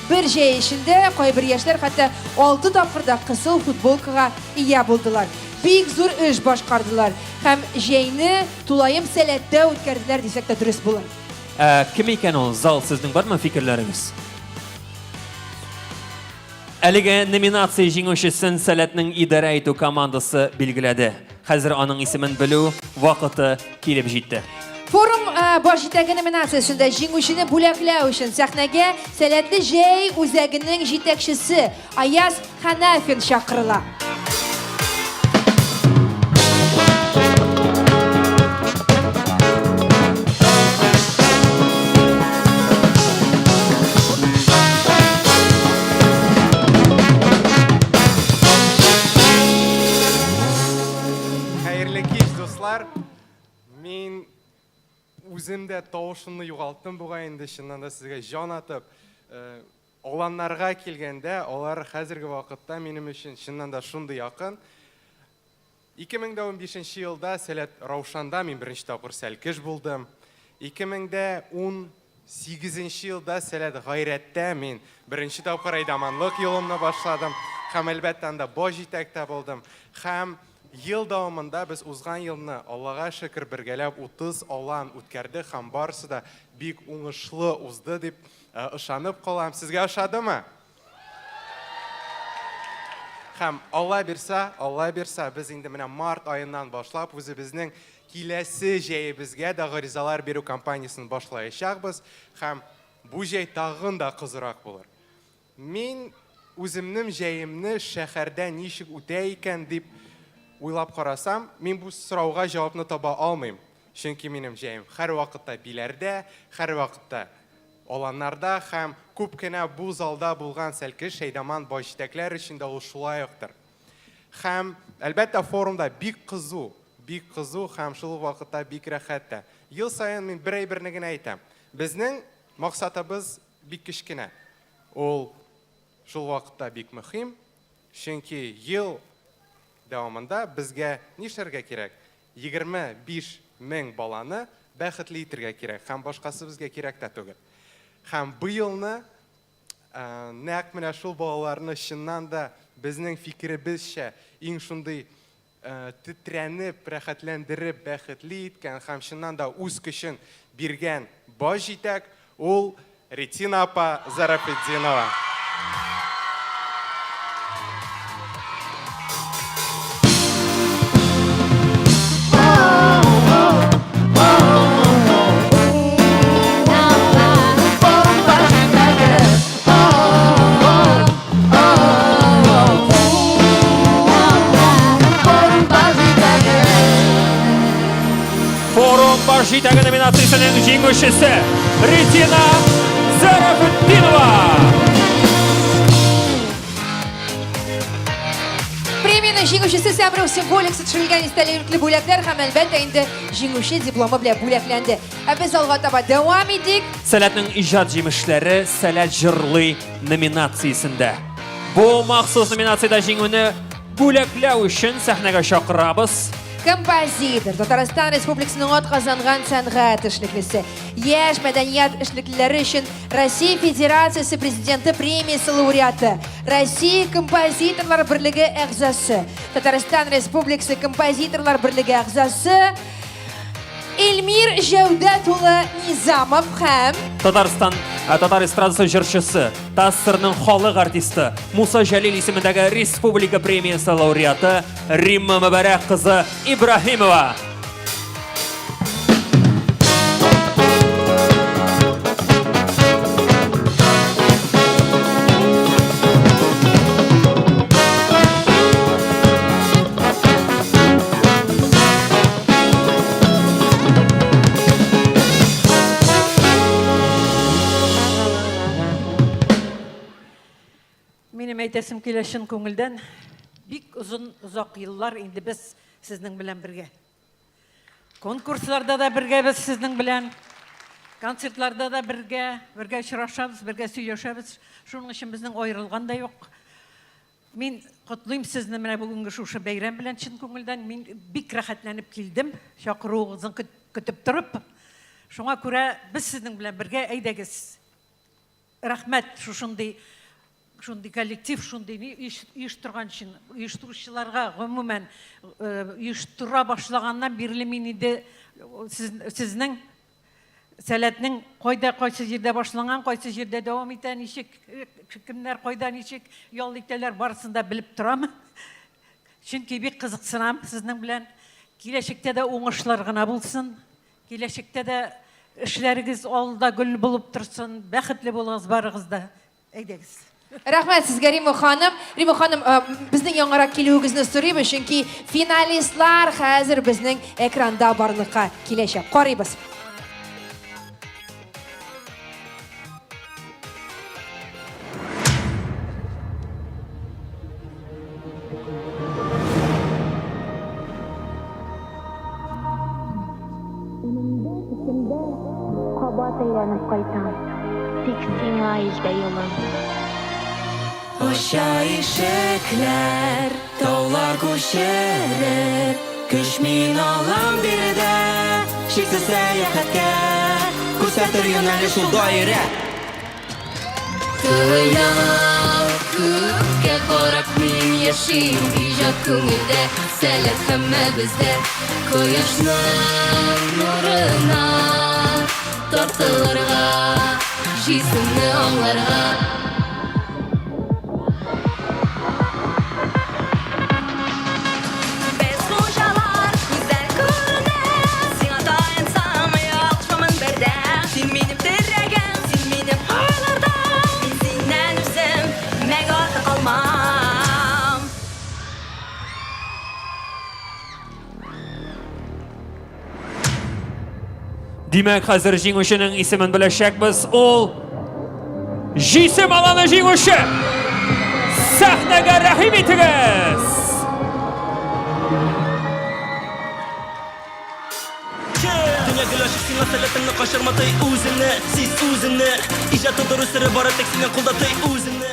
Bir җәй эчендә кайбер яшьләр хәтта 6 тапкырда кысыл футболкага ия булдылар. Бик зур эш башкардылар һәм җәйне тулаем Сәләттә үткәрделәр дисәк тә дөрес булыр. Кем икән ул? Зал, сезнең бармы фикерләрегез? Әлеге номинация җиңүчесен Сәләтнең идарә итү командасы билгеләде. Хәзер аның исемен белү вакыты килеп җитте. Форум баш җитәге номинациясендә җиңүчене бүләкләү өчен сәхнәгә Сәләтле җәй үзәгенең җитәкчесе Аяз Ханафин чакырыла. Хәерле кич, дуслар. Мин үзем дә тавышымны югалттым бугай инде, чыннан да сезгә җан атып. Оланнарга килгәндә, алар хәзерге вакытта минем өчен чыннан да шундый якын. 2015 елда Сәләт Раушанда мин беренче тапкыр сәлкеш булдым. 2018 елда Сәләт Гайрәттә мин беренче тапкыр айдаманлык юлымны башладым. Һәм әлбәттә анда баш җитәктә булдым. Һәм ел дәвамында без узган елны Аллага шөкер бергәләп 30 алан үткәрде һәм барысы да бик уңышлы узды дип ышанып калам. Сезгә ошадымы? Һәм Алла бирсә, без инде менә март аеннан башлап үзебезнең киләсе җәебезгә дә гаризалар бирү кампаниясын башлаячакбыз һәм бу җәй тагын да кызырак булыр. Мин үземнең җәемне шәһәрдә ничек үтә икән дип уйлап карасам, мин бу сорауга җавапны таба алмыйм. Чөнки минем җәем һәр вакытта биләрдә, һәр вакытта аланнарда һәм күп кенә бу залда булган сәлке шәйдаман башитәкләр өчен дә ул шулай уктыр. Һәм әлбәттә форумда бик кызу һәм шул вакытта бик рәхәт тә. Ел саен мин бер әйберне генә әйтәм. Безнең максатыбыз бик кечкенә. Ул шул вакытта бик мөһим, чөнки ел дәвамында безгә нишләргә кирәк? 25 мең баланы бәхетле итәргә кирәк, һәм башкасы безгә кирәк тә түгел. Һәм бу елны нәкъ менә шул балаларны чыннан да безнең фикеребезчә иң шундый тетрәнеп, рәхәтләндереп, бәхетле иткән һәм чыннан да үз көчен биргән баш җитәк ул Ретина апа Зарафетдинова. Форум баш җитәге номинациясенең җиңүчесе Ретина Зарафетдинова. Премияның җиңүчесе Сәмрух символикасы төшерелгән истәлекле бүләкләр һәм әлбәттә инде җиңүче дипломы белән бүләкләнде. Ә без алга таба дәвам итик. Сәләтнең иҗат җимешләре Сәләт җырлый номинациясендә. Бу махсус номинациядә җиңүне бүләкләү өчен сәхнәгә чакырабыз. Композитор, Татарстан Республикасының атказанган сәнгать эшлеклесе, яшь мәдәният эшлеклеләре өчен Россия Федерациясе Президенты премиясе лауреаты, Россия Композиторлар берлеге әгъзасы, Татарстан Республикасы Композиторлар берлеге әгъзасы Эльмир Җәүдәт улы Низамов һәм Татар эстрадасы җырчысы, Тассырның халык артисты, Муса Җәлил исемендәге Республика премиясе лауреаты Римма Мөбарәк кызы Ибраһимова. Минем әйтәсем килә чын күңелдән, бик озак еллар инде без сезнең белән бергә. Конкурсларда да бергә без сезнең белән, концертларда да бергә очрашабыз, бергә сөйләшәбез. Шуның өчен безнең аерылган да юк. Мин котлыйм сезне менә бүгенге шушы бәйрәм белән чын күңелдән. Мин бик рәхәтләнеп килдем, чакыруыгызны көтеп торып. Шуңа күрә без сезнең белән бергә әйдәгез. Рәхмәт шушындый коллектив, шундый оештырган өчен, оештыручыларга гомумән оештыра башлаганнан бирле мин инде сезнең сәләтнең кайсы җирдә башланган, кайсы җирдә дәвам итә, ничек кемнәр кайда ничек ял итәләр, барысын да белеп торам. Чөнки бик кызыксынам сезнең белән. Киләчәктә дә уңышлар гына булсын. Киләчәктә дә эшләрегез алда гөл булып торсын. Бәхетле булыгыз барыгыз да. Әйдәгез. Рәхмәт сезгә, Рима ханым. Рима ханым, безнең яңарак килүегезне сорыйбыз, чөнки финалистлар хәзер безнең экранда барлыкка киләчәк. Карыйбыз. Кабат әйләнеп кайтам, тик сиңа изде юлым. Aşağı ишекләр, таулар күчерер, көч мин алам биредә, шиксез сәяхәткә, күрсәтер юнәлеш ул даирә. Тыяк күккә карап мин яшим, иҗат күңелдә, сәләт һәммә бездә, кояшның нурына тартылырга, җисемне аңларга. Димәк, хәзер җиңүченең исемен беләчәкбез. Ул Җисем аланы җиңүче. Сәхнәгә рәхим итегез. Dünya gülaşıksın asaletini kaşırma tey uzini. Siz uzini. İcatı dürüstleri bara teksine kulda tey uzini.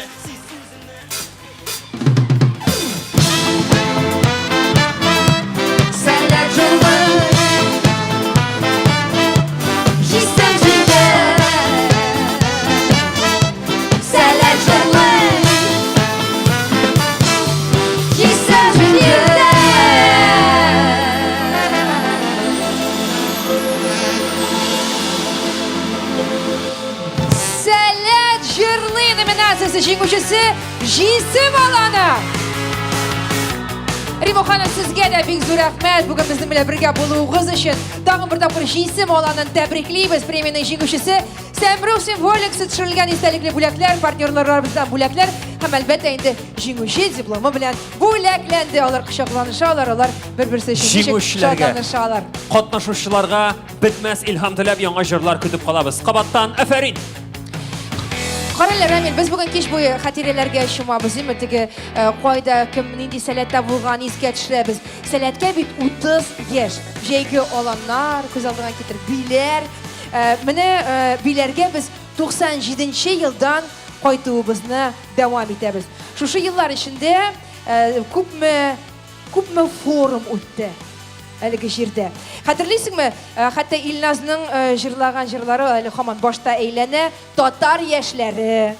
Җиңүчесе Җисем аланы. Римо ханым, сезгә дә бик зур рәхмәт. Бүген безнең белән бергә булуыгыз өчен. Тагын бер тапкыр Җисем аланын тәбриклибез. Премияның җиңүчесе Сәмрух символикасы төшерелгән истәлекле бүләкләр, партнерларыбыздан бүләкләр һәм әлбәттә инде җиңүче дипломы белән бүләкләнде. Алар кочакланышалар, алар бер-берсе өчен шатланышалар. Катнашучыларга бетмәс илһам теләп яңа җырлар көтеп калабыз. Кабаттан афәрин. Каралар, Рамил, без бүген кич буе хатирәләргә чумабыз, име теге кайда кем нинди сәләттә булган искә төшерәбез. Сәләткә бит 30 яшь. Җәйге аланнар, күз алдына китер биләр. Менә биләргә без 97нче елдан кайтуыбызны дәвам итәбез. Шушы еллар эчендә күпме форум үтте. Әлеге җирдә. Хәтерлисеңме, хәтта Илназның җырлаган җырлары әле һаман башта әйләнә. Татар яшьләре,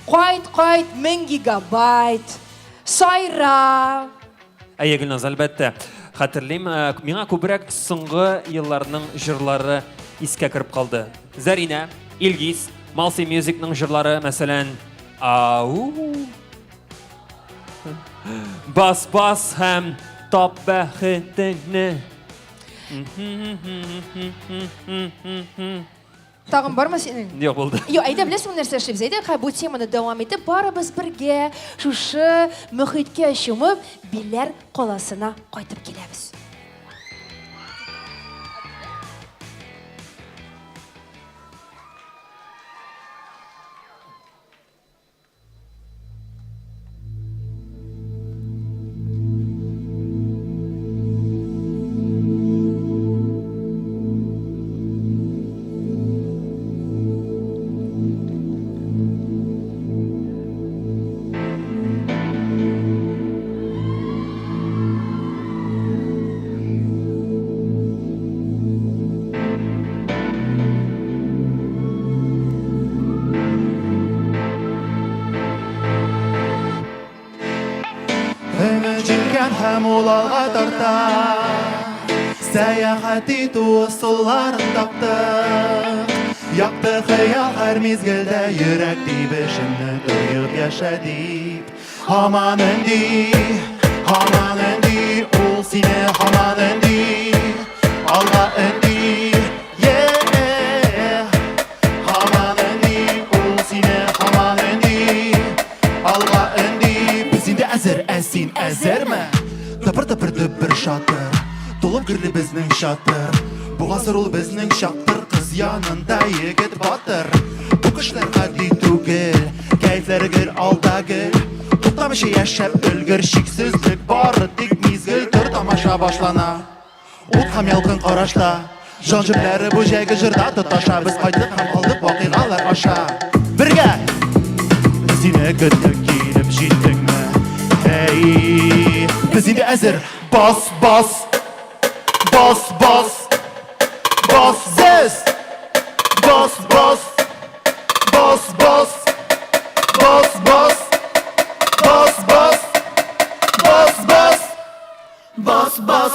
кайт 1000 гигабайт, сайра. Гөлназ, әлбәттә. Хәтерлим, миңа күбрәк соңгы елларның җырлары искә кирип калды. Зарина, Илгиз, Малси Musicның җырлары, мәсәлән, Бас һәм Tap bәхетеңне. Тагын бармы синең? Юк булды. Юк, әйдә беләсең нәрсә эшлибез? Әйдә, бу теманы дәвам итеп, барыбыз бергә шушы мөхиткә чумып, Биләр каласына кайтып киләбез. Һәм ул алга тарта, сәяхәт итү ысулларын таптык. Якты хыял һәр мизгелдә йөрәк тибешемне тоеп яшә дип. Һаман өнди, ул сине һаман өнди, алга өнди. Һаман өнди, ул сине һаман өнди, алга өнди. Без инде әзер, син әзерме? Тапыр дөпер шатыр, тулып кирле безнең чатыр. Бу гасыр ул безнең чактыр, кыз янында егет батыр. Бу кышлар гади түгел, кайфләр гел алда гел. Туктамыйча яшәп өлгер, чиксезлек бары тик мизгел төр тамаша башлана. Ут һәм ялкын карашта, җан җепләре бу җәйге җырда тоташа. Без кайттык һәм калдык вакыйгалар аша. Бергә сине көтеп килеп җиттеңме? Hey, biz indi əzir. Bas, zes. Bas.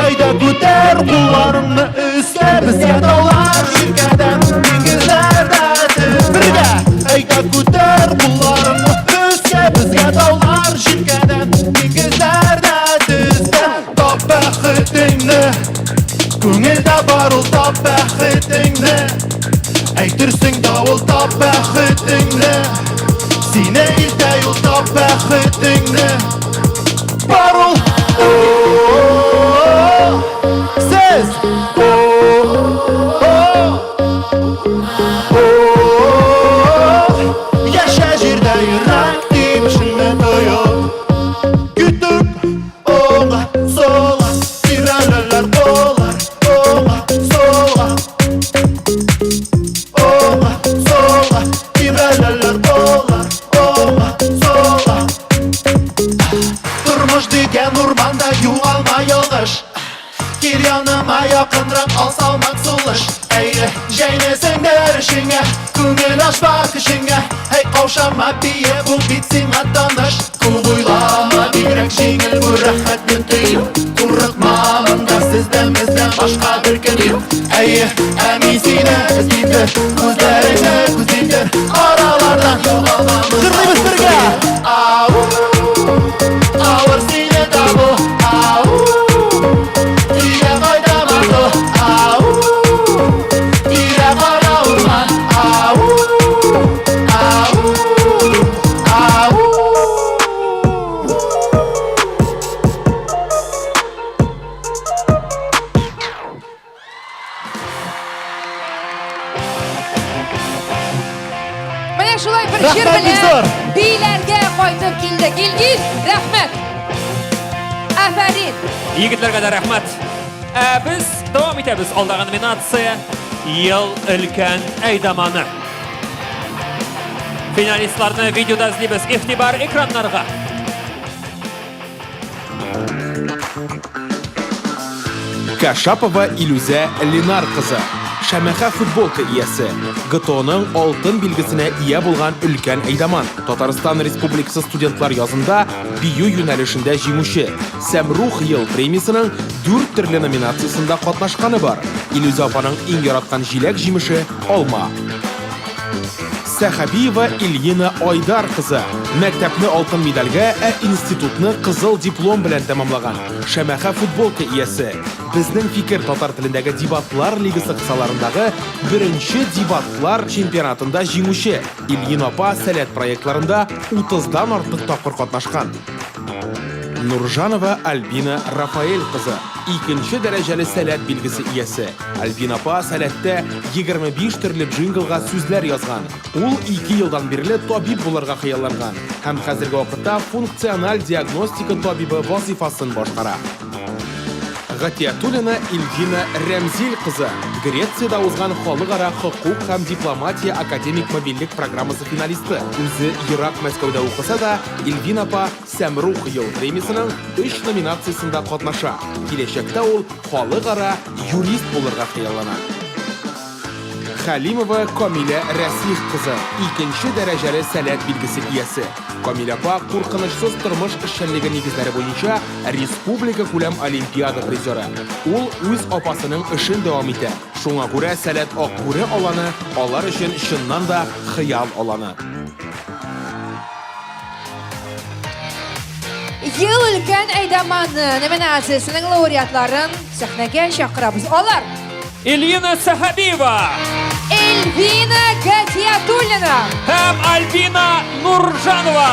Әйдә күтәр кулларыңны өскә, безгә таулар җиркәдән диңгезләрдә төз. Бергә әйдә күтәр кулларыңны өскә, безгә таулар җиркәдән диңгезләрдә төз. Тап бәхетеңне, күңелдә бар ул тап бәхетеңне. tap bəxtini Sinə ildə yol tap bəxtini Barol Siz Yaşa jirdə yürək demişinlə doyub Gütüb ola sola Tirələlər qolar ola sola Ola sola Tirələlər qolar ola sola Durmuş digən urmanda yuvalma yolış Gir yanıma yakınrak al salmak sulaş Ey jeynesin derişine Kungel aç bakışına Hey kavşama biye bu bitsin atlanış Kubuylama direk jingil bu rahat güntüyü Kurrıkmamında sizden bizden başka bir gün yok Ey emisine ezgidir Kuzlerine kuzidir Aralardan yol almamız Kırmıyız birge Ağır sine dabu Mana şulay bir şir bilen beylerge qaytib keldik. İlgiz, rahmet. Aferin. Yigitlarga da rahmat. Biz davom etamiz. Aldagi nominatsiya Yil ulkan aydamanı. Finalistlarni videoda izlaymiz. E'tibor ekranlarga. Kashapova Ilüze Linar kızı. Şamaxa futbolka iyasi. GTO'nun oltin belgisine iya bo'lgan ulkan aydaman. Tatariston Respublikasi studentlar yozında biyu yo'nalishida jinguvchi. Samruh yil premiyasining 4 turli nominatsiyasida qatnashgani bor. Ilüze opaning eng yaratgan jilak jimishi olma. Sahabiyeva Ilyina Oydar kızı. Maktabni oltin medalga, institutni qizil diplom bilan tamomlagan. Shamaxa futbolka iyasi. Bizning fikr tatar tilidagi debatlar ligasi qissalarındagi birinchi debatlar chempionatida jinguvchi. Ilyina opa salat proyektlarida 30 dan ortiq topqir qatnashgan. Nurjanova Albina Rafael kızı. İkinci derəcəli salat bilgisi iyasi. Albina opa salatda 25 türlü jinglga so'zlar yozgan. Ул 2 yıldan beri tabib bularga xayollangan. Hem hozirgi vaqtda funksional diagnostika tabibi vazifasini boshqara. G'atiyatulina Ilgina Ramzil kızı. Gretsiyada o'zgan xalqaro huquq ham diplomatiya akademik mobillik programmasi finalisti. O'zi Iroq Moskvada o'qisa da, Ilgina opa Samruh yil premiyasining 3 nominatsiyasida qatnasha. Kelajakda u xalqaro yurist bo'lishga xayollanadi. Halimova Komila Rasih kızı. İkinci derəcəli salat bilgisi iyasi. Komila opa qo'rqinchsiz turmush ishchanligi negizlari bo'yicha Respublika ko'lam olimpiada prizori. U o'z opasining ishini davom etadi. Shunga ko'ra salat oqburi olani, olar uchun shundan da xiyol olani. Yıl ulkan aydamanı nominatsiyasining laureatlarini sahnaga chaqiramiz. Olar Ilyina Sahabiyeva, Elvina G'atiyatulina ham Albina Nurjanova.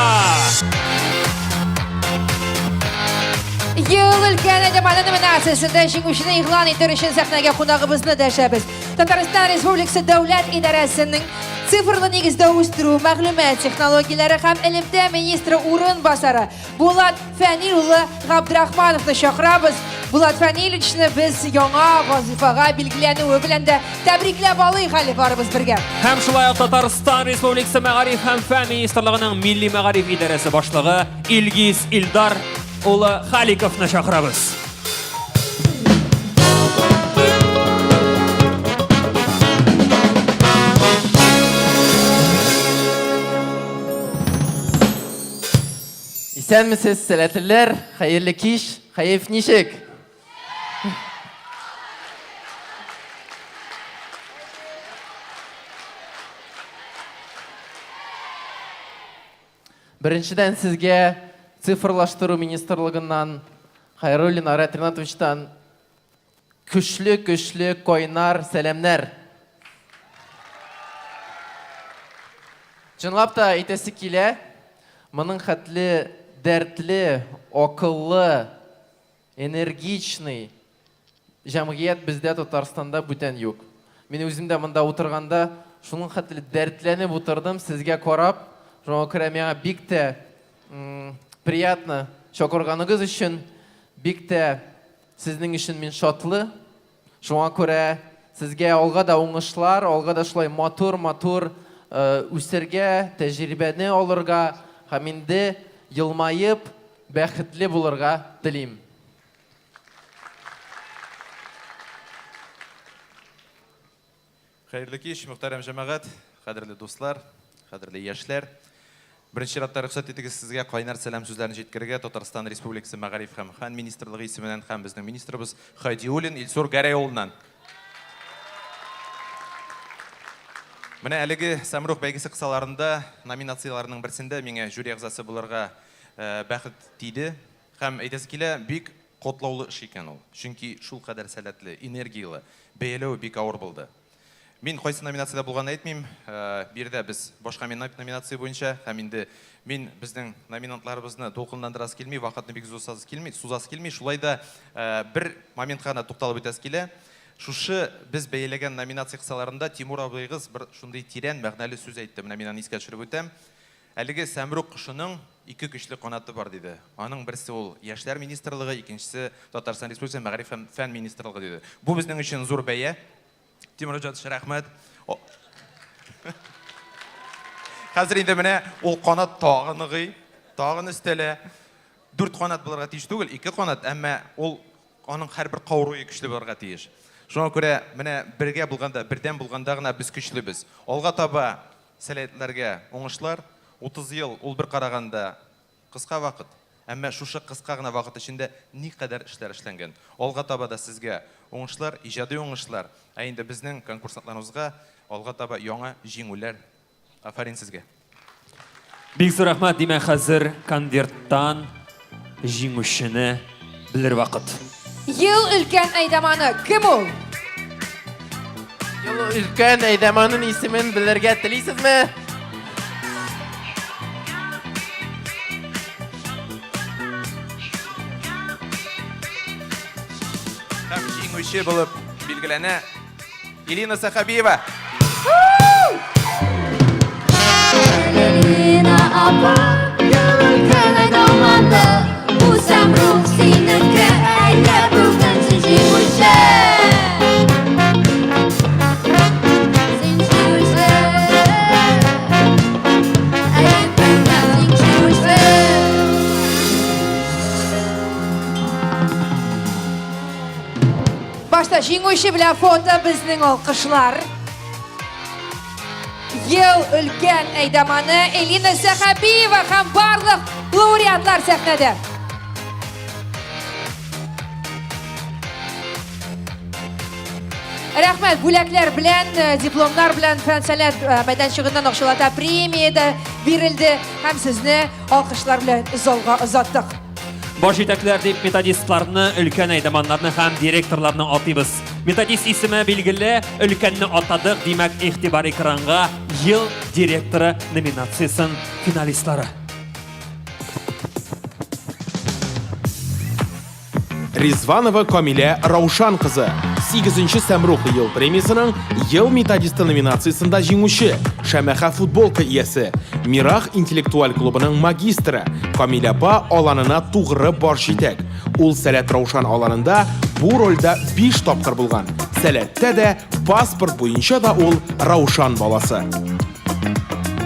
Yıl ulkan aydamanı nominatsiyasida jinguvchini e'lon etish uchun sahnaga qonog'imizni dashamiz. Tatariston Respublikasi Davlat idorasining Sifrli negizda o'stiruv ma'lumot texnologiyalari ham ilmda ministri o'rinbosari Bulat Fanilullo Abdurahmonovni chaqiramiz. Bulat Fanilovичni biz yangi vazifaga belgilanuvi bilan tabriklab olaylik xalifarimiz birga. Ham shulay Tatariston Respublikasi Ma'arif ham fan ministrligining Milliy Ma'arif idorasi boshlig'i Ilgiz Ildar o'g'li Xalikovni chaqiramiz. İsənmisiz, sələtlər, xeyirli kiş, xeyif nişik. Birinçiden sizge Sifrlaştırу Ministerliğinden Xayrulin Arat Rinatovич'tan güçlü koynar selamlar. Чынлап та әйтәсе килә, моның хәтле дәртле, акыллы, энергичный җәмгыять бездә Татарстанда бүтән юк. Мин үзем дә монда утырганда, шуның хәтле дәртләнеп утырдым, сезгә карап, шуңа күрә миңа бик тә приятно чакырганыгыз өчен, бик тә сезнең өчен мин шатлы. Шуңа күрә сезгә алга да уңышлар, алга да шулай матур үсәргә, тәҗрибәне алырга, һәм инде елмаеп, бәхетле булырга телим. Хәерле кич, мөхтәрәм җәмәгать, кадерле дуслар, кадерле яшьләр. Беренче чиратта рөхсәт итегез сезгә кайнар сәлам сүзләрен җиткерергә Татарстан Республикасы Мәгариф һәм фән министрлыгы исеменнән һәм безнең министрыбыз Хәдиуллин Илсур Гәрәй улыннан. Менә әлеге Сәмрух бәйгесе кысаларында номинацияларның берсендә миңа жюри әгъзасы булырга бәхет тиде һәм әйтәсе килә, бик котлаулы эш икән ул. Чөнки шул кадәр сәләтле, энергиялы, бәяләү бик авыр булды. Мин кайсы номинациядә булганын әйтмим, бирдә без башка номинация буенча һәм инде мин безнең номинантларыбызны дулкынландырасы килми, вакытны бик сузасы килми, шулай да бер моментка гына тукталып үтәсе килә. Шушы без бәяләгән номинация кысаларында Тимур абыйгыз бер шундый тирән мәгънәле сүз әйтте. Менә мин аны искә төшереп үтәм. Әлеге Сәмрух кошының ике көчле канаты бар диде. Аның берсе ул Яшьләр министрлыгы, икенчесе Татарстан Республикасы Мәгариф һәм фән министрлыгы диде. Бу безнең өчен зур бәя. Тимур җан, рәхмәт. Хәзер инде менә ул канат тагын өстәлә. 4 канат булырга тиеш түгел, 2 канат, әмма ул аның һәрбер кавруы көчле булырга тиеш. Шуңа күрә менә бергә булганда, бердән булганда гына без көчлебез. Алга таба сәләтләргә уңышлар. 30 ел ул бер караганда кыска вакыт, әмма шушы кыска гына вакыт эчендә никадәр эшләр эшләнгән. Алга таба да сезгә уңышлар, иҗади уңышлар. Ә инде безнең конкурсантларыбызга алга таба яңа җиңүләр. Афарин сезгә. Бик зур рәхмәт. Димәк, хәзер конверттан җиңүчене белер вакыт. Ел өлкән әйдәманы кем ул? Ел өлкән әйдәманын исемен белергә телисезме? Һәм җиңүче булып билгеләнә Элина Сахабиева. Elina apa, ел өлкән әйдәманы, бу Сәмрух синеке, әйдә бүген син җиңүче. Син җиңүче, әйдә бүген син җиңүче. Башта җиңүче белән фото безнең алкышлар. Ел өлкән әйдәманы Элина Сахабиева һәм барлык лауреатлар сәхнәдә. Рәхмәт, бүләкләр белән, дипломнар белән фән-сәнәт мәйданчыгыннан акчалата премия да бирелде һәм сезне алкышлар белән залга озаттык. Баш җитәкләр дип методистларны, өлкән әйдәманнарны һәм директорларны атыйбыз. Методист исеме билгеле, өлкәнне атадык, димәк, игътибар экранга ел директоры номинациясын финалистлары. Ризванова Камилә Раушан кызы 8-нче Сәмрух ел премиясының ел методисты номинациясында җиңүче, Шәмәхә футболка иясе, Мирах интеллектуаль клубының магистры, Камилә апа аланына тугры бар җитәк. Ул Сәләт Раушан аланында бу рольдә 5 тапкыр булган. Сәләттә дә паспорт буенча да ул Раушан баласы.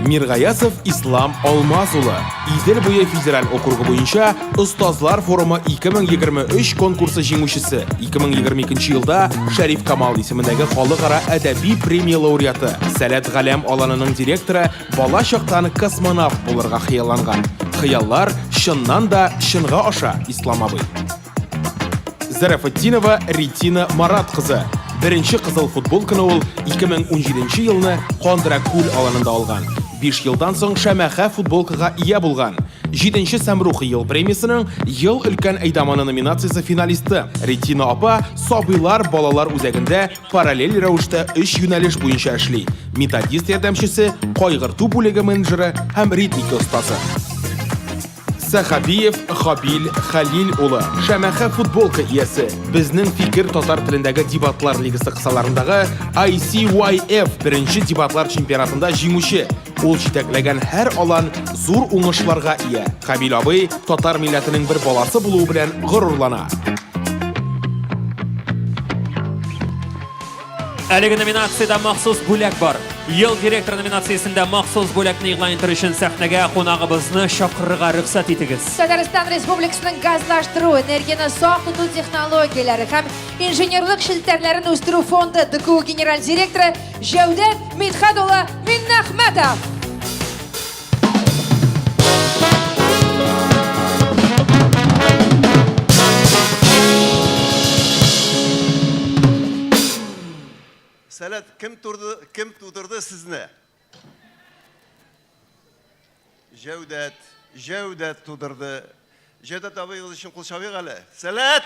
Миргаясов Ислам Алмаз улы. Идел буе федераль округы буенча Остазлар форумы 2023 конкурсы җиңүчесе. 2022 елда Шәриф Камал исемендәге халыкара әдәби премия лауреаты. Сәләт Галәм аланының директоры бала чактан космонавт булырга хыялланган. Хыяллар чыннан да чынга аша, Ислам абый. Зарафетдинова Ритина Марат кызы. Беренче кызыл футболканы ул 2017 елны Кондра күл аланында алган. 5 елдан соң Шәмәхә футболкага ия булган. 7-нче Сәмрух ел премиясының ел өлкән әйдаманы номинациясы финалисты. Ретина апа сабыйлар, балалар үзәгендә параллель рәвештә 3 юнәлеш буенча эшли. Методист ярдәмчесе, кайгырту бүлеге менеджеры һәм ритмика устасы. Сахабиев Хабил Халил улы, Шәмәхә футболка иясе. Безнең фикер татар телендәге дебатлар лигасы кысаларындагы ICYF беренче дебатлар чемпионатында җиңүче. Ул җитәкләгән һәр алан зур уңышларга ия. Хабил абый татар милләтенең бер баласы булуы белән горурлана. Әлеге номинацияда махсус бүләк бар. Ел директор номинациясында махсус бүләкне игълан итү өчен сәхнәгә кунагыбызны чакырырга рөхсәт итегез. Татарстан Республикасының газлаштыру, энергияны сак тоту технологияләре һәм инженерлык шелтәрләрен үстерү фонды ДКУ генераль директоры Җәүдәт Мидхәт улы Миннәхмәтов. Сәләт, кем тудырды сезне? Җәүдәт тудырды. Җәүдәт абыегыз өчен кул чабыйк әле. Сәләт!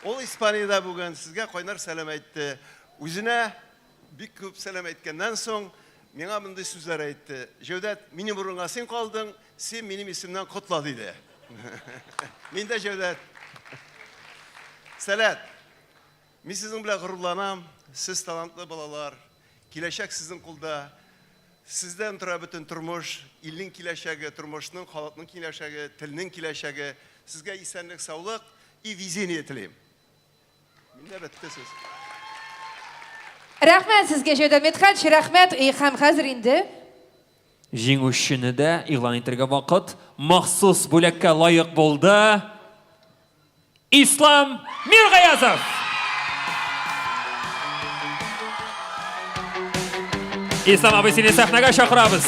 Ул Испаниядә бүген сезгә кайнар сәлам әйтте. Үзенә бик күп сәлам әйткәннән соң, миңа мондый сүзләр әйтте. Җәүдәт, минем урынга син калдың, син минем исемнән котла диде. Мин дә Җәүдәт. Сәләт, мин сезнең белән горурланам, сез талантлы балалар, киләчәк сезнең кулда, сездән тора бөтен тормыш, илнең киләчәге, тормышның, халыкның киләчәге, телнең киләчәге, сезгә исәнлек, саулык и везение телим. Миндә бетте сүз. Рәхмәт сезгә Җәүдәт Мидхәт, рәхмәт, һәм хәзер инде Җиңүчене дә игълан итәргә вакыт. Махсус бүләккә лаек булды Ислам Миргаязов. Ислам абый, сине сәхнәгә чакырабыз.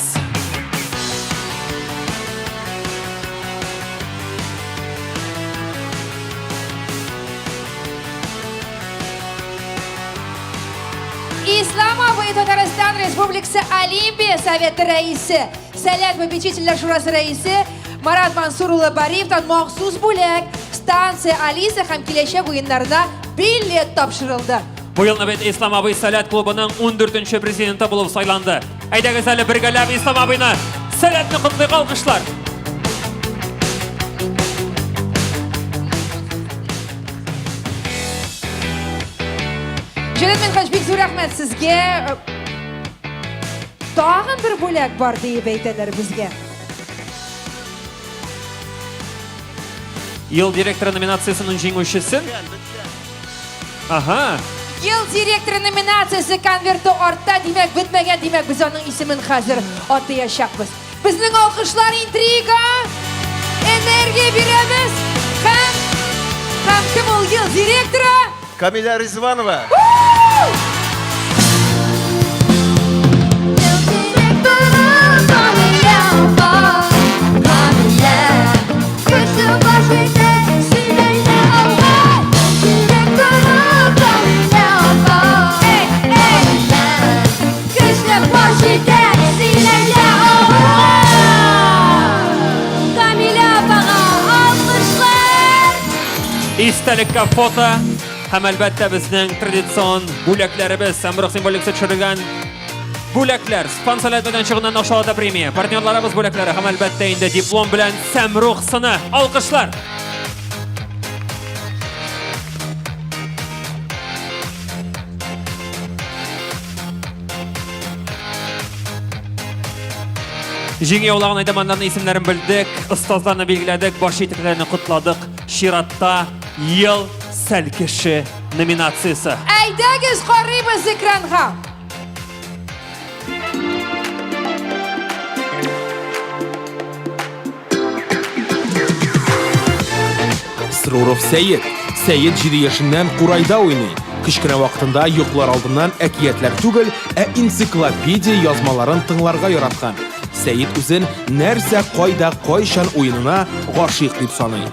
Ислам абый Татарстан Республикасы Олимпия Советы рәисе, Сәләт попечительләр шурасы рәисе Марат Мансур улы Бариевтан махсус бүләк станция Алиса һәм киләчәк уеннарына билет тапшырылды. Бу елны бит Ислам абый Сәләт клубының 14-нче президенты булып сайланды. Әйдәгез әле бергәләп Ислам абыйны Сәләтне котлыйк, алкышлар. Җәүдәт Мидхәт, бик зур рәхмәт сезгә. Тагын бер бүләк бар дип әйтәләр безгә. Ел директоры номинациясының җиңүчесе. Ага. Ел директоры номинациясы конверты артта, димәк бетмәгән, димәк без аның исемен хәзер атаячакбыз. Безнең алкышлар интрига, энергия бирәбез һәм кем ул ел директоры? Камиля Ризванова. Истәлеккә фото һәм әлбәттә безнең традицион бүләкләребез, Сәмрух символикасы төшерелгән бүләкләр, спонсорлар белән чыгудан акчалата премия, партнерларыбыз бүләкләре һәм әлбәттә инде диплом белән Сәмрух сыны. Алкышлар. Җиңү яулаган әйдәманнарның исемнәрен белдек, остазларны билгеләдек, баш итекләрне кутладык. Чиратта ел сәлкеше номинациясы. Әйдәгез карыйбыз экранга. Сруров Сәйет. Сәйет 7 яшеннән Курайда уйный. Кичкенә вакытында йоклар алдыннан әкиятләр түгел, энциклопедия язмаларын тыңларга яраткан. Сәйет үзен нәрсә, кайда, кайчан уенына гашыйк дип саный.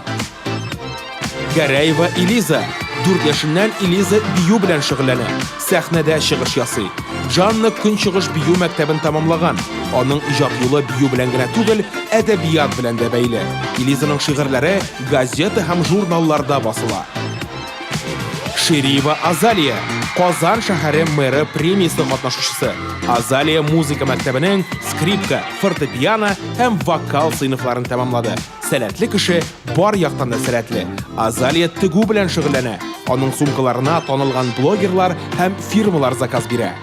Гәрәева Элиза. 4 yaşından Eliza bию bilen şıgıllana. Sahnede çıgış yasый. Жанна Көнчыгыш бию мәктәбен tamamlagan. Onun ijat yolu bию bilen gene түгел, әдәбият bilen de бәйле. Eliza'nın şiirleri gazeta һәм jurnallarda basıla. Шириева Азалия, Казан шәһәре мэры премиясы катнашучысы. Азалия музыка мәктәбенең скрипка, фортепиано һәм вокал сыйныфларын тәмамлады. Сәләтле кеше бар яктан да сәләтле. Азалия тегү белән шөгыльләнә. Аның сумкаларына танылган блогерлар һәм фирмалар заказ бирә.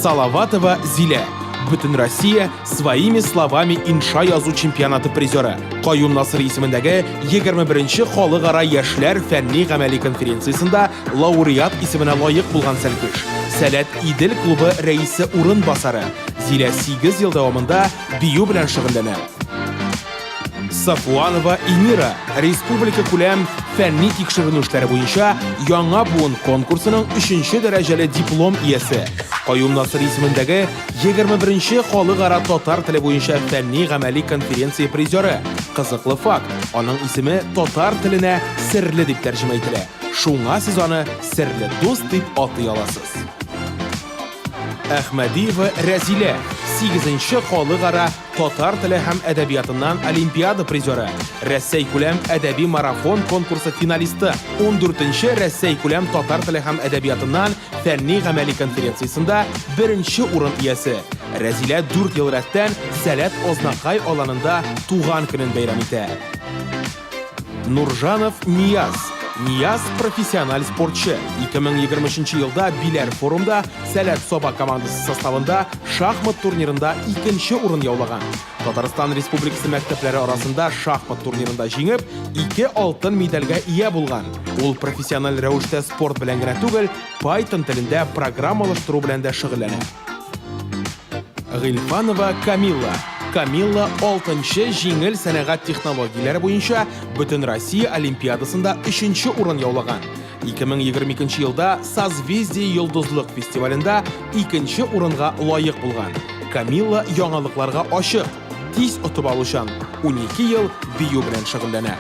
Салаватова Зилә. Бүтін Россия своими словами инша язу чемпионаты призеры. Каюм Насыр исемендәге 21-нче халыкара яшьләр фәнни гамәли конференциясында лауреат исеменә лаек булган сәлкеш. Сәләт Идел клубы рәисе урынбасары. Зилә 8 ел дәвамында бию белән шөгыльләнә. Сафуанова Инира республика күләм фәнни тикшеренү эшләре буенча яңа буын конкурсының 3-нче дәрәҗәле диплом иясе. Каюм Насыр исемендәге 21-нче халыкара татар теле буенча фәнни гамәли конференция призеры. Кызыклы факт, аның исеме татар теленә серле дип тәрҗемә ителә. Шуңа сез аны серле дус дип атый аласыз. Әхмәдиева Рәзилә 8-нче халыкара татар теле һәм әдәбиятыннан олимпиада призеры. Рәсәй күләм әдәби марафон конкурсы финалисты. 14-нче Рәсәй күләм татар теле һәм әдәбиятыннан фәнни гамәли конференциясында 1-нче урын иясе. Рәзилә 4 ел рәттән Сәләт Ознакай аланында туган көнен бәйрәм итә. Нуржанов Нияз. Нияз профессиональ спортчы. 2023 елда Биләр форумда Сәләт Соба командасы составында шахмат турнирында 2-нче урын яулаган. Татарстан Республикасы мәктәпләре арасында шахмат турнирында җиңеп, 2 алтын медальгә ия булган. Ул профессиональ рәвештә спорт белән генә түгел, Python телендә программалаштыру белән дә шөгыльләнә. Гыйльфанова Камилла. Камилла 6-нчы җиңел сәнәгать технологияләре буенча Бүтін Россия олимпиадасында 3-нче урын яулаган. 2022 елда Созвездие йолдызлык фестивалендә 2-нче урынга лаек булган. Камилла яңалыкларга ачык, тиз отып алучан, 12 ел бию белән шөгыльләнә.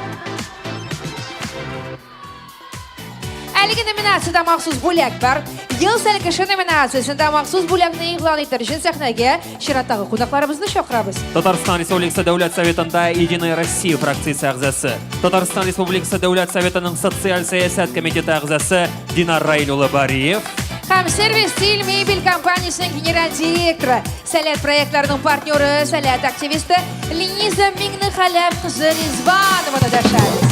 Әлеге номинацияда махсус бүләк бар. Ел сәлкеше номинациясында махсус бүләкне игълан итер өчен сәхнәгә чираттагы кунакларыбызны чакырабыз. Татарстан Республикасы Дәүләт Советында Единая Россия фракциясе әгъзасы, Татарстан Республикасы Дәүләт Советының социаль сәясәт комитеты әгъзасы Динар Раил улы Бариев Һәм Сервис Стиль мебель компаниясының генераль директоры, Сәләт проектларының партнеры, Сәләт активисты Лениза Миңнехәләм кызы Ризванова да дәшәбез.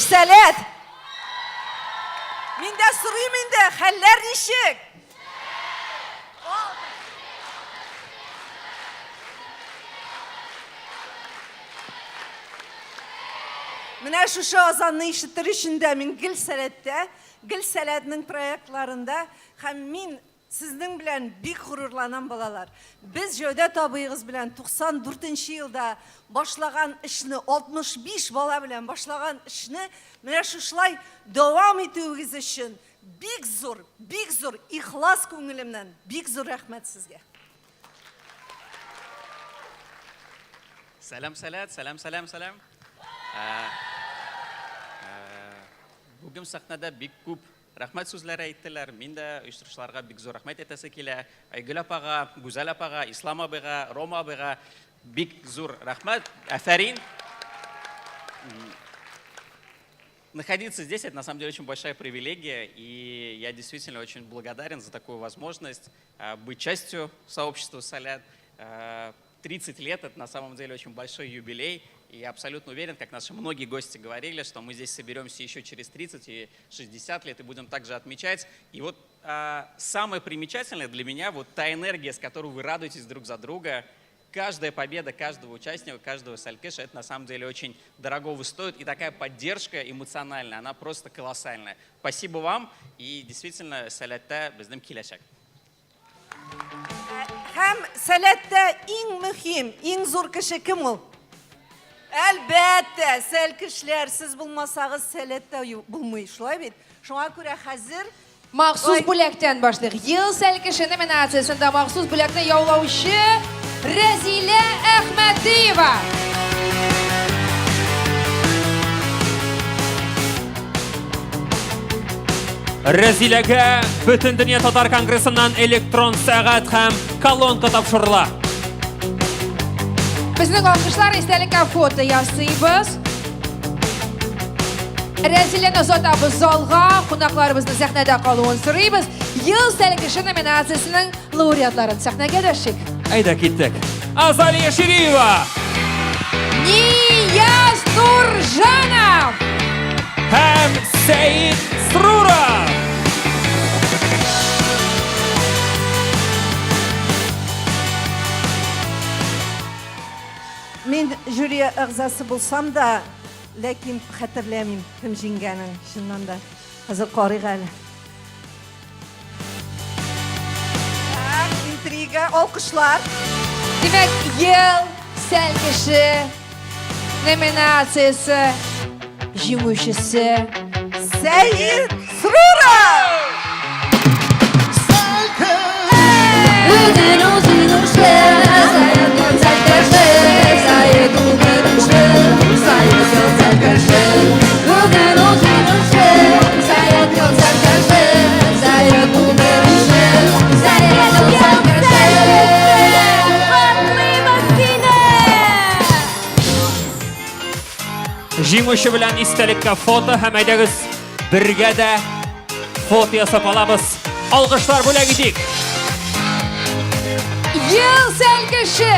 Сәләт! Мин дә сорыйм инде, хәлләр ничек? Менә шушы азанны ишетер өчен дә мин Гел Сәләттә, Гел Сәләтнең проектларында һәм мин сезнең белән бик горурланам балалар. Без Җәүдәт абыегыз белән 94-нче елда башлаган эшне, 65 бала белән башлаган эшне менә шушлай дәвам итүегез өчен бик зур ихлас күңелемнән бик зур рәхмәт сезгә. Сәлам, Сәләт, сәлам. Бүген сәхнәдә бик күп рәхмәт сүзләре әйттеләр. Мин дә оештыручыларга бик зур рәхмәт әйтәсе килә. Айгөл апага, Гүзәл апага, Ислам абыйга, Рома абыйга бик зур рәхмәт. Афәрин. Находиться здесь — это на самом деле очень большая привилегия, и я действительно очень благодарен за такую возможность быть частью сообщества Сәләт. 30 лет — это на самом деле очень большой юбилей. И я абсолютно уверен, как наши многие гости говорили, что мы здесь соберемся еще через 30 и 60 лет и будем также отмечать. И вот самое примечательное для меня — вот та энергия, с которой вы радуетесь друг за друга. Каждая победа каждого участника, каждого сәлкеша — это на самом деле очень дорогого стоит. И такая поддержка эмоциональная, она просто колоссальная. Спасибо вам. И действительно, Сәләттә безнең киләчәк. Һәм Сәләттә иң мөһим, иң зур кеше кем ул? Әлбәттә, сәл кешеләр, сез булмасагыз сәләт тә булмый, шулай бит. Шуңа күрә хәзер Махсус бүләктән башлыйк. Ел сәлкеше номинациясендә махсус бүләкне яулаучы Рәзилә Әхмәдиева. Рәзиләгә Бөтен дөнья татар конгрессыннан электрон сәгать һәм колонка тапшырыла. Безнең алкышлар истәлеккә фото ясыйбыз. Рәзиләне озатабыз залга, кунакларыбызны сәхнәдә калуын сорыйбыз. Ел сәлкеше номинациясенең лауреатларын сәхнәгә дәшик. Әйдә киттек. Азалия Шириева Нияз Нуржанов һәм Сәйид Сруров. Мин жюри әгъзасы булсам да, ләкин хәтерләмим кем җиңгәнен, чыннан да. Хәзер карыйк әле. Интрига, алкышлар. Димәк, ел сәлкеше номинациясе җиңүчесе Сәйид Сруров. Җиңүче белән истәлеккә фото һәм әйдәгез бергә дә фото ясап алабыз. Алгышлар бүләк итик. Ел сәлкеше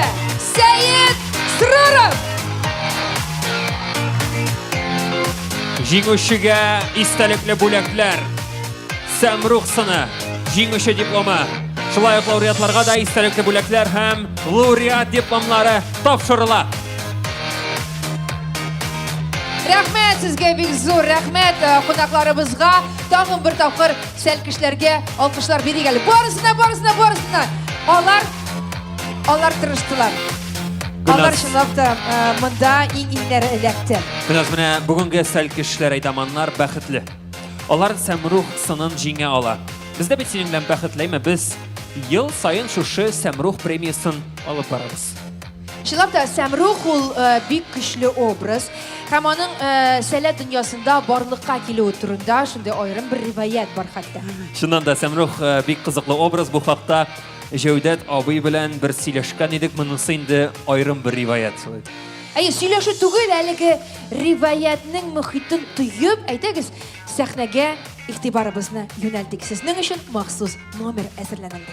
Сәйид Сруров. Җиңүчегә истәлекле бүләкләр. Сәмрух сыны, җиңүче дипломы. Шулай ук лауреатларга да истәлекле бүләкләр һәм лауреат дипломлары тапшырыла. Рәхмәт сезгә бик зур, рәхмәт кунакларыбызга. Тагын бер тапкыр сәлкешләргә алкышлар бирик әле. Барысына. Алар тырыштылар. Алар чынлап та монда иңнәре эләкте. Менә бүгенге сәлкешләр әйдәманнар бәхетле. Алар Сәмрух сынын җиңә ала. Без дә бит синең белән бәхетлеме? Без ел сайын шушы Сәмрух премиясын алып барабыз. Чынлап та Сәмрух ул бик көчле образ. Һәм аның сәләт дөньясында барлыкка килүе турында шундый аерым бер риваят бар хәтта. Шуннан да Сәмрух бик кызыклы образ. Бу хакта Җәүдәт абый белән бер сөйләшкән идек. Монысы инде аерым бер риваят. Сөйләшү түгел, әлеге риваятның мөхитен тоеп, әйтегез, сәхнәгә игътибарыбызны юнәлтик. Сезнең өчен махсус номер әзерләнелде.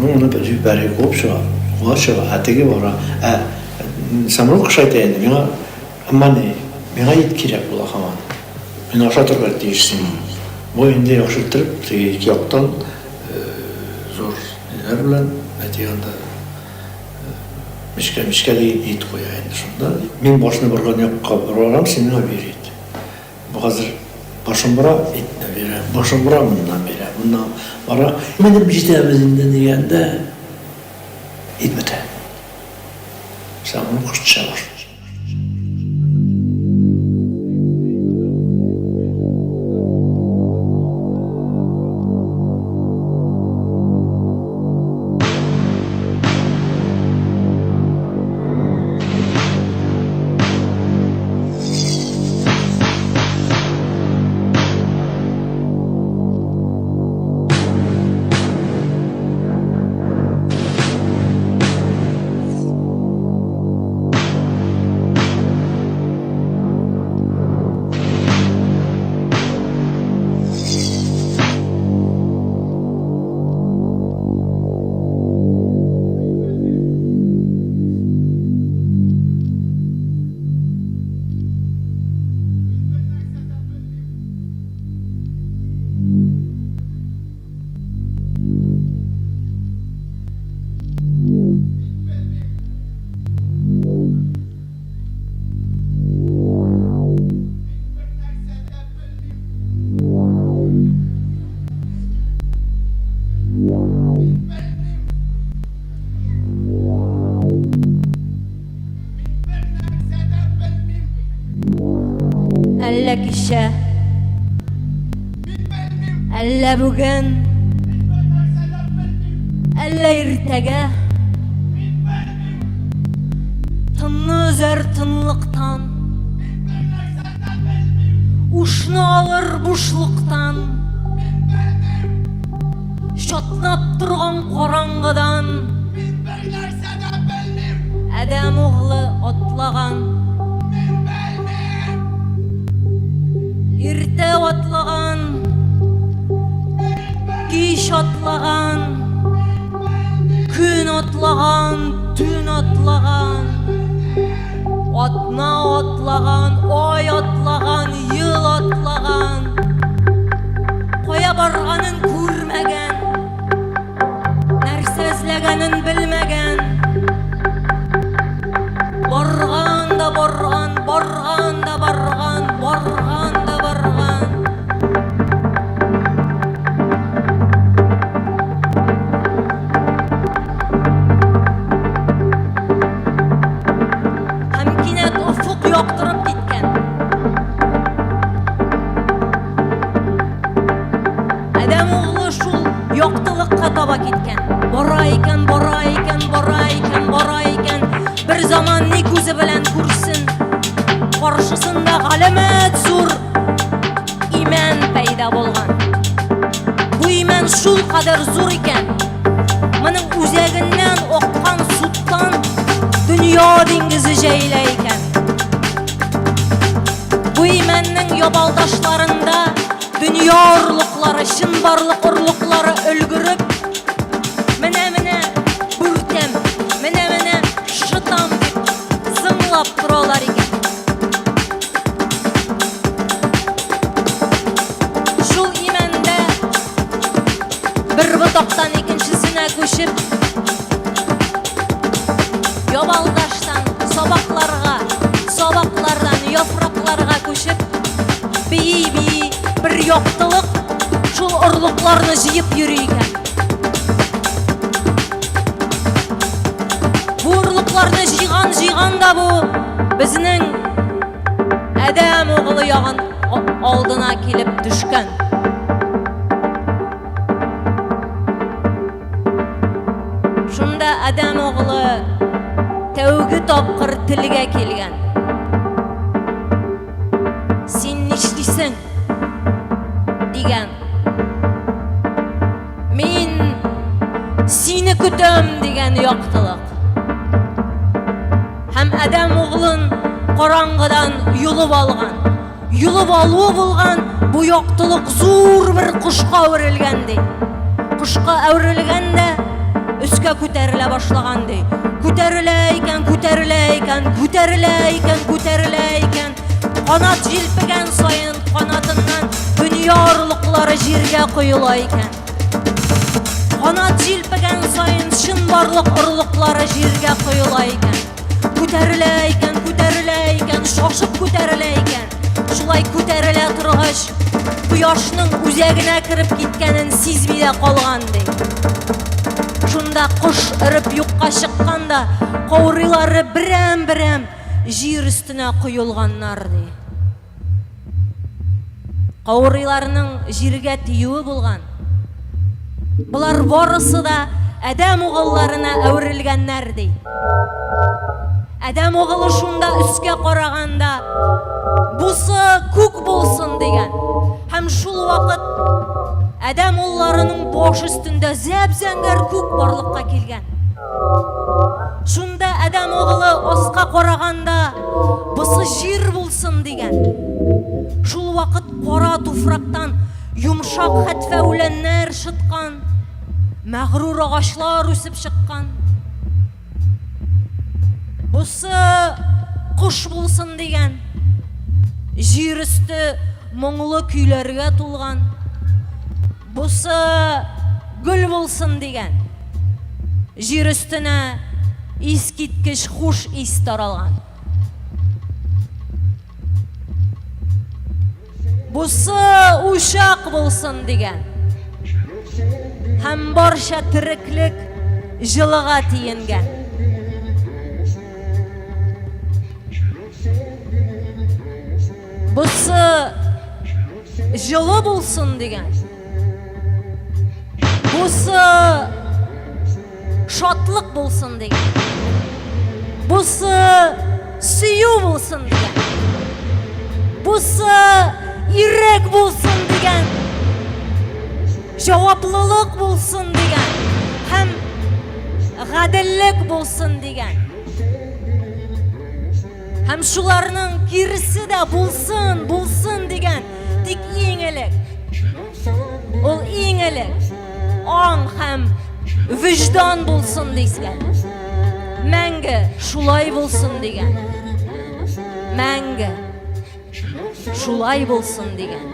Onu beri kopşu, kopşu, ategi var. Samruk şayte yani, bana ama ne, bana yetkilek bula kaman. Ben aşağı tarafı değişsin. Bu indi yaşıttırıp, iki yaktan zor neler bilen, etiyanda mişke de yit koya yani şunda. Ben başına bargan yapıram, senin haberit. Bu hazır başım bura etne bire, başım bura bundan bire, bundan bara. Benim ciddiğimizden diyende etmete. Sen bunu kuşça var. яшә. Әллә бүген, әллә иртәгә. Тынны үзәр тынлыктан, ушны алыр бушлыктан, шатлап торган караңгыдан Адәм углы атлаган, иртә атлаган, кич атлаган, күн атлаган, түн атлаган, атна атлаган, ай атлаган, ел атлаган, кая барганын күрмәгән, нәрсә эзләгәнен белмәгән. Барган да барган, барган да барган, барган да барган. Һәм кинәт офык яктырып киткән. Адәм углы шул яктылыкка таба киткән. Бара икән, бара икән, бара икән, бара икән. Bir zaman ne күзе белән күрсен, каршысында галәмәт зур иман пайда булган. Бу иман шул кадәр зур икән, моның үзәгеннән аккан суттан дөнья диңгезе җәйлә икән. Бу иманның ябалдашларында дөнья орлыклары, чын барлык орлыклары өлгереп, менә бүртәм, менә шытам дип зыңлап торалар икән. Шул имәндә бер ботактан икенчесенә күчеп, ябалдаштан сабакларга, сабаклардан яфракларга күчеп, бии-бии бер яктылык шул орлыкларны җыеп йөри икән. Бурлыкларны җыйган да бу безнең Адәм углы ягын алдына килеп төшкән. Шунда Адәм углы тәүге тапкыр телгә килгән. Син нишлисең? Дигән. Мин сине көтәм дигән яктылык. Һәм Адәм углын караңгыдан юлып алган. Юлып алу булган бу яктылык зур бер кушка әверелгән ди. Кушка әверелгәндә өскә күтәрелә башлаган ди. Күтәрелә икән, күтәрелә икән, күтәрелә икән, күтәрелә икән. Канат җилпегән саен канатыннан дөнья орлыклары җиргә коела икән. Канат җилпегән саен чын барлык орлыклары җиргә коела икән. Күтәрелә икән, күтәрелә икән, шашып күтәрелә икән. Шулай күтәрелә торгач, кояшның үзәгенә кирип киткәнен сизми дә калган ди. Шунда кош өреп юкка чыкканда, каурыйлары берәм-берәм җир өстенә коелганнар ди. Каурыйларның җиргә тиюе булган. Булар барысы да Адәм угылларына әверелгәннәр ди. Адәм угылы шунда өскә караганда, бусы күк булсын дигән. Һәм шул вакыт Адәм улларының баш өстендә зәп-зәңгәр күк барлыкка килгән. Шунда Адәм угылы аска караганда, бусы җир булсын дигән. Шул вакыт кара туфрактан йомшак хәтфәүләннәр шыткан, мәгърур агачлар үсеп чыккан. Бусы куш булсын дигән. Җир өсте моңлы көйләргә тулган. Бусы гөл булсын дигән. Җир өстенә искиткеч хуш ис таралган. Бусы ушак булсын дигән. Һәм барча тиреклек җылыга тиенгән. Бусы жылы болсын деген. Бұсы шатлық болсын деген. Бұсы сүю болсын деген. Бұсы ирек болсын деген. Жауаплылық болсын деген. Һәм ғаділлік болсын деген. Һәм шуларның киресе дә булсын деген. Тик иң элек. Ул иң элек. Аң һәм виждан булсын дисәң. Мәңге шулай булсын дигән. Мәңге шулай булсын дигән.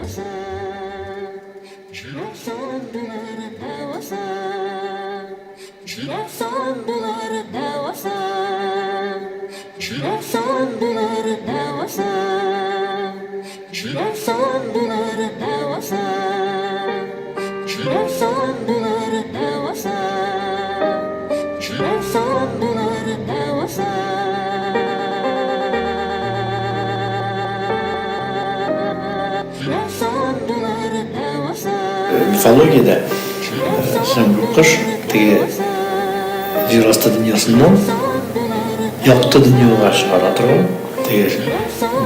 Мифологияда Самрук кыш теге жер асты дөньясыннан якты дөньяга чыгара торган теге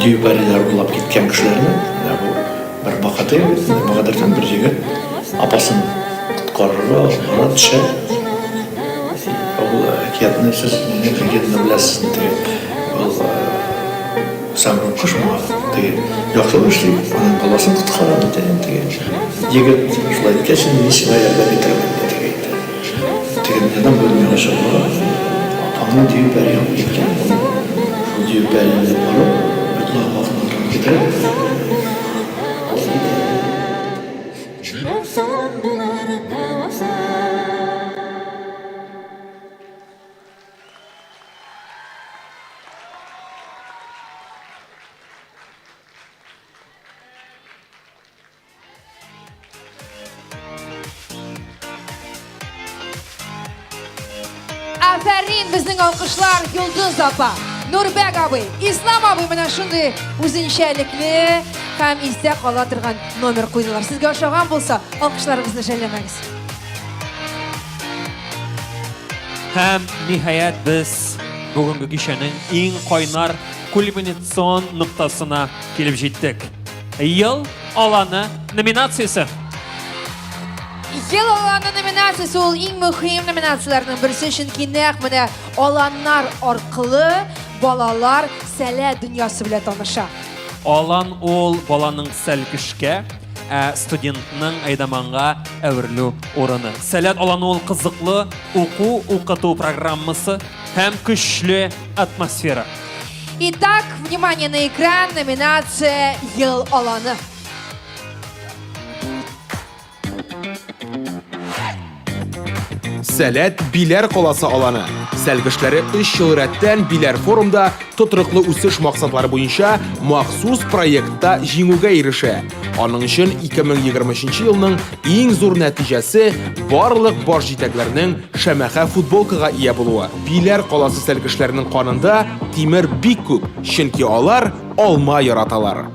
дүйбәриләр булып киткән кешеләрне бу бер бакадырдан бер җегет апасын коткарырга ана төшә. Ул әкиятны сез әкиятны беләсез теге ул Самрук кыш теге якты эшли, аның баласын коткара теге егет шулай иткәч мин сиңа ярдәм итәрмен дип әйтте. Теге нәдән бөлмәгә чыгыла. Аны дүйбәри алып киткән. Шул дүйбәриләр барып, бөтен вакытны китереп Афәрин безнең алкышлар Йолдыз апа, Нурбек абый, Ислам абый менә шундый үзенчәлекле һәм истә кала торган номер куйдылар. Сезгә ошаган булса, алкышларыгызны жәлләмәгез. Һәм ниһаять без бүгенге кичәнең иң кайнар кульминацион ноктасына килеп җиттек. Ел аланы номинациясе. Ел аланы номинациясе ул иң мөһим номинацияларның берсе, чөнки нәкъ менә аланнар аркылы балалар сәләт дөньясы белән таныша. Алан ул баланың сәлкешкә, студентның айдаманга әверлү урыны. Сәләт аланы ул кызыклы уку программасы һәм көчле атмосфера. Итак, внимание на экран, номинация Ел аланы. Сәләт Биләр каласы аланы. Сәлгешләре 3 ел рәттән Биләр форумда тотрыклы үсеш максатлары буенча махсус проектта җиңүгә ирешә. Аның өчен 2023 елның иң зур нәтиҗәсе барлык баш җитәкләрнең шәмәхә футболкага ия булуы. Биләр каласы сәлгешләренең канында тимер бик күп, чөнки алар алма яраталар.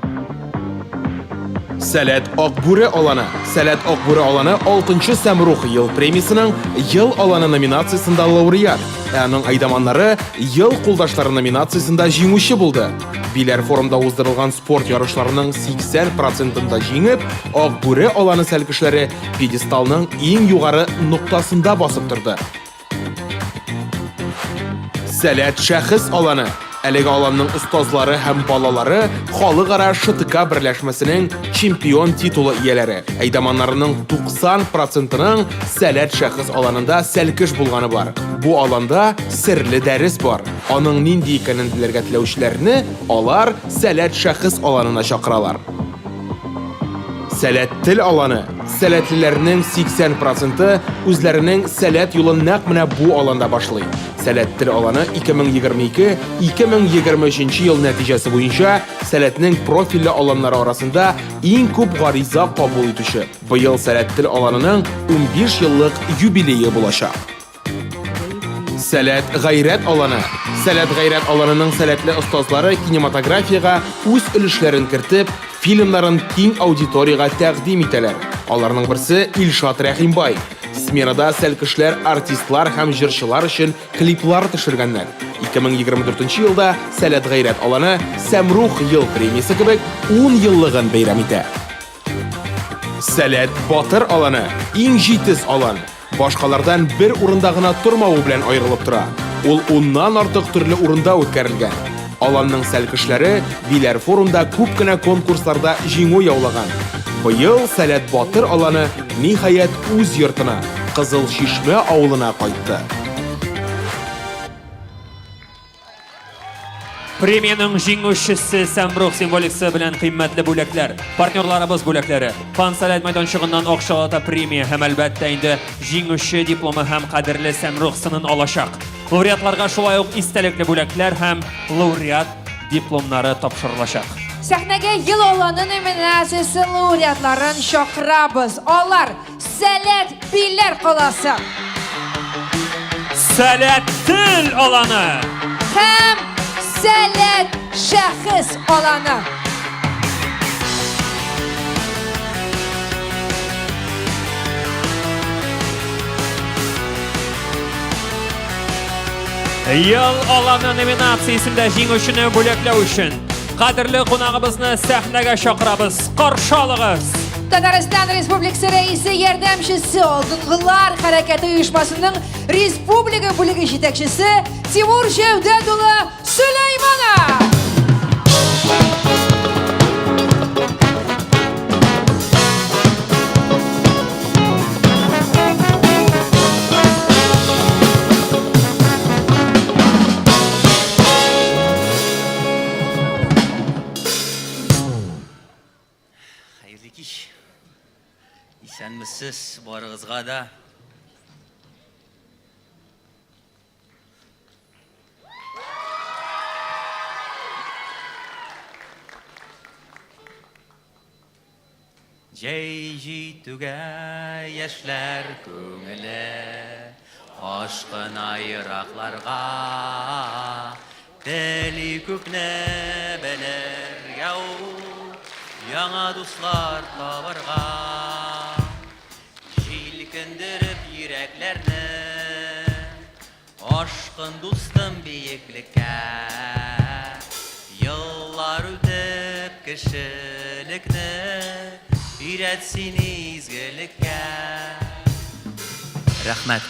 Сәләт Акбүре аланы. Сәләт Акбүре аланы 6-нчы Сәмрух ел премиясының Ел аланы номинациясында лауреат. Аның айдаманнары Ел кулдашлары номинациясында җиңүче булды. Биләр форумда уздырылган спорт ярышларының 80%-ында җиңеп, Акбүре аланы сәлгешләре пьедесталның иң югары ноктасында басып торды. Сәләт шәхес аланы. Әлеге аланның остазлары һәм балалары халыкара ШТК берләшмәсенең чемпион титулы ияләре. Әйдаманнарының 90%-ның сәләт шәхес аланында сәлкеш булганы бар. Бу аланда серле дәрес бар. Аның нинди икәнен белергә теләүчеләрне алар сәләт шәхес аланына чакыралар. Сәләт тел аланы. Сәләтлеләрнең 80%-ы үзләренең сәләт юлын нәкъ менә бу аланда башлый. Сәләт тел аланы 2022-2023 ел нәтиҗәсе буенча сәләтнең профильле аланнары арасында иң күп гариза кабул итүче. Быел сәләт тел аланының 15 еллык юбилее булачак. Сәләт гайрәт аланы. Сәләт гайрәт аланының сәләтле остазлары кинематографиягә үз өлешләрен кертеп, Фильмнарын киң аудиторияга тәкъдим итәләр. Аларның берсе Илшат Рәхимбай. Сменада сәл кешеләр, артистлар һәм җырчылар өчен клиплар төшергәннәр. 2024 елда Сәләт Гайрәт аланы Сәмрух ел премиясе кебек 10 еллыгын бәйрәм итә. Сәләт Батыр аланы иң җитез алан. Башкалардан бер урында гына тормавы белән аерылып тора. Ул 10ннан артык төрле урында үткәрелгән. Аланның сәл кешеләре Биләр форумда күп кенә конкурсларда җиңү яулаган. Быел Сәләт Батыр аланы ниһаять үз йортына, Кызыл Чишмә авылына кайтты. Премияның җиңүчесе Сәмрух символикасы белән кыйммәтле бүләкләр, партнерларыбыз бүләкләре, Фан Сәләт мәйданчыгыннан акчалата премия һәм әлбәттә инде җиңүче дипломы һәм кадерле Сәмрух сынын алачак. Лауреатларга шулай ук истәлекле бүләкләр һәм лауреат дипломнары тапшырылачак. Сәхнәгә ел аланы номинациясе лауреатларын чакырабыз. Алар Сәләт Биләр каласы, Сәләт Тел аланы һәм Сәләт Шәхес аланы. Ел аланы номинациясендә җиңүчене бүләкләү өчен кадерле кунагыбызны сәхнәгә чакырабыз. Каршы алыгыз. Татарстан Республикасы рәисе ярдәмчесе Алдынгылар хәрәкәте оешмасының республика бүлеге җитәкчесе Тимур Җәүдәт улы Сөләйманов. Хәерле кич. Исәнмесез барыгызга да. Җәй җитүгә яшьләр күңеле, ашкына еракларга, тели күпне белергә ул, яңа дуслар табарга, җилкендереп йөрәкләрне, ашкын дустым биеклеккә, еллар үтеп кешелекне, өйрәтсен изгелеккә. Рәхмәт.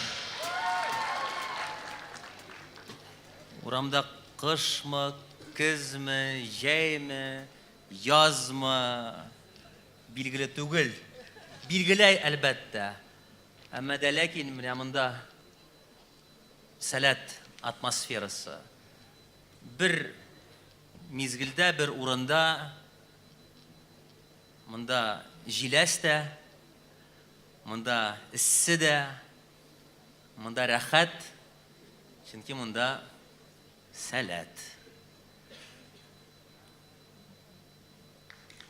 Урамда кышмы, көзме, җәйме, язмы билгеле түгел. Билгеләй әлбәттә. Әмма дә ләкин менә монда Сәләт атмосферасы. Бер мизгелдә, бер урында монда җиләс тә, монда эссе дә, монда рәхәт, чөнки монда Сәләт.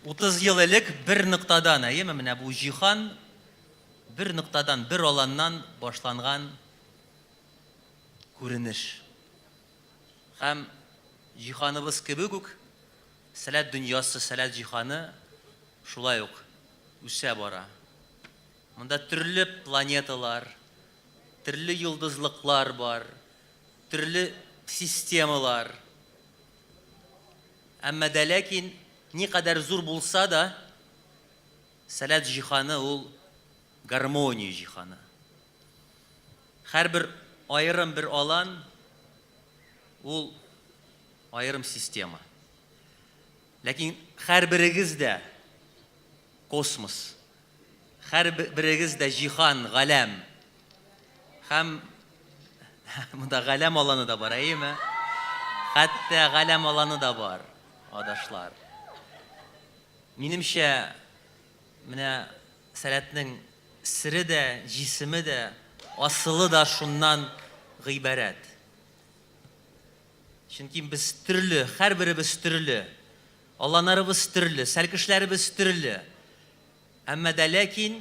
30 ел элек бер ноктадан, әйеме, менә бу җиһан бер ноктадан, бер аланнан башланган күренеш. Һәм җиһаныбыз кебек үк Сәләт дөньясы, Сәләт җиһаны шулай ук үсә бара. Монда төрле планеталар, төрле йолдызлыклар бар, төрле системалар. Әмма дә ләкин никадәр зур булса да, Сәләт җиһаны ул гармония җиһаны. Һәрбер аерым бер алан ул аерым система. Ләкин һәрберегез дә космос. Һәрберегез дә җиһан, галәм. Һәм монда галәм аланы да бар, әйеме? Хәтта галәм аланы да бар, адашлар. Минемчә, менә Сәләтнең сире дә, җисеме дә, асылы да шуннан гыйбарәт. Чөнки без төрле, һәрберебез төрле, аланнарыбыз төрле, сәлкешләребез төрле. Әмма дә ләкин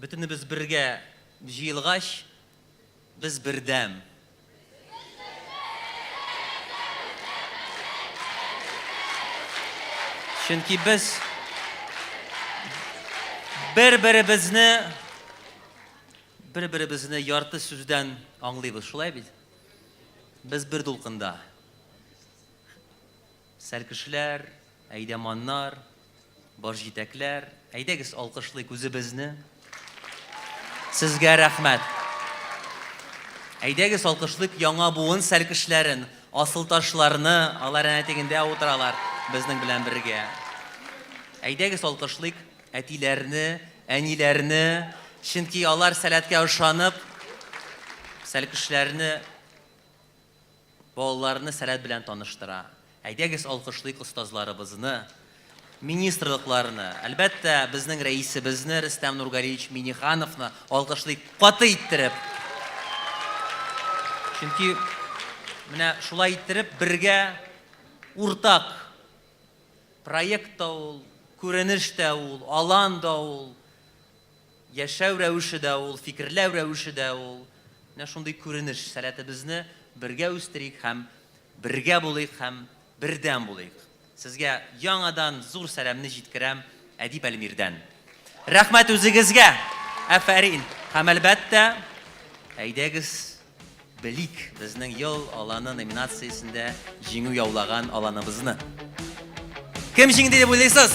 бөтенебез бергә җыелгач, без бердәм. Чөнки без bir-birimizni ярты сүздән аңлыйбыз, шулай бит? Без бер дулкында. Сәл кешеләр, әйдәманнар, баш җитәкләр, әйдәгез алкышлыйк үзебезне. Сезгә рәхмәт. Әйдәгез алкышлык яңа буын сәл кешеләрен, асыл ташларны, алар әнәтегендә утыралар безнең белән бергә. Әйдәгез алкышлык әтиләрне, әниләрне, чөнки алар сәләткә ышанып, сәл кешеләрне, балаларны сәләт белән таныштыра. Әйдәгез алкышлык остазларыбызны, министрлыкларны, әлбәттә безнең рәисебезне Рөстәм Нургалиевич Минихановны алкышлык каты иттереп. Чөнки менә шулай иттереп бергә уртак проект та ул, күренеш тә ул, алан да ул, яшәү рәвеше дә ул, фикерләү рәвеше дә ул. Менә шундый күренеш сәләтебезне бергә үстерик һәм бергә булыйк һәм бердәм булыйк. Сезгә яңадан зур сәламны җиткерәм Әдип Әлмирдән. Рәхмәт үзегезгә. Афәрин. Һәм әлбәттә әйдәгез белик безнең ел аланы номинациясендә җиңү яулаган аланыбызны. Кем җиңде дип уйлыйсыз?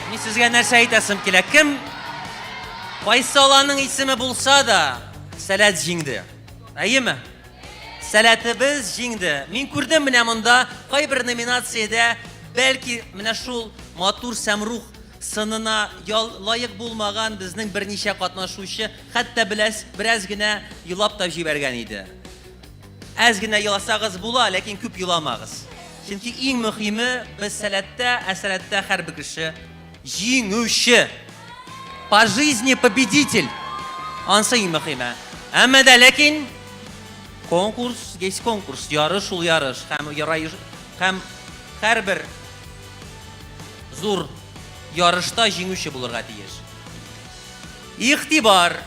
Мин сезгә нәрсә әйтәсем килә? Кем кайсы аланың исеме булса да, сәләт җиңде. Әйеме? Сәләтебез җиңде. Мин күрдем менә монда кайбер номинациядә бәлки менә шул матур Сәмрух сынына лайык булмаган безнең берничә катнашучы хәтта бераз генә елап та җибәргән иде. Әз генә еласагыз була, ләкин күп еламагыз. Чөнки иң мөһиме без сәләттә, сәләттә һәрбер кеше җиңүче. По жизни победитель. Ансы иң мөһиме. Әмма дә ләкин конкурс, есть конкурс, ярыш ул ярыш, һәм һәрбер зур ярышта җиңүче булырга тиеш. Игътибар.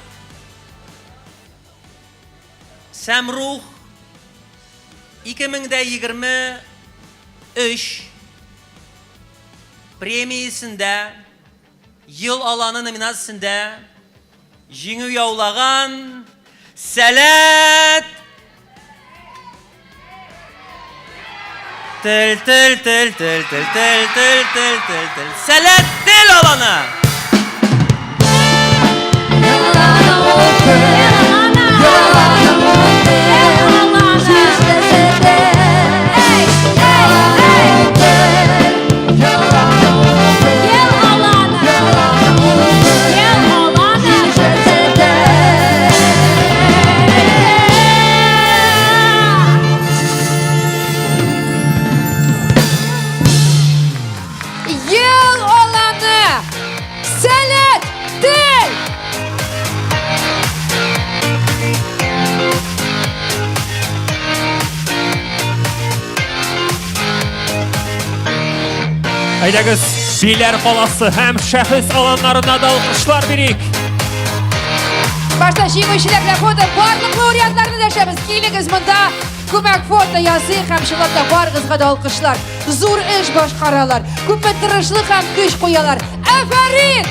Сәмрух 2023 премиясендә ел аланы номинациясендә җиңү яулаган Сәләт Сәләт тел аланы. Әйдәгез, Биләр қаласы һәм шәхес аланнарына да алкышлар бирик. Башта җиңүчеләр белән фото, барлык лауреатларны дәшәбез. Килегез монда, күмәк фото ясый һәм шуларда барыгызга да алкышлар. Зур эш башкаралар, күпме тырышлык һәм көч куялар. Афәрин!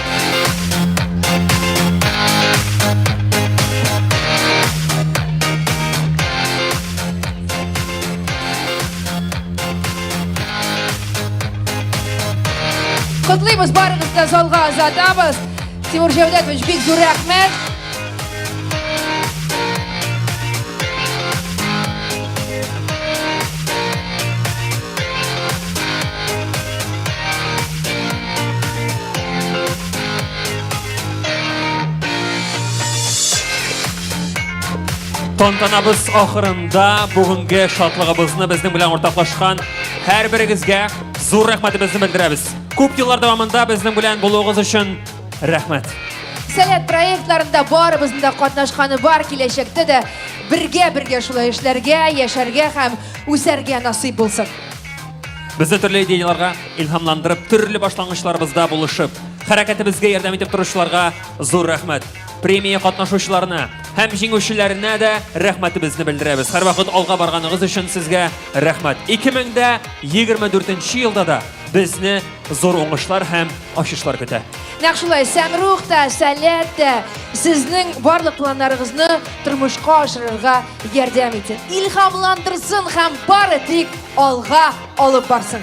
Котлыйбыз барыгызды залга озатабыз. Тимур Җәүдәтович, бик зур рәхмәт. Тантанабыз ахырында бүгенге шатлыгыбызны безнең белән уртаклашкан һәрберегезгә зур рәхмәтебезне белдерәбез. Күп еллар дәвамында безнең белән булуыгыз өчен рәхмәт. Сәләт проектларында барыбызның да катнашканы бар, киләчәктә дә бергә шулай эшләргә, яшәргә һәм үсәргә насыйп булсын. Безне төрле идеяларга илһамландырып, төрле башлангычларыбызда булышып, хәрәкәтебезгә ярдәм итеп торучыларга зур рәхмәт. премия катнашучыларына һәм җиңүчеләренә дә рәхмәтебезне белдерәбез. Һәрвакыт алга барганыгыз өчен сезгә рәхмәт. 2024 елда да безне зур уңышлар һәм ачышлар көтә. Нәкъ шулай, Сәмрух та, Сәләт тә сезнең барлык планнарыгызны тормышка ашырырга ярдәм итсен. Илһамландырсын һәм бары тик алга алып барсын.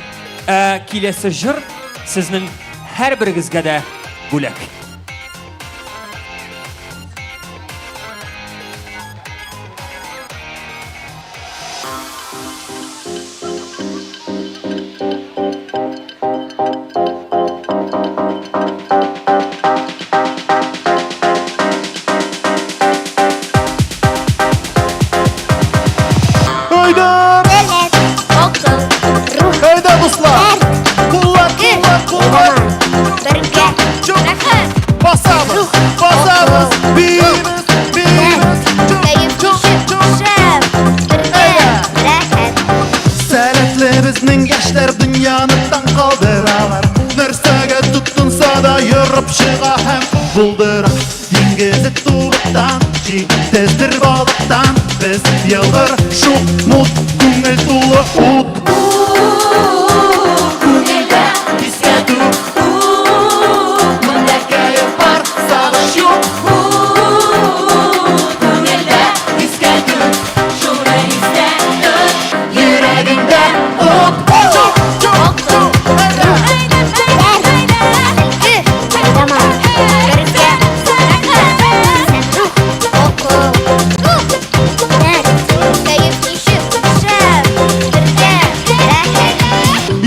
Киләсе җыр сезнең һәрберегезгә дә бүләк. Bizning yoshlar dunyoni tan qoldiralar. Narsaga tutunsa da yurib chiqa ham buldira. Dengizi tuvdan, tezdir baliqdan biz yilg'ir shu mut ko'ngil to'la o't. Ko'ngilda bizga munda kayf bor, sog'ish yo'q. Ko'ngilda bizga shuni istadim, yuragingda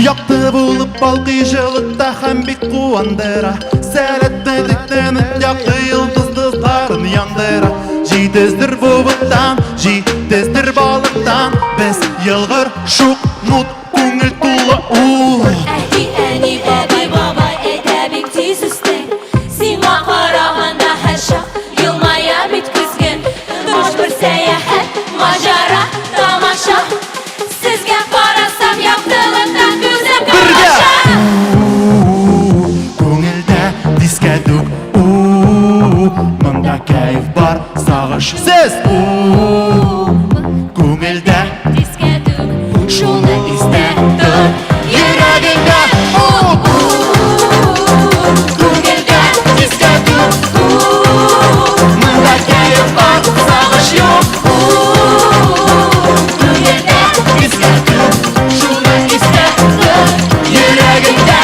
Yaktı bulup balqı jılıkta hem bir kuandıra. Seyretme diklenip yaktı yıldızlarını yandıra. Jitezdir bubuktan, jitezdir balıktan. Biz yılgır şuk mut ko'ngil to'la Әни бабай әдәбикти сүстең. Сиңа караганда һәр шак елмая бит күзгә. Душ бер сәяхәт, мажара, тамаша. Сезгә карасам яктылыктан күзем камаша. Ko'ngilda diskaduk Munda kayf bor, sog'ish siz Ko'ngilda diskaduk shuni istadim, yuragingda Ko'ngilda diskaduk Munda kayf bor, sog'ish yo'q. Ko'ngilda diskaduk shuni istadim, yuragingda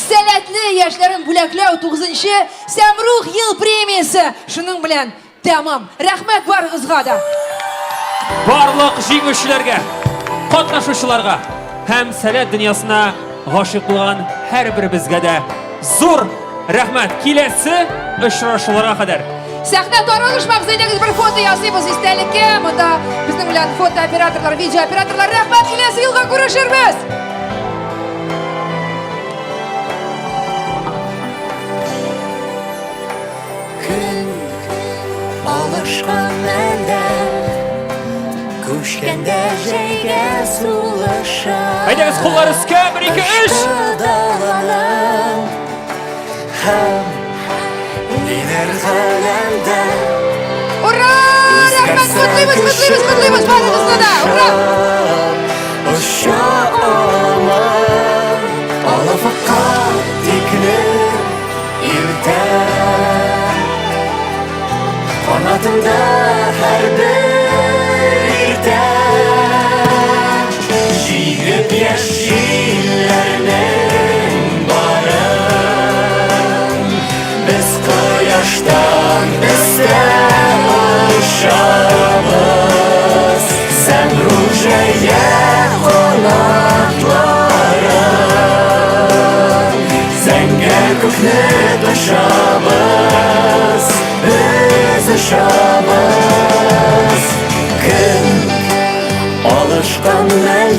Сәләтле яшьләрен бүләкләү 9-нчы Сәмрух ел премиясе. Шуның белән тәмам. Рәхмәт барыгызга да. Барлык җиңүчеләргә, катнашучыларга һәм сәләт дөньясына гашыйк булган һәрберебезгә дә зур рәхмәт. Киләсе очрашуларга кадәр. Сәхнә таралыш мавзуидагыз бер фото ясыйбыз истәлеккә. Монда безнең белән фотооператорлар, видеооператорлар. Рәхмәт, киләсе елга күрешербез. Alışkan elden Kuşkende jeyge sulaşan Әйдәгез, куллар өскә, 1, 2, 3. Dağlanan Hem iner galemden Ура! Рәхмәт, котлыйбыз барыгызны да. Ура! Uşağıma Alafakka dikli irden Kanatımda her bir den Jigip yeşillerinin barın Biz koyaştan bizden uşağımız Sen rujeye konakların Zenge kükne duşamız Biz uşağımız Gün alışkan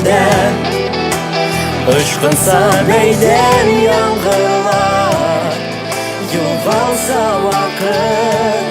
içinde Işkınsa beyden yangırlar Yoğalsa vakit